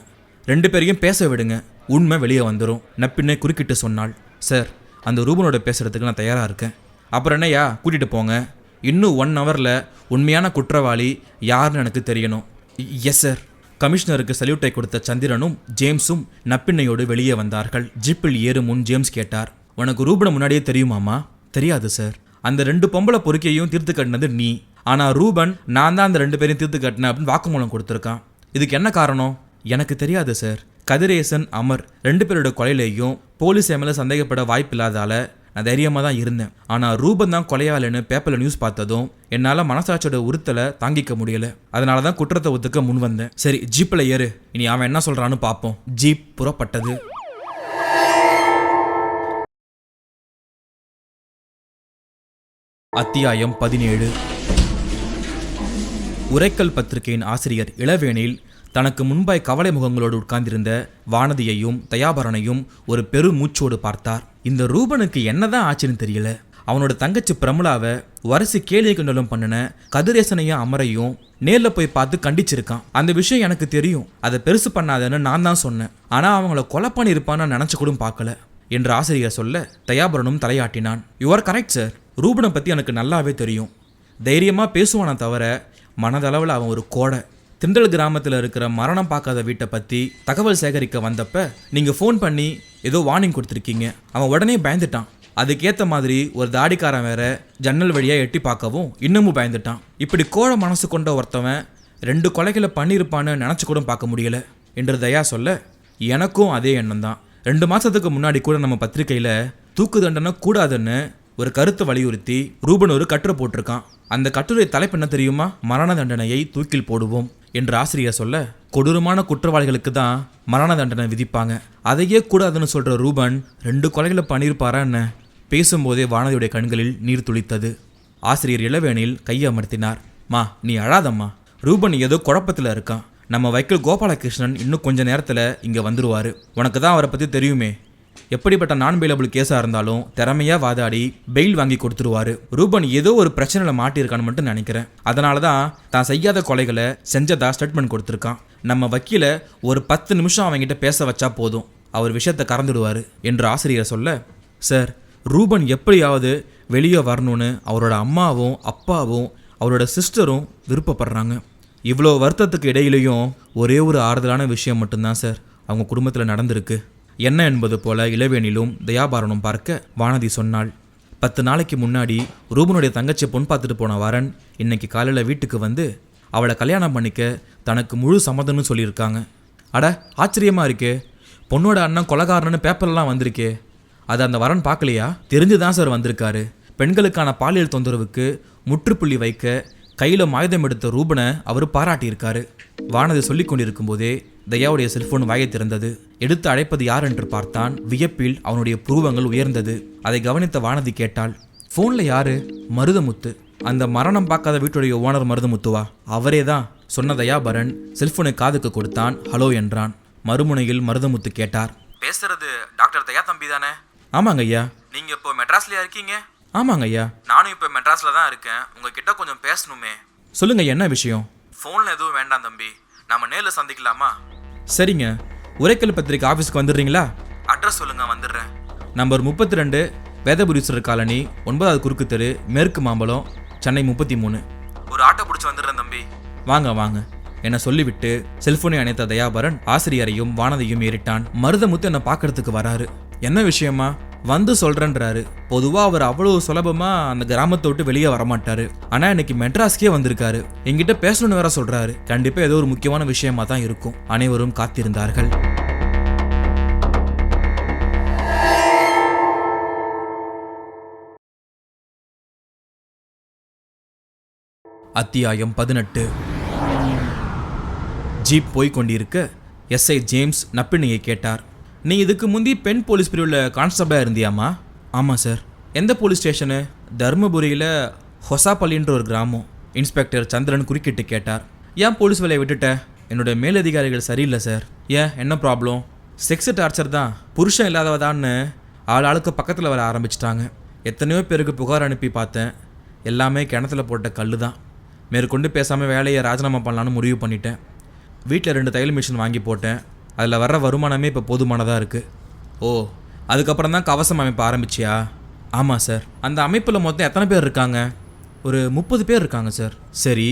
2 பேரையும் பேச விடுங்க. உண்மை வெளியே வந்துடும். நப்பின்னை குறுக்கிட்டு சொன்னாள். சார், அந்த ரூபனோட பேசுகிறதுக்கு நான் தயாராக இருக்கேன். அப்புறம் என்னையா கூட்டிகிட்டு போங்க. இன்னும் 1 ஹவரில் உண்மையான குற்றவாளி யாருன்னு எனக்கு தெரியணும். Yes sir. கமிஷனருக்கு சல்யூட்டை கொடுத்த சந்திரனும் ஜேம்ஸும் நப்பின்னையோடு வெளியே வந்தார்கள். ஜிப்பில் ஏறும் முன் ஜேம்ஸ் கேட்டார், உனக்கு ரூபனை முன்னாடியே தெரியுமாமா? தெரியாது சார். அந்த 2 பொம்பளை பொறுக்கையும் தீர்த்து கட்டினது நீ. ஆனால் ரூபன் நான் தான் அந்த 2 பேரையும் தீர்த்து கட்டினேன் அப்படின்னு வாக்குமூலம் கொடுத்துருக்கான். இதுக்கு என்ன காரணம்? எனக்கு தெரியாது சார். கதிரேசன், அமர் 2 பேரோட கொலையிலையும் போலீஸ் மேலே சந்தேகப்பட வாய்ப்பு இல்லாதால நான் தைரியமாக தான் இருந்தேன். ஆனால் ரூபன் தான் கொலையாளன்னு பேப்பரில் நியூஸ் பார்த்ததும் என்னால் மனசாட்சியோட உறுத்தலை தாங்கிக்க முடியல. அதனால தான் குற்றத்தை ஒத்துக்க முன் வந்தேன். சரி, ஜீப்பில் ஏறு. இனி அவன் என்ன சொல்கிறான்னு பார்ப்போம். ஜீப் புறப்பட்டது. அத்தியாயம் 17. உரைக்கல் பத்திரிகையின் ஆசிரியர் இளவேனில் தனக்கு முன்பாய் கவலை முகங்களோடு உட்கார்ந்திருந்த வானதியையும் தயாபரனையும் ஒரு பெரு மூச்சோடு பார்த்தார். இந்த ரூபனுக்கு என்னதான் ஆச்சுன்னு தெரியல. அவனோட தங்கச்சி பிரமுலாவை வரசி கேலி கிண்டலும் பண்ணின கதிரேசனையும் அமரையும் நேரில் போய் பார்த்து கண்டிச்சிருக்கான். அந்த விஷயம் எனக்கு தெரியும். அதை பெருசு பண்ணாதன்னு நான் தான் சொன்னேன். ஆனால் அவங்கள கொலை பண்ணியிருப்பான்னு நினச்சி கூட பார்க்கல என்று ஆசிரியர் சொல்ல தயாபரனும் தலையாட்டினான். You are correct sir. ரூபனை பற்றி எனக்கு நல்லாவே தெரியும். தைரியமாக பேசுவானே தவிர மனதளவில் அவன் ஒரு கோடை. திண்டல் கிராமத்தில் இருக்கிற மரணம் பார்க்காத வீட்டை பற்றி தகவல் சேகரிக்க வந்தப்ப நீங்கள் ஃபோன் பண்ணி ஏதோ வார்னிங் கொடுத்துருக்கீங்க. அவன் உடனே பயந்துட்டான். அதுக்கேற்ற மாதிரி ஒரு தாடிக்காரன் வேற ஜன்னல் வழியாக எட்டி பார்க்கவும் இன்னமும் பயந்துட்டான். இப்படி கோழ மனசு கொண்ட ஒருத்தவன் 2 கொலைகளை பண்ணியிருப்பான்னு நினச்சி கூட பார்க்க முடியல என்று தயா சொல்ல, எனக்கும் அதே எண்ணம் தான். 2 மாசத்துக்கு முன்னாடி கூட நம்ம பத்திரிக்கையில் தூக்கு தண்டனை கூடாதுன்னு ஒரு கருத்தை வலியுறுத்தி ரூபன் ஒரு கட்டுரை போட்டிருக்கான். அந்த கட்டுரை தலைப்பு என்ன தெரியுமா? மரண தண்டனையை தூக்கில் போடுவோம் என்று ஆசிரியர் சொல்ல, கொடூரமான குற்றவாளிகளுக்கு தான் மரண தண்டனை விதிப்பாங்க, அதையே கூடாதுன்னு சொல்ற ரூபன் 2 கொலைகளை பண்ணியிருப்பாரா என்ன? பேசும்போதே வானதியுடைய கண்களில் நீர் துளித்தது. ஆசிரியர் இளவேனில் கையை அமர்த்தினார். மா, நீ அழாதம்மா. ரூபன் ஏதோ குழப்பத்தில் இருக்கான். நம்ம வைக்கல் கோபாலகிருஷ்ணன் இன்னும் கொஞ்ச நேரத்தில் இங்கே வந்துடுவார். உனக்கு தான் அவரை பற்றி தெரியுமே. எப்படிப்பட்ட நான் பெயிலபிள் கேஸாக இருந்தாலும் திறமையாக வாதாடி பெயில் வாங்கி கொடுத்துருவாரு. ரூபன் ஏதோ ஒரு பிரச்சனையில் மாட்டியிருக்கான்னு மட்டும் நினைக்கிறேன். அதனால தான் செய்யாத கொலைகளை செஞ்சதா ஸ்டேட்மெண்ட் கொடுத்துருக்கான். நம்ம வக்கீல ஒரு 10 நிமிஷம் அவங்ககிட்ட பேச வச்சா போதும், அவர் விஷயத்தை கறந்துடுவார் என்று ஆசிரியர் சொல்ல, சார், ரூபன் எப்படியாவது வெளியே வரணும்னு அவரோட அம்மாவும் அப்பாவும் அவரோட சிஸ்டரும் விருப்பப்படுறாங்க. இவ்வளோ வருத்தத்துக்கு இடையிலையும் ஒரே ஒரு ஆறுதலான விஷயம் மட்டும்தான் சார் அவங்க குடும்பத்தில் நடந்திருக்கு. என்ன என்பது போல இளவேனிலும் தயாபாரனும் பார்க்க வானதி சொன்னாள். 10 நாளைக்கு முன்னாடி ரூபனுடைய தங்கச்சியை பொன் பார்த்துட்டு போன வரன் இன்னைக்கு காலையில் வீட்டுக்கு வந்து அவளை கல்யாணம் பண்ணிக்க தனக்கு முழு சம்மதம்னு சொல்லியிருக்காங்க. அட, ஆச்சரியமாக இருக்கே. பொண்ணோட அண்ணன் கொலைகாரன்னு பேப்பர்லாம் வந்திருக்கே. அது அந்த வரன் பார்க்கலையா? தெரிஞ்சுதான் சார் வந்திருக்காரு. பெண்களுக்கான பாலியல் தொந்தரவுக்கு முற்றுப்புள்ளி வைக்க கையில் ஆயுதம் எடுத்த ரூபனை அவர் பாராட்டியிருக்காரு. வானதி சொல்லி கொண்டிருக்கும் போதே தயாவுடைய செல்போன் வாயை திறந்தது. எடுத்து அழைப்பது யார் என்று பார்த்தான். வியப்பில் அவனுடைய புருவங்கள் உயர்ந்தது. அதை கவனித்த வானதி கேட்டாள், ஃபோனில் யாரு? மருதமுத்து. அந்த மரணம் பார்க்காத வீட்டுடைய ஓனர் மருதமுத்துவா? அவரே தான் சொன்ன தயாபரன் செல்போனை காதுக்கு கொடுத்தான். ஹலோ என்றான். மறுமுனையில் மருதமுத்து கேட்டார், பேசுறது டாக்டர் தயா தம்பி தானே? ஆமாங்க ஐயா. நீங்கள் இப்போ மெட்ராஸ்லையா இருக்கீங்க? ஆமாங்க ஐயா. நானும் இப்போ மெட்ராஸில் தான் இருக்கேன். உங்ககிட்ட கொஞ்சம் பேசணுமே. சொல்லுங்க, என்ன விஷயம்? ஃபோனில் எதுவும் வேண்டாம் தம்பி, நாம நேரில் சந்திக்கலாமா? சரிங்க. உரைக்கல் பத்திரிக்கை ஆஃபீஸ்க்கு வந்துடுறீங்களா? அட்ரஸ் சொல்லுங்க, வந்துடுறேன். நம்பர் 32 வேதபுரீஸ்வரர் காலனி, 9வது குறுக்கு தெரு, மேற்கு மாம்பலம், சென்னை 33. ஒரு ஆட்டோ பிடிச்சி வந்துடுறேன் தம்பி. வாங்க வாங்க என சொல்லிவிட்டு செல்போனை அணைத்த தயாபரன் ஆசிரியரையும் வானதியும் ஏறிட்டான். மருதமுத்து என்னை பார்க்கறதுக்கு வராரு. என்ன விஷயமா? வந்து சொல்றேன்றாரு. பொதுவா அவர் அவ்வளவு சுலபமா அந்த கிராமத்தை விட்டு வெளியே வரமாட்டாரு. ஆனா இன்னைக்கு மெட்ராஸ்க்கே வந்திருக்காரு. என்கிட்ட பேசணும்னு வேற சொல்றாரு. கண்டிப்பா ஏதோ ஒரு முக்கியமான விஷயமா தான் இருக்கும். அனைவரும் காத்திருந்தார்கள். அத்தியாயம் 18. ஜீப் போய்கொண்டிருக்க எஸ்ஐ ஜேம்ஸ் நப்பிண்ணையை கேட்டார். நீ இதுக்கு முந்தி பெண் போலீஸ் பிரிவில் கான்ஸ்டபிளாக இருந்தியாமா? ஆமாம் சார். எந்த போலீஸ் ஸ்டேஷனு? தர்மபுரியில் ஹொசாப்பள்ளின்ற ஒரு கிராமம். இன்ஸ்பெக்டர் சந்திரன் குறுக்கிட்டு கேட்டார். ஏன் போலீஸ் வேலையை விட்டுட்ட? என்னோட மேலதிகாரிகள் சரியில்லை சார். ஏன், என்ன ப்ராப்ளம்? செக்ஸ் டார்ச்சர் தான். புருஷன் இல்லாதவதான்னு ஆளுக்கு பக்கத்தில் வர ஆரம்பிச்சிட்டாங்க. எத்தனையோ பேருக்கு புகார் அனுப்பி பார்த்தேன். எல்லாமே கிணத்துல போட்ட கல் தான். மேற்கொண்டு பேசாமல் வேலையை ராஜினாமா பண்ணலான்னு முடிவு பண்ணிட்டேன். வீட்டில் 2 தையல் மிஷின் வாங்கி போட்டேன். அதில் வர்ற வருமானமே இப்போ போதுமானதாக இருக்குது. ஓ, அதுக்கப்புறம் தான் கவசம் அமைப்பு ஆரம்பிச்சியா? ஆமாம் சார். அந்த அமைப்பில் மொத்தம் எத்தனை பேர் இருக்காங்க? ஒரு 30 பேர் இருக்காங்க சார். சரி,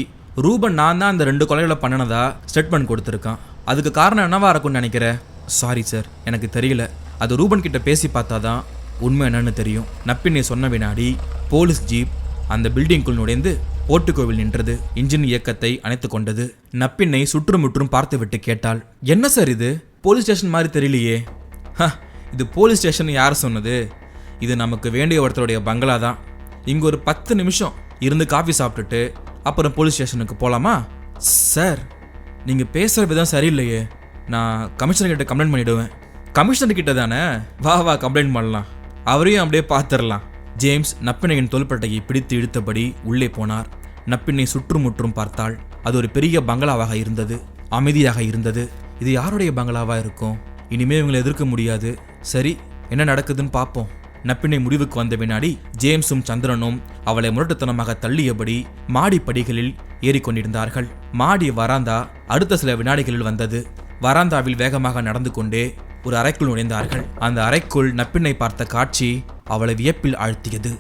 ரூபன் நான் தான் அந்த 2 கொலைகளை பண்ணினதா ஸ்டேட்மெண்ட் கொடுத்துருக்கான். அதுக்கு காரணம் என்னவா இருக்கும்னு நினைக்கிறேன்? சாரி சார், எனக்கு தெரியல. அது ரூபன் கிட்ட பேசி பார்த்தா தான் உண்மை என்னன்னு தெரியும். நப்பினை சொன்ன வினாடி போலீஸ் ஜீப் அந்த பில்டிங்குள் நுழைந்து ஓட்டுக்கோவில் நின்றது. இன்ஜின் இயக்கத்தை அணைத்து கொண்டது. நப்பினை சுற்றுமுற்றும் பார்த்துவிட்டு கேட்டாள், என்ன சார் இது? போலீஸ் ஸ்டேஷன் மாதிரி தெரியலையே. இது போலீஸ் ஸ்டேஷன் யார் சொன்னது? இது நமக்கு வேண்டிய ஒருத்தருடைய பங்களா தான். இங்கே ஒரு 10 நிமிஷம் இருந்து காஃபி சாப்பிட்டுட்டு அப்புறம் போலீஸ் ஸ்டேஷனுக்கு போகலாமா? சார், நீங்கள் பேசுகிற விதம் சரியில்லையே. நான் கமிஷனர்கிட்ட கம்ப்ளைண்ட் பண்ணிவிடுவேன். கமிஷனர்கிட்ட தானே? வா கம்ப்ளைண்ட் பண்ணலாம். அவரையும் அப்படியே பார்த்துடலாம். ஜேம்ஸ் நப்பினையின் தோள்பட்டையை பிடித்து இழுத்தபடி உள்ளே போனார். நப்பினை சுற்றுமுற்றும் பார்த்தாள். அது ஒரு பெரிய பங்களாவாக இருந்தது. அமைதியாக இருந்தது. இது யாருடைய பங்களாவா இருக்கும்? இனிமே இவங்களை எதிர்க்க முடியாது. சரி, என்ன நடக்குதுன்னு பார்ப்போம். நப்பினை முடிவுக்கு வந்த வினாடி ஜேம்ஸும் சந்திரனும் அவளை முரட்டுத்தனமாக தள்ளியபடி மாடி படிகளில் ஏறிக்கொண்டிருந்தார்கள். மாடி வராந்தா அடுத்த சில வினாடிகளில் வந்தது. வராந்தாவில் வேகமாக நடந்து கொண்டே ஒரு அறைக்குள் நுழைந்தார்கள். அந்த அறைக்குள் நப்பினை பார்த்த காட்சி அவளை வியப்பில் ஆழ்த்தியது.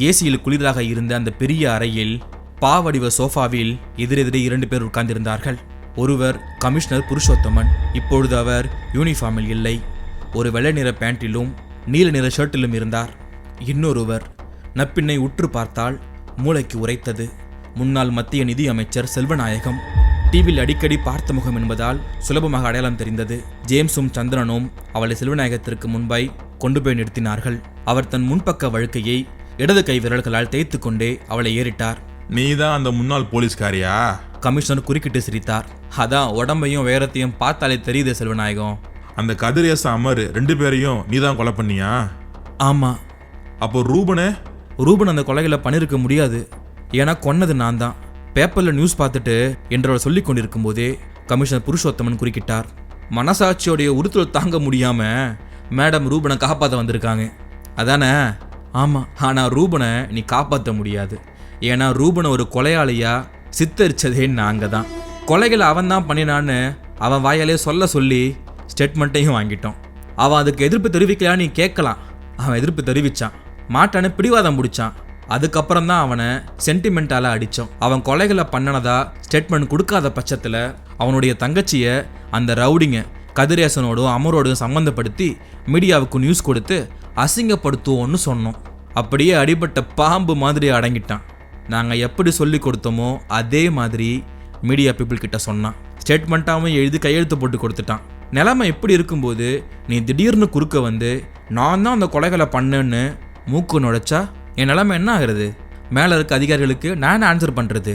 ஏசியில் குளிராக இருந்த அந்த பெரிய அறையில் பாவடிவ சோஃபாவில் எதிரெதிரே 2 பேர் உட்கார்ந்திருந்தார்கள். ஒருவர் கமிஷனர் புருஷோத்தமன். இப்பொழுது அவர் யூனிஃபார்மில் இல்லை. ஒரு வெள்ளை நிற பேண்டிலும் நீல நிற ஷர்ட்டிலும் இருந்தார். இன்னொருவர் நப்பினை உற்று பார்த்தால் மூளைக்கு உரைத்தது. முன்னாள் மத்திய நிதி அமைச்சர் செல்வநாயகம். டிவியில் அடிக்கடி பார்த்த முகம் என்பதால் சுலபமாக அடையாளம் தெரிந்தது. ஜேம்ஸும் சந்திரனும் அவளை செல்வநாயகத்திற்கு முன்பாய் கொண்டு போய் நிறுத்தினார்கள். அவர் தன் முன்பக்க வழுக்கையை இடது கை விரல்களால் தேய்த்து கொண்டே அவளை ஏறிட்டார். நீதான் அந்த முன்னாள் போலீஸ்காரியா? கமிஷனர் குறுக்கிட்டு சிரித்தார். அதான் உடம்பையும் வேரத்தையும் பார்த்தாலே தெரியுது செல்வநாயகம். அந்த கதிரேச அமர் 2 பேரையும் நீதான் கொலை பண்ணியா? ஆமா. அப்போ ரூபனே? ரூபன் அந்த கொலைகளை பண்ணிருக்க முடியாது, ஏன்னா கொன்னது நான் தான். பேப்பர்ல நியூஸ் பார்த்துட்டு என்றவர் சொல்லிக் கொண்டிருக்கும் போதே கமிஷனர் புருஷோத்தமன் குறுக்கிட்டார். மனசாட்சியோடைய உறுத்தல் தாங்க முடியாம மேடம் ரூபனை காப்பாற்ற வந்திருக்காங்க, அதானே? ஆமா, ஆனா ரூபனை நீ காப்பாற்ற முடியாது. ஏன்னா ரூபனை ஒரு கொலையாளியா சித்தரிச்சதே நாங்க தான். கொலைகளை அவன் தான் பண்ணினான்னு அவன் வாயாலே சொல்லி ஸ்டேட்மெண்ட்டையும் வாங்கிட்டோம். அவன் அதுக்கு எதிர்ப்பு தெரிவிக்கலான்னு நீ கேட்கலாம். அவன் எதிர்ப்பு தெரிவிச்சான், மாட்டான்னு பிடிவாதம் முடிச்சான். அதுக்கப்புறம் தான் அவனை சென்டிமெண்டால அடித்தோம். அவன் கொலைகளை பண்ணனதா ஸ்டேட்மெண்ட் கொடுக்காத பட்சத்தில் அவனுடைய தங்கச்சியை அந்த ரவுடிங்க கதிரேசனோடும் அமரோடும் சம்மந்தப்படுத்தி மீடியாவுக்கு நியூஸ் கொடுத்து அசிங்கப்படுத்துவோன்னு சொன்னோம். அப்படியே அடிபட்ட பாம்பு மாதிரி அடங்கிட்டான். நாங்கள் எப்படி சொல்லி கொடுத்தோமோ அதே மாதிரி மீடியா பீப்புள் கிட்ட சொன்னான். ஸ்டேட்மெண்ட்டாகவும் எழுதி கையெழுத்து போட்டு கொடுத்துட்டான். நிலைமை எப்படி இருக்கும்போது நீ திடீர்னு குறுக்க வந்து நான் தான் அந்த கொலைகளை பண்ணேன்னு மூக்கு நுழைச்சா என் நிலைமை என்ன ஆகுறது? மேலே இருக்க அதிகாரிகளுக்கு நான் ஆன்சர் பண்ணுறது?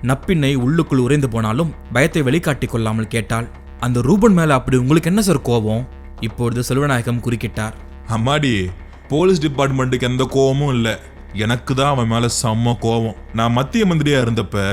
நப்பின்னை உள்ளுக்குள் உறைந்து போனாலும் பயத்தை வெளிக்காட்டி கொள்ளாமல் கேட்டாள். அந்த ரூபன் மேலே அப்படி உங்களுக்கு என்ன சார் கோபம்? இப்பொழுது செல்வநாயகம் குறுக்கிட்டார். அம்மாடி, போலீஸ் டிபார்ட்மெண்ட்டுக்கு எந்த கோபமும் இல்லை, எனக்கு தான் அவன் மேலே செம்ம கோபம். நான் மத்திய மந்திரியா இருந்தப்ப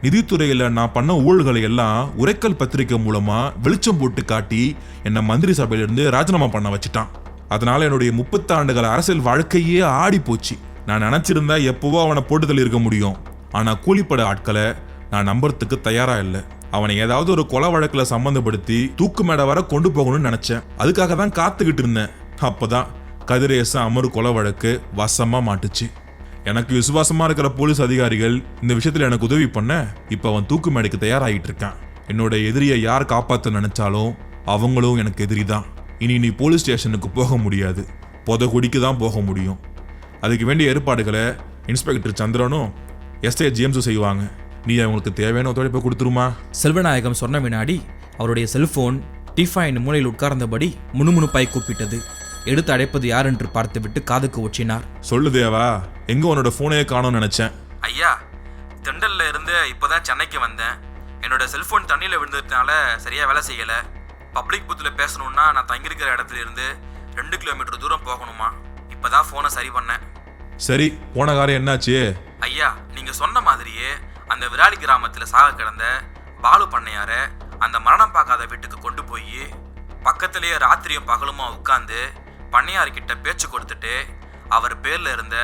நிதித்துறையில் நான் பண்ண ஊழல்களை எல்லாம் உரைக்கல் பத்திரிகை மூலமா வெளிச்சம் போட்டு காட்டி என்னை மந்திரி சபையிலிருந்து ராஜினாமா பண்ண வச்சுட்டான். அதனால என்னுடைய 30 ஆண்டுகள் அரசியல் வாழ்க்கையே ஆடி போச்சு. நான் நினைச்சிருந்தா எப்பவோ அவனை போட்டுதல் இருக்க முடியும். ஆனா கூலிப்பட ஆட்களை நான் நம்புறதுக்கு தயாரா இல்லை. அவனை ஏதாவது ஒரு கொலை வழக்கில் சம்பந்தப்படுத்தி தூக்கு மேடை வர கொண்டு போகணும்னு நினைச்சேன். அதுக்காக தான் காத்துக்கிட்டு இருந்தேன். அப்பதான் கதிரேச அமரு கொலை வழக்கு வசமா மாட்டுச்சு. எனக்கு விசுவாசமா இருக்கிற போலீஸ் அதிகாரிகள் இந்த விஷயத்துல எனக்கு உதவி பண்ண இப்ப அவன் தூக்கு மேடைக்கு தயாராகிட்டு இருக்கான். என்னோட எதிரியை யார் காப்பாற்ற நினைச்சாலும் அவங்களும் எனக்கு எதிரி தான். இனி நீ போலீஸ் ஸ்டேஷனுக்கு போக முடியாது, பொதகுடிக்கு தான் போக முடியும். அதுக்கு வேண்டிய ஏற்பாடுகளை இன்ஸ்பெக்டர் சந்திரனும் எஸ்ஐ ஜேம்ஸும் செய்வாங்க. நீ அவங்களுக்கு தேவையான ஒத்துழைப்பை கொடுத்துருமா? செல்வநாயகம் சொன்ன வினாடி அவருடைய செல்போன் டிஃபைன் மூலையில் உட்கார்ந்தபடி முணுமுணுப்பாய் கூப்பிட்டது. எடுத்து அடைப்பது யார் என்று பார்த்துவிட்டு காதுக்கு ஒற்றினார். சொல்லு தேவா, எங்க உன்னோட போனையே காணோம்னு நினைச்சேன். ஐயா, திண்டல்ல இருந்து இப்போதான் சென்னைக்கு வந்தேன். என்னோட செல்போன் தண்ணியில் விழுந்ததுனால சரியா வேலை செய்யல. பப்ளிக் பூத்தில் பேசணும்னா நான் தங்கியிருக்கிற இடத்துல இருந்து 2 கிலோமீட்டர் தூரம் போகணுமா. இப்போதான் ஃபோனை சரி பண்ணேன். சரி, போன காரியம் என்னாச்சு? ஐயா, நீங்க சொன்ன மாதிரியே அந்த விராலி கிராமத்தில் சாக கிடந்த பாலு பண்ணையார அந்த மரணம் பார்க்காத வீட்டுக்கு கொண்டு போய் பக்கத்திலேயே ராத்திரியும் பகலுமா உட்காந்து பண்ணையார்கிட்ட பேச்சு கொடுத்துட்டு அவர் பேர்ல இருந்த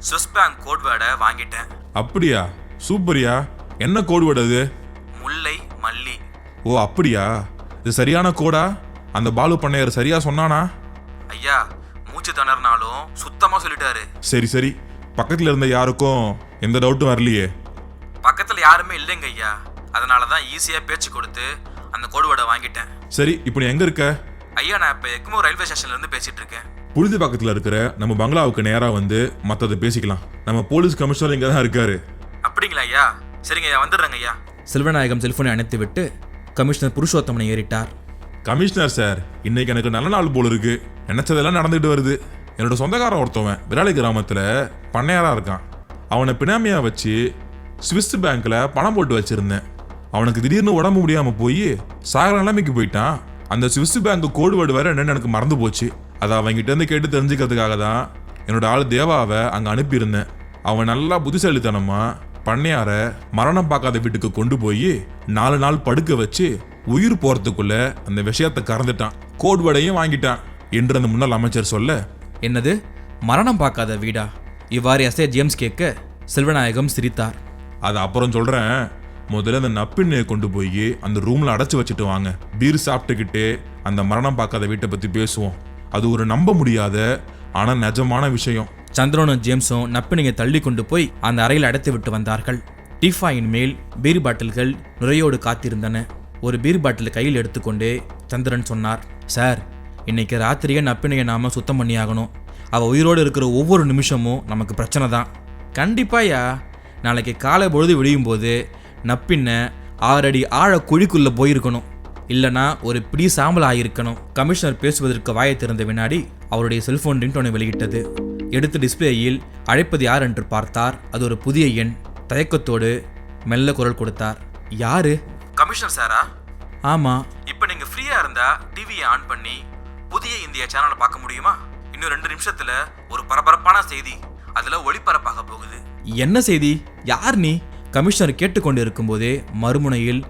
ஸ்விஸ் பேங்க் கோட்வேர்டை வாங்கிட்டேன். அப்படியா? சூப்பரியா. என்ன கோட்வேர்டு அது? முல்லை மல்லி. ஓ அப்படியா? இது சரியான கோடா? அந்த பாலு பண்ணையார் சரியா சொன்னானா? ஐயா, மூச்சு திணறினாலும் சுத்தமா சொல்லிட்டாரு. சரி சரி, பக்கத்துல இருந்த யாருக்கும் எந்த டவுட்டும் வரலையே? பக்கத்துல யாருமே இல்லைங்க ஐயா, அதனாலதான் ஈஸியா பேச்சு கொடுத்து அந்த கோடுவேர்டை வாங்கிட்டேன். சரி, இப்போ நீ எங்க இருக்க? ஐயா, நான் இப்ப எக்மோ ரயில்வே ஸ்டேஷன்ல இருந்து பேசிட்டு இருக்கேன். புழுதி பக்கத்துல இருக்கிற நம்ம பங்களாவுக்கு நேரா வந்து மத்ததை பேசிக்கலாம். நம்ம போலீஸ் கமிஷனர் இங்க தான் இருக்காரு. அப்படிங்களா ஐயா? சரிங்க ஐயா, வந்துடுறேங்க ஐயா. செல்வநாயகம் செல்போனை அணைத்து விட்டு கமிஷனர் புருஷோத்தமனை ஏறிட்டார். கமிஷனர் சார், இன்னைக்கு எனக்கு நல்ல நாள் போல இருக்கு. நினைச்சதெல்லாம் நடந்துகிட்டு வருது. என்னோட சொந்தக்காரன் ஒருத்தவன் விராலி கிராமத்துல பண்ணையாரா இருக்கான். அவனை பினாமியா வச்சு ஸ்விஸ் பேங்க்ல பணம் போட்டு வச்சிருந்தேன். அவனுக்கு திடீர்னு உடம்பு முடியாம போய் சாகர நிலைமைக்கு போயிட்டான். அந்த ஸ்விஸ் பேங்க் கோடுவேர்டு வேற என்னன்னு எனக்கு மறந்து போச்சு. அதை அவங்கிட்ட இருந்து கேட்டு தெரிஞ்சுக்கிறதுக்காக தான் என்னோட ஆள் தேவாவை அங்க அனுப்பியிருந்தேன். அவன் நல்லா புத்திசாலித்தனமா பண்ணையார மரணம் பார்க்காத வீட்டுக்கு கொண்டு போய் 4 நாள் படுக்க வச்சு உயிர் போறதுக்குள்ள அந்த விஷயத்தை கறந்துட்டான். கோட்வேர்டையும் வாங்கிட்டான் என்று அந்த முன்னாள் அமைச்சர் சொல்ல, என்னது மரணம் பார்க்காத வீடா? இவ்வாறு எஸ்ஐ ஜேம்ஸ் கேட்க செல்வநாயகம் சிரித்தார். அது அப்புறம் சொல்றேன். முதல்ல அந்த நப்பின்னையை கொண்டு போய் அந்த ரூம்ல அடைச்சு வச்சுட்டு வாங்க. பீர் சாப்பிட்டுக்கிட்டு அந்த மரணம் பார்க்காத வீட்டை பத்தி பேசுவோம். அது ஒரு நம்ப முடியாத ஆனா நிஜமான விஷயம். சந்திரனும் ஜேம்ஸும் நப்பினையை தள்ளி கொண்டு போய் அந்த அறையில் அடைத்து விட்டு வந்தார்கள். டீஃபாயின் மேல் பீர் பாட்டில்கள் நுரையோடு காத்திருந்தன. ஒரு பீர் பாட்டில் கையில் எடுத்துக்கொண்டே சந்திரன் சொன்னார், சார், இன்னைக்கு ராத்திரியே நப்பினையை நாம சுத்தம் பண்ணி ஆகணும். அவள் உயிரோடு இருக்கிற ஒவ்வொரு நிமிஷமும் நமக்கு பிரச்சனை தான். கண்டிப்பாயா, நாளைக்கு காலை பொழுது விடியும் போது நப்பின்னை 6 அடி ஆழ குழிக்குள்ள போயிருக்கணும், இல்லனா ஒரு பிடி சாம்பல் ஆகியிருக்கணும். கமிஷனர் பேசுவதற்கு வாயை திறந்த வினாடி அவருடைய செல்போன் ரிங்டோனை வெளியிட்டது. எடுத்த டிஸ்பிளேயில் அழைப்பது யார் என்று பார்த்தார். அது ஒரு புதிய எண். தயக்கத்தோடு மெல்ல குரல் கொடுத்தார். யாரு? கமிஷனர் சாரா? ஆமா. இப்போ நீங்க ஃப்ரீயா இருந்தா டிவியை ஆன் பண்ணி புதிய இந்தியா சேனலை பார்க்க முடியுமா? இன்னும் 2 நிமிஷத்துல ஒரு பரபரப்பான செய்தி அதுல ஒளிபரப்பாக போகுது. என்ன செய்தி? யார் நீ? கமிஷனர் கேட்டுக்கொண்டு இருக்கும்போதே மறுமுனையில்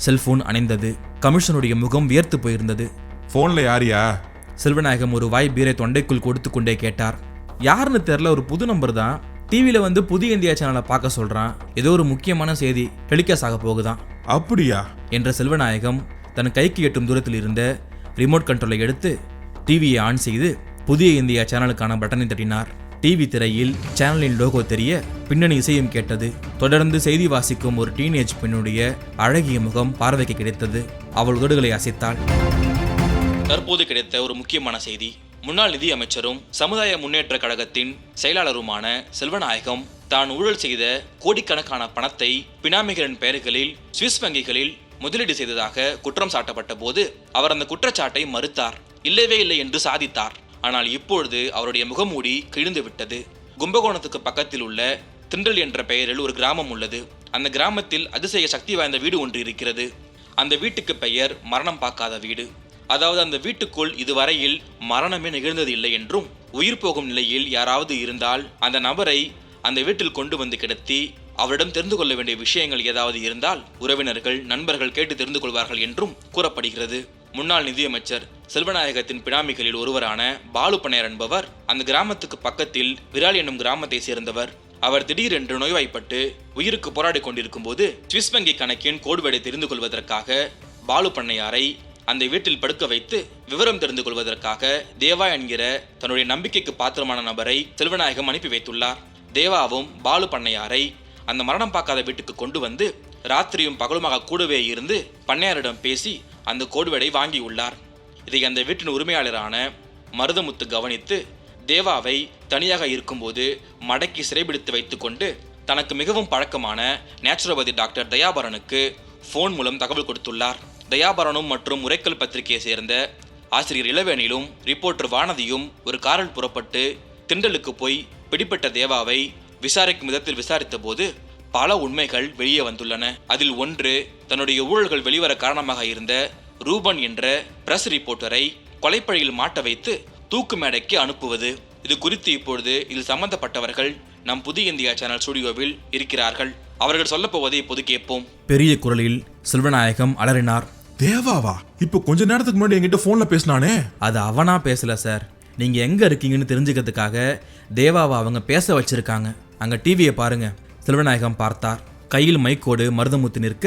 செல்போன் அணைந்தது. கமிஷனருடைய முகம் வியர்த்து போயிருந்தது. போன்ல யாரியா? செல்வநாயகம் ஒரு வாய் பீரை தொண்டைக்குள் கொடுத்து கொண்டே கேட்டார். யாருன்னு தெரியல, ஒரு புது நம்பர் தான். டிவியில வந்து புதிய இந்தியா சேனலை பார்க்க சொல்றான். ஏதோ ஒரு முக்கியமான செய்தி டெலிகாஸ்ட் ஆக போகுதான். அப்படியா என்ற செல்வநாயகம் தன் கைக்கு எட்டும் தூரத்தில் இருந்த ரிமோட் கண்ட்ரோலை எடுத்து டிவியை ஆன் செய்து புதிய இந்தியா சேனலுக்கான பட்டனை தட்டினார். டிவி திரையில் சேனலின் லோகோ தெரிய பின்னணி இசையும் கேட்டது. தொடர்ந்து செய்தி வாசிக்கும் ஒரு டீனேஜ் பெண்ணுடைய அழகிய முகம் பார்வைக்கு கிடைத்தது. அவள் உதடுகளை அசைத்தாள். தற்போது கிடைத்த ஒரு முக்கியமான செய்தி. முன்னாள் நிதி அமைச்சரும் சமுதாய முன்னேற்ற கழகத்தின் செயலாளருமான செல்வநாயகம் தான் ஊழல் செய்த கோடிக்கணக்கான பணத்தை பினாமிகளின் பெயர்களில் சுவிஸ் வங்கிகளில் முதலீடு செய்ததாக குற்றம் சாட்டப்பட்ட போது அவர் அந்த குற்றச்சாட்டை மறுத்தார். இல்லவே இல்லை என்று சாதித்தார். ஆனால் இப்பொழுது அவருடைய முகமூடி கிழிந்து விட்டது. கும்பகோணத்துக்கு பக்கத்தில் உள்ள திண்டல் என்ற பெயரில் ஒரு கிராமம் உள்ளது. அந்த கிராமத்தில் அதிசய சக்தி வாய்ந்த வீடு ஒன்று இருக்கிறது. அந்த வீட்டுக்கு பெயர் மரணம் பார்க்காத வீடு. அதாவது அந்த வீட்டுக்குள் இதுவரையில் மரணமே நிகழ்ந்தது இல்லை என்றும், உயிர் போகும் நிலையில் யாராவது இருந்தால் அந்த நபரை அந்த வீட்டில் கொண்டு வந்து கிடத்தி அவரிடம் தெரிந்து கொள்ள வேண்டிய விஷயங்கள் ஏதாவது இருந்தால் உறவினர்கள் நண்பர்கள் கேட்டு தெரிந்து கொள்வார்கள் என்றும் கூறப்படுகிறது. முன்னாள் நிதியமைச்சர் செல்வநாயகத்தின் பினாமிகளில் ஒருவரான பாலு பண்ணையார் என்பவர் அந்த கிராமத்துக்கு பக்கத்தில் விரால் என்னும் கிராமத்தை சேர்ந்தவர். அவர் திடீரென்று நோய்வாய்ப்பட்டு உயிருக்கு போராடி கொண்டிருக்கும் போது சுவிஸ் வங்கி கணக்கின் கோடுவேடை தெரிந்து கொள்வதற்காக பாலு பண்ணையாரை அந்த வீட்டில் படுக்க வைத்து விவரம் தெரிந்து கொள்வதற்காக தேவா என்கிற தன்னுடைய நம்பிக்கைக்கு பாத்திரமான நபரை செல்வநாயகம் அனுப்பி வைத்துள்ளார். தேவாவும் பாலு பண்ணையாரை அந்த மரணம் பார்க்காத வீட்டுக்கு கொண்டு வந்து ராத்திரியும் பகலுமாக கூடவே இருந்து பண்ணையாரிடம் பேசி அந்த கோடுவேடை வாங்கியுள்ளார். இதை அந்த வீட்டின் உரிமையாளரான மருதமுத்து கவனித்து தேவாவை தனியாக இருக்கும்போது மடக்கி சிறைபிடித்து வைத்துக்கொண்டு தனக்கு மிகவும் பழக்கமான நேச்சுரோபதி டாக்டர் தயாபரனுக்கு ஃபோன் மூலம் தகவல் கொடுத்துள்ளார். தயாபரனும் மற்றும் உரைக்கல் பத்திரிகையை சேர்ந்த ஆசிரியர் இளவேனிலும் ரிப்போர்ட்டர் வானதியும் ஒரு காரில் புறப்பட்டு திண்டலுக்கு போய் பிடிப்பட்ட தேவாவை விசாரிக்கும் விதத்தில் விசாரித்த போது பல உண்மைகள் வெளியே வந்துள்ளன. அதில் ஒன்று, தன்னுடைய ஊழல்கள் வெளிவர காரணமாக இருந்த ரூபன் என்ற பிரஸ் ரிப்போர்ட்டரை கொலைப்பழியில் மாட்ட வைத்து தூக்கு மேடைக்கு அனுப்புவது. இது குறித்து இப்பொழுது இதில் சம்பந்தப்பட்டவர்கள் நம் புதிய இந்தியா சேனல் ஸ்டுடியோவில் இருக்கிறார்கள். அவர்கள் சொல்ல போவதை இப்போது கேட்போம். பெரிய குரலில் செல்வநாயகம் அலறினார். தேவாவா? இப்போ கொஞ்ச நேரத்துக்கு முன்னாடி என்கிட்ட போன்ல பேசினானே. அது அவனா பேசல சார். நீங்க எங்க இருக்கீங்கன்னு தெரிஞ்சுக்கிறதுக்காக தேவாவை அவங்க பேச வச்சிருக்காங்க. அங்க டிவியை பாருங்க. செல்வநாயகம் பார்த்தார். கையில் மைக்கோடு மருதமுத்து நிற்க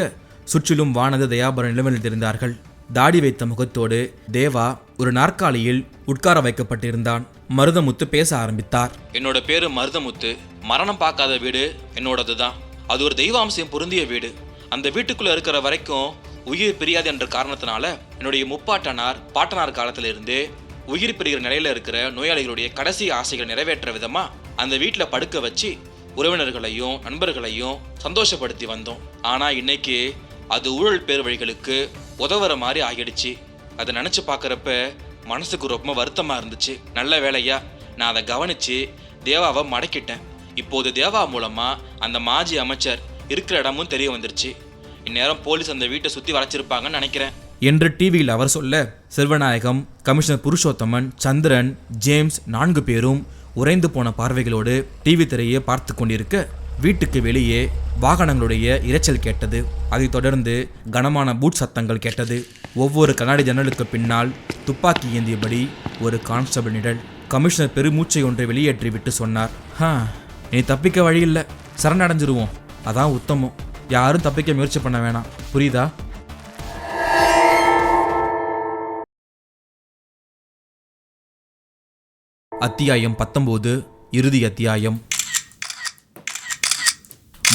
சுற்றிலும் வானத தயாபரன் இளவனில் தெரிந்தார்கள். தாடி வைத்த முகத்தோடு தேவா ஒரு நாற்காலியில் உட்கார வைக்கப்பட்டிருந்தான். மருதமுத்து பேச ஆரம்பித்தார். என்னோட பேரு மருதமுத்து. மரணம் பார்க்காத வீடு என்னோடதுதான். அது ஒரு தெய்வாம்சம் பொருந்திய வீடு. அந்த வீட்டுக்குள்ள இருக்கிற வரைக்கும் உயிர் பிரியாது என்ற காரணத்தினால என்னுடைய முப்பாட்டனார் பாட்டனார் காலத்திலிருந்து உயிர் பிரிகிற நிலையில இருக்கிற நோயாளிகளுடைய கடைசி ஆசைகளை நிறைவேற்ற விதமா அந்த வீட்டில் படுக்க வச்சு உறவினர்களையும் நண்பர்களையும் சந்தோஷப்படுத்தி வந்தோம். ஆனா இன்னைக்கு அது ஊழல் பேர் வழிகளுக்கு உதவுற மாதிரி ஆகிடுச்சு. அதை நினைச்சு பார்க்கறப்ப மனசுக்கு ரொம்ப வருத்தமா இருந்துச்சு. நல்ல வேலையா நான் அதை கவனிச்சு தேவாவை மடக்கிட்டேன். இப்போது தேவா மூலமா அந்த மாஜி அமைச்சர் இருக்கிற இடமும் தெரிய வந்துருச்சு. இந்நேரம் போலீஸ் அந்த வீட்டை சுத்தி வளைச்சிருப்பாங்கன்னு நினைக்கிறேன் என்று டிவியில் அவர் சொல்ல, செல்வநாயகம், கமிஷனர் புருஷோத்தமன், சந்திரன், ஜேம்ஸ் 4 பேரும் உறைந்து போன பார்வைகளோடு டிவி திரையை பார்த்து கொண்டிருக்க வீட்டுக்கு வெளியே வாகனங்களுடைய இரைச்சல் கேட்டது. அதைத் தொடர்ந்து கனமான பூட் சத்தங்கள் கேட்டது. ஒவ்வொரு கண்ணாடி ஜன்னலுக்கு பின்னால் துப்பாக்கி ஏந்தியபடி ஒரு கான்ஸ்டபிள் நிழல். கமிஷனர் பெருமூச்சை ஒன்றை வெளியேற்றி விட்டு சொன்னார். நீ தப்பிக்க வழி இல்லை, சரணடைஞ்சிருவோம். அதான் உத்தமம். யாரும் தப்பிக்க முயற்சி பண்ண வேணாம், புரியுதா? அத்தியாயம் 19, இறுதி அத்தியாயம்.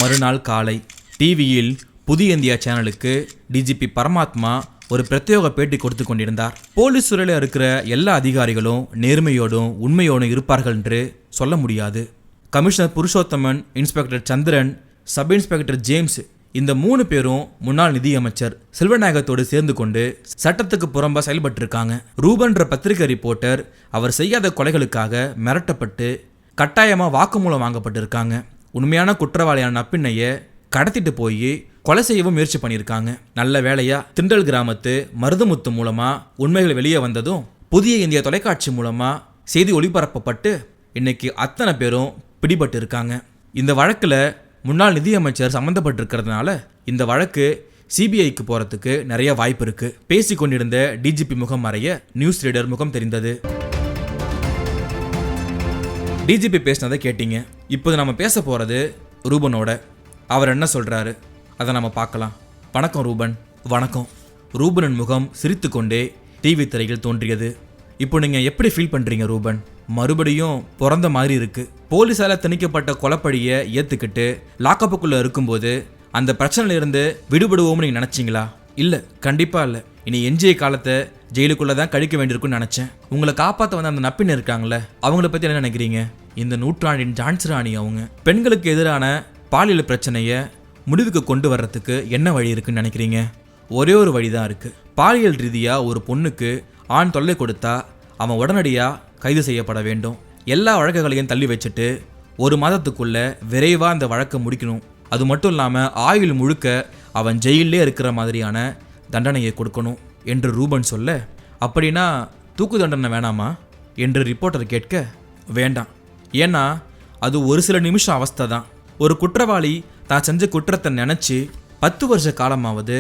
மறுநாள் காலை டிவியில் புதிய இந்தியா சேனலுக்கு டிஜிபி பரமாத்மா ஒரு பிரத்யேக பேட்டி கொடுத்து கொண்டிருந்தார். போலீஸ் துறையில் இருக்கிற எல்லா அதிகாரிகளும் நேர்மையோடும் உண்மையோடும் இருப்பார்கள் என்று சொல்ல முடியாது. கமிஷனர் புருஷோத்தமன், இன்ஸ்பெக்டர் சந்திரன், சப் இன்ஸ்பெக்டர் ஜேம்ஸ் இந்த 3 பேரும் முன்னாள் நிதியமைச்சர் செல்வநாயகத்தோடு சேர்ந்து கொண்டு சட்டத்துக்கு புறம்பா செயல்பட்டிருக்காங்க. ரூபன்ற பத்திரிகை ரிப்போர்ட்டர் அவர் செய்யாத கொலைகளுக்காக மிரட்டப்பட்டு கட்டாயமா வாக்குமூலம் வாங்கப்பட்டிருக்காங்க. உண்மையான குற்றவாளியான நப்பிண்ணைய கடத்திட்டு போய் கொலை செய்யவும் முயற்சி பண்ணியிருக்காங்க. நல்ல வேளையா திண்டல் கிராமத்து மருதமுத்து மூலமா உண்மைகள் வெளியே வந்ததும் புதிய இந்திய தொலைக்காட்சி மூலமா செய்தி ஒளிபரப்பப்பட்டு இன்னைக்கு அத்தனை பேரும் பிடிபட்டு இருக்காங்க. இந்த வழக்கில் முன்னாள் நிதியமைச்சர் சம்மந்தப்பட்டிருக்கிறதுனால இந்த வழக்கு சிபிஐக்கு போகிறதுக்கு நிறைய வாய்ப்பு இருக்கு. பேசி கொண்டிருந்த டிஜிபி முகம் மறைய நியூஸ் ரீடர் முகம் தெரிந்தது. டிஜிபி பேசினதை கேட்டீங்க. இப்போது நம்ம பேச போகிறது ரூபனோட. அவர் என்ன சொல்கிறாரு அதை நம்ம பார்க்கலாம். வணக்கம் ரூபன். வணக்கம். ரூபனின் முகம் சிரித்து கொண்டே டிவி திரையில் தோன்றியது. இப்போ நீங்கள் எப்படி ஃபீல் பண்ணுறீங்க ரூபன்? மறுபடியும் பிறந்த மாதிரி இருக்கு. போலீஸால் திணிக்கப்பட்ட கொலைப்பழியை ஏற்றுக்கிட்டு லாக்கப்புக்குள்ளே இருக்கும்போது அந்த பிரச்சனையிலிருந்து விடுபடுவோம்னு நீங்கள் நினச்சிங்களா? இல்லை, கண்டிப்பாக இல்லை. இனி எஞ்சிய காலத்தை ஜெயிலுக்குள்ளே தான் கழிக்க வேண்டியிருக்குன்னு நினச்சேன். உங்களை காப்பாற்ற வந்த அந்த நப்பின்னு இருக்காங்களே, அவங்கள பற்றி என்ன நினைக்கிறீங்க? இந்த நூற்றாண்டின் ஜான்சி ராணி அவங்க. பெண்களுக்கு எதிரான பாலியல் பிரச்சனையை முடிவுக்கு கொண்டு வர்றதுக்கு என்ன வழி இருக்குன்னு நினைக்கிறீங்க? ஒரே ஒரு வழி தான் இருக்குது. பாலியல் ரீதியாக ஒரு பொண்ணுக்கு ஆண் தொல்லை கொடுத்தா அவன் உடனடியாக கைது செய்யப்பட வேண்டும். எல்லா வழக்குகளையும் தள்ளி வச்சுட்டு 1 மாதத்துக்குள்ளே விரைவாக அந்த வழக்கை முடிக்கணும். அது மட்டும் இல்லாமல் ஆயுள் முழுக்க அவன் ஜெயிலே இருக்கிற மாதிரியான தண்டனையை கொடுக்கணும் என்று ரூபன் சொல்ல, அப்படின்னா தூக்கு தண்டனை வேணாமா என்று ரிப்போர்ட்டர் கேட்க, வேண்டாம். ஏன்னா அது ஒரு சில நிமிஷம் அவஸ்தை தான். ஒரு குற்றவாளி தான் செஞ்ச குற்றத்தை நினச்சி 10 வருஷ காலமாவது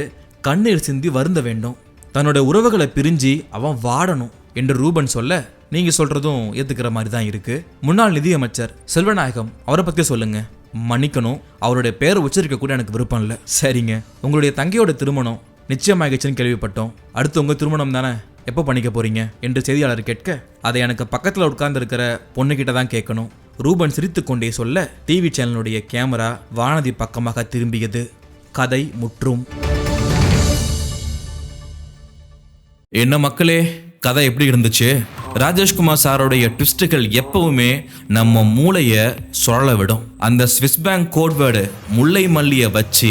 கண்ணீர் சிந்தி வருந்த வேண்டும். தன்னோட உறவுகளை பிரிஞ்சு அவன் வாடணும் என்று ரூபன் சொல்ல, நீங்கள் சொல்கிறதும் ஏற்றுக்கிற மாதிரி தான் இருக்குது. முன்னாள் நிதியமைச்சர் செல்வநாயகம், அவரை பற்றி சொல்லுங்க. மன்னிக்கணும், அவருடைய பேரை உச்சரிக்க கூட எனக்கு விருப்பம் இல்லை. சரிங்க, உங்களுடைய தங்கையோட திருமணம் நிச்சயமாகிடுச்சுன்னு கேள்விப்பட்டோம். அடுத்து உங்கள் திருமணம் தானே, எப்போ பண்ணிக்க போறீங்க என்று செய்தியாளர் கேட்க, அதை எனக்கு பக்கத்தில் உட்கார்ந்து இருக்கிற பொண்ணுகிட்ட தான் கேட்கணும். ரூபன் சிரித்து கொண்டே சொல்ல டிவி சேனலுடைய கேமரா வானதி பக்கமாக திரும்பியது. கதை முற்றும். என்ன மக்களே, கதை எப்படி இருந்துச்சு? ராஜேஷ்குமார் சாரோடைய ட்விஸ்டுகள் எப்பவுமே நம்ம மூளையை சுழல விடும். அந்த ஸ்விஸ் பேங்க் கோட்வேர்டு முல்லை மல்லியை வச்சு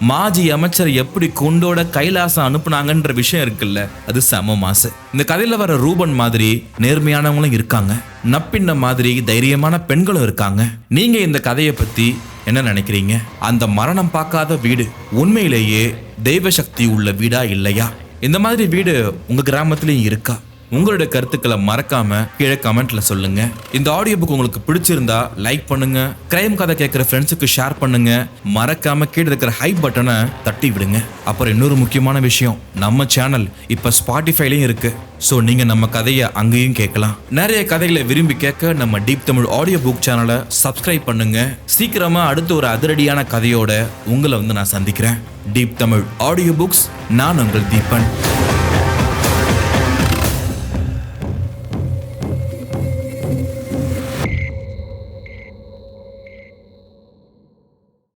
மாஜி அமைச்சர் எப்படி குண்டோட கைலாசம் அனுப்புனாங்கன்ற விஷயம் இருக்குல்ல, அது செம மாசு. இந்த கதையில வர ரூபன் மாதிரி நேர்மையானவங்களும் இருக்காங்க, நப்பின்ன மாதிரி தைரியமான பெண்களும் இருக்காங்க. நீங்க இந்த கதையை பத்தி என்ன நினைக்கிறீங்க? அந்த மரணம் பார்க்காத வீடு உண்மையிலேயே தெய்வ சக்தி உள்ள வீடா இல்லையா? இந்த மாதிரி வீடு உங்க கிராமத்துலயும் இருக்கா? உங்களுடைய கருத்துக்களை மறக்காம கீழே கமெண்ட்ல சொல்லுங்க. இந்த ஆடியோ புக் உங்களுக்கு பிடிச்சிருந்தா லைக் பண்ணுங்க, கிரைம் கதை கேட்கிற ஃப்ரெண்ட்ஸுக்கு ஷேர் பண்ணுங்க, மறக்காம கீழே இருக்கிற ஹைப் பட்டனை தட்டி விடுங்க. அப்புறம் இன்னொரு முக்கியமான விஷயம், நம்ம சேனல் இப்ப ஸ்பாட்டிஃபைலயும் இருக்கு. ஸோ நீங்க நம்ம கதையை அங்கேயும் கேட்கலாம். நிறைய கதைகளை விரும்பி கேட்க நம்ம டீப் தமிழ் ஆடியோ புக் சேனலை சப்ஸ்கிரைப் பண்ணுங்க. சீக்கிரமா அடுத்த ஒரு அதிரடியான கதையோட உங்களை நான் சந்திக்கிறேன். டீப் தமிழ் ஆடியோ புக்ஸ், நான் உங்கள் தீபன்.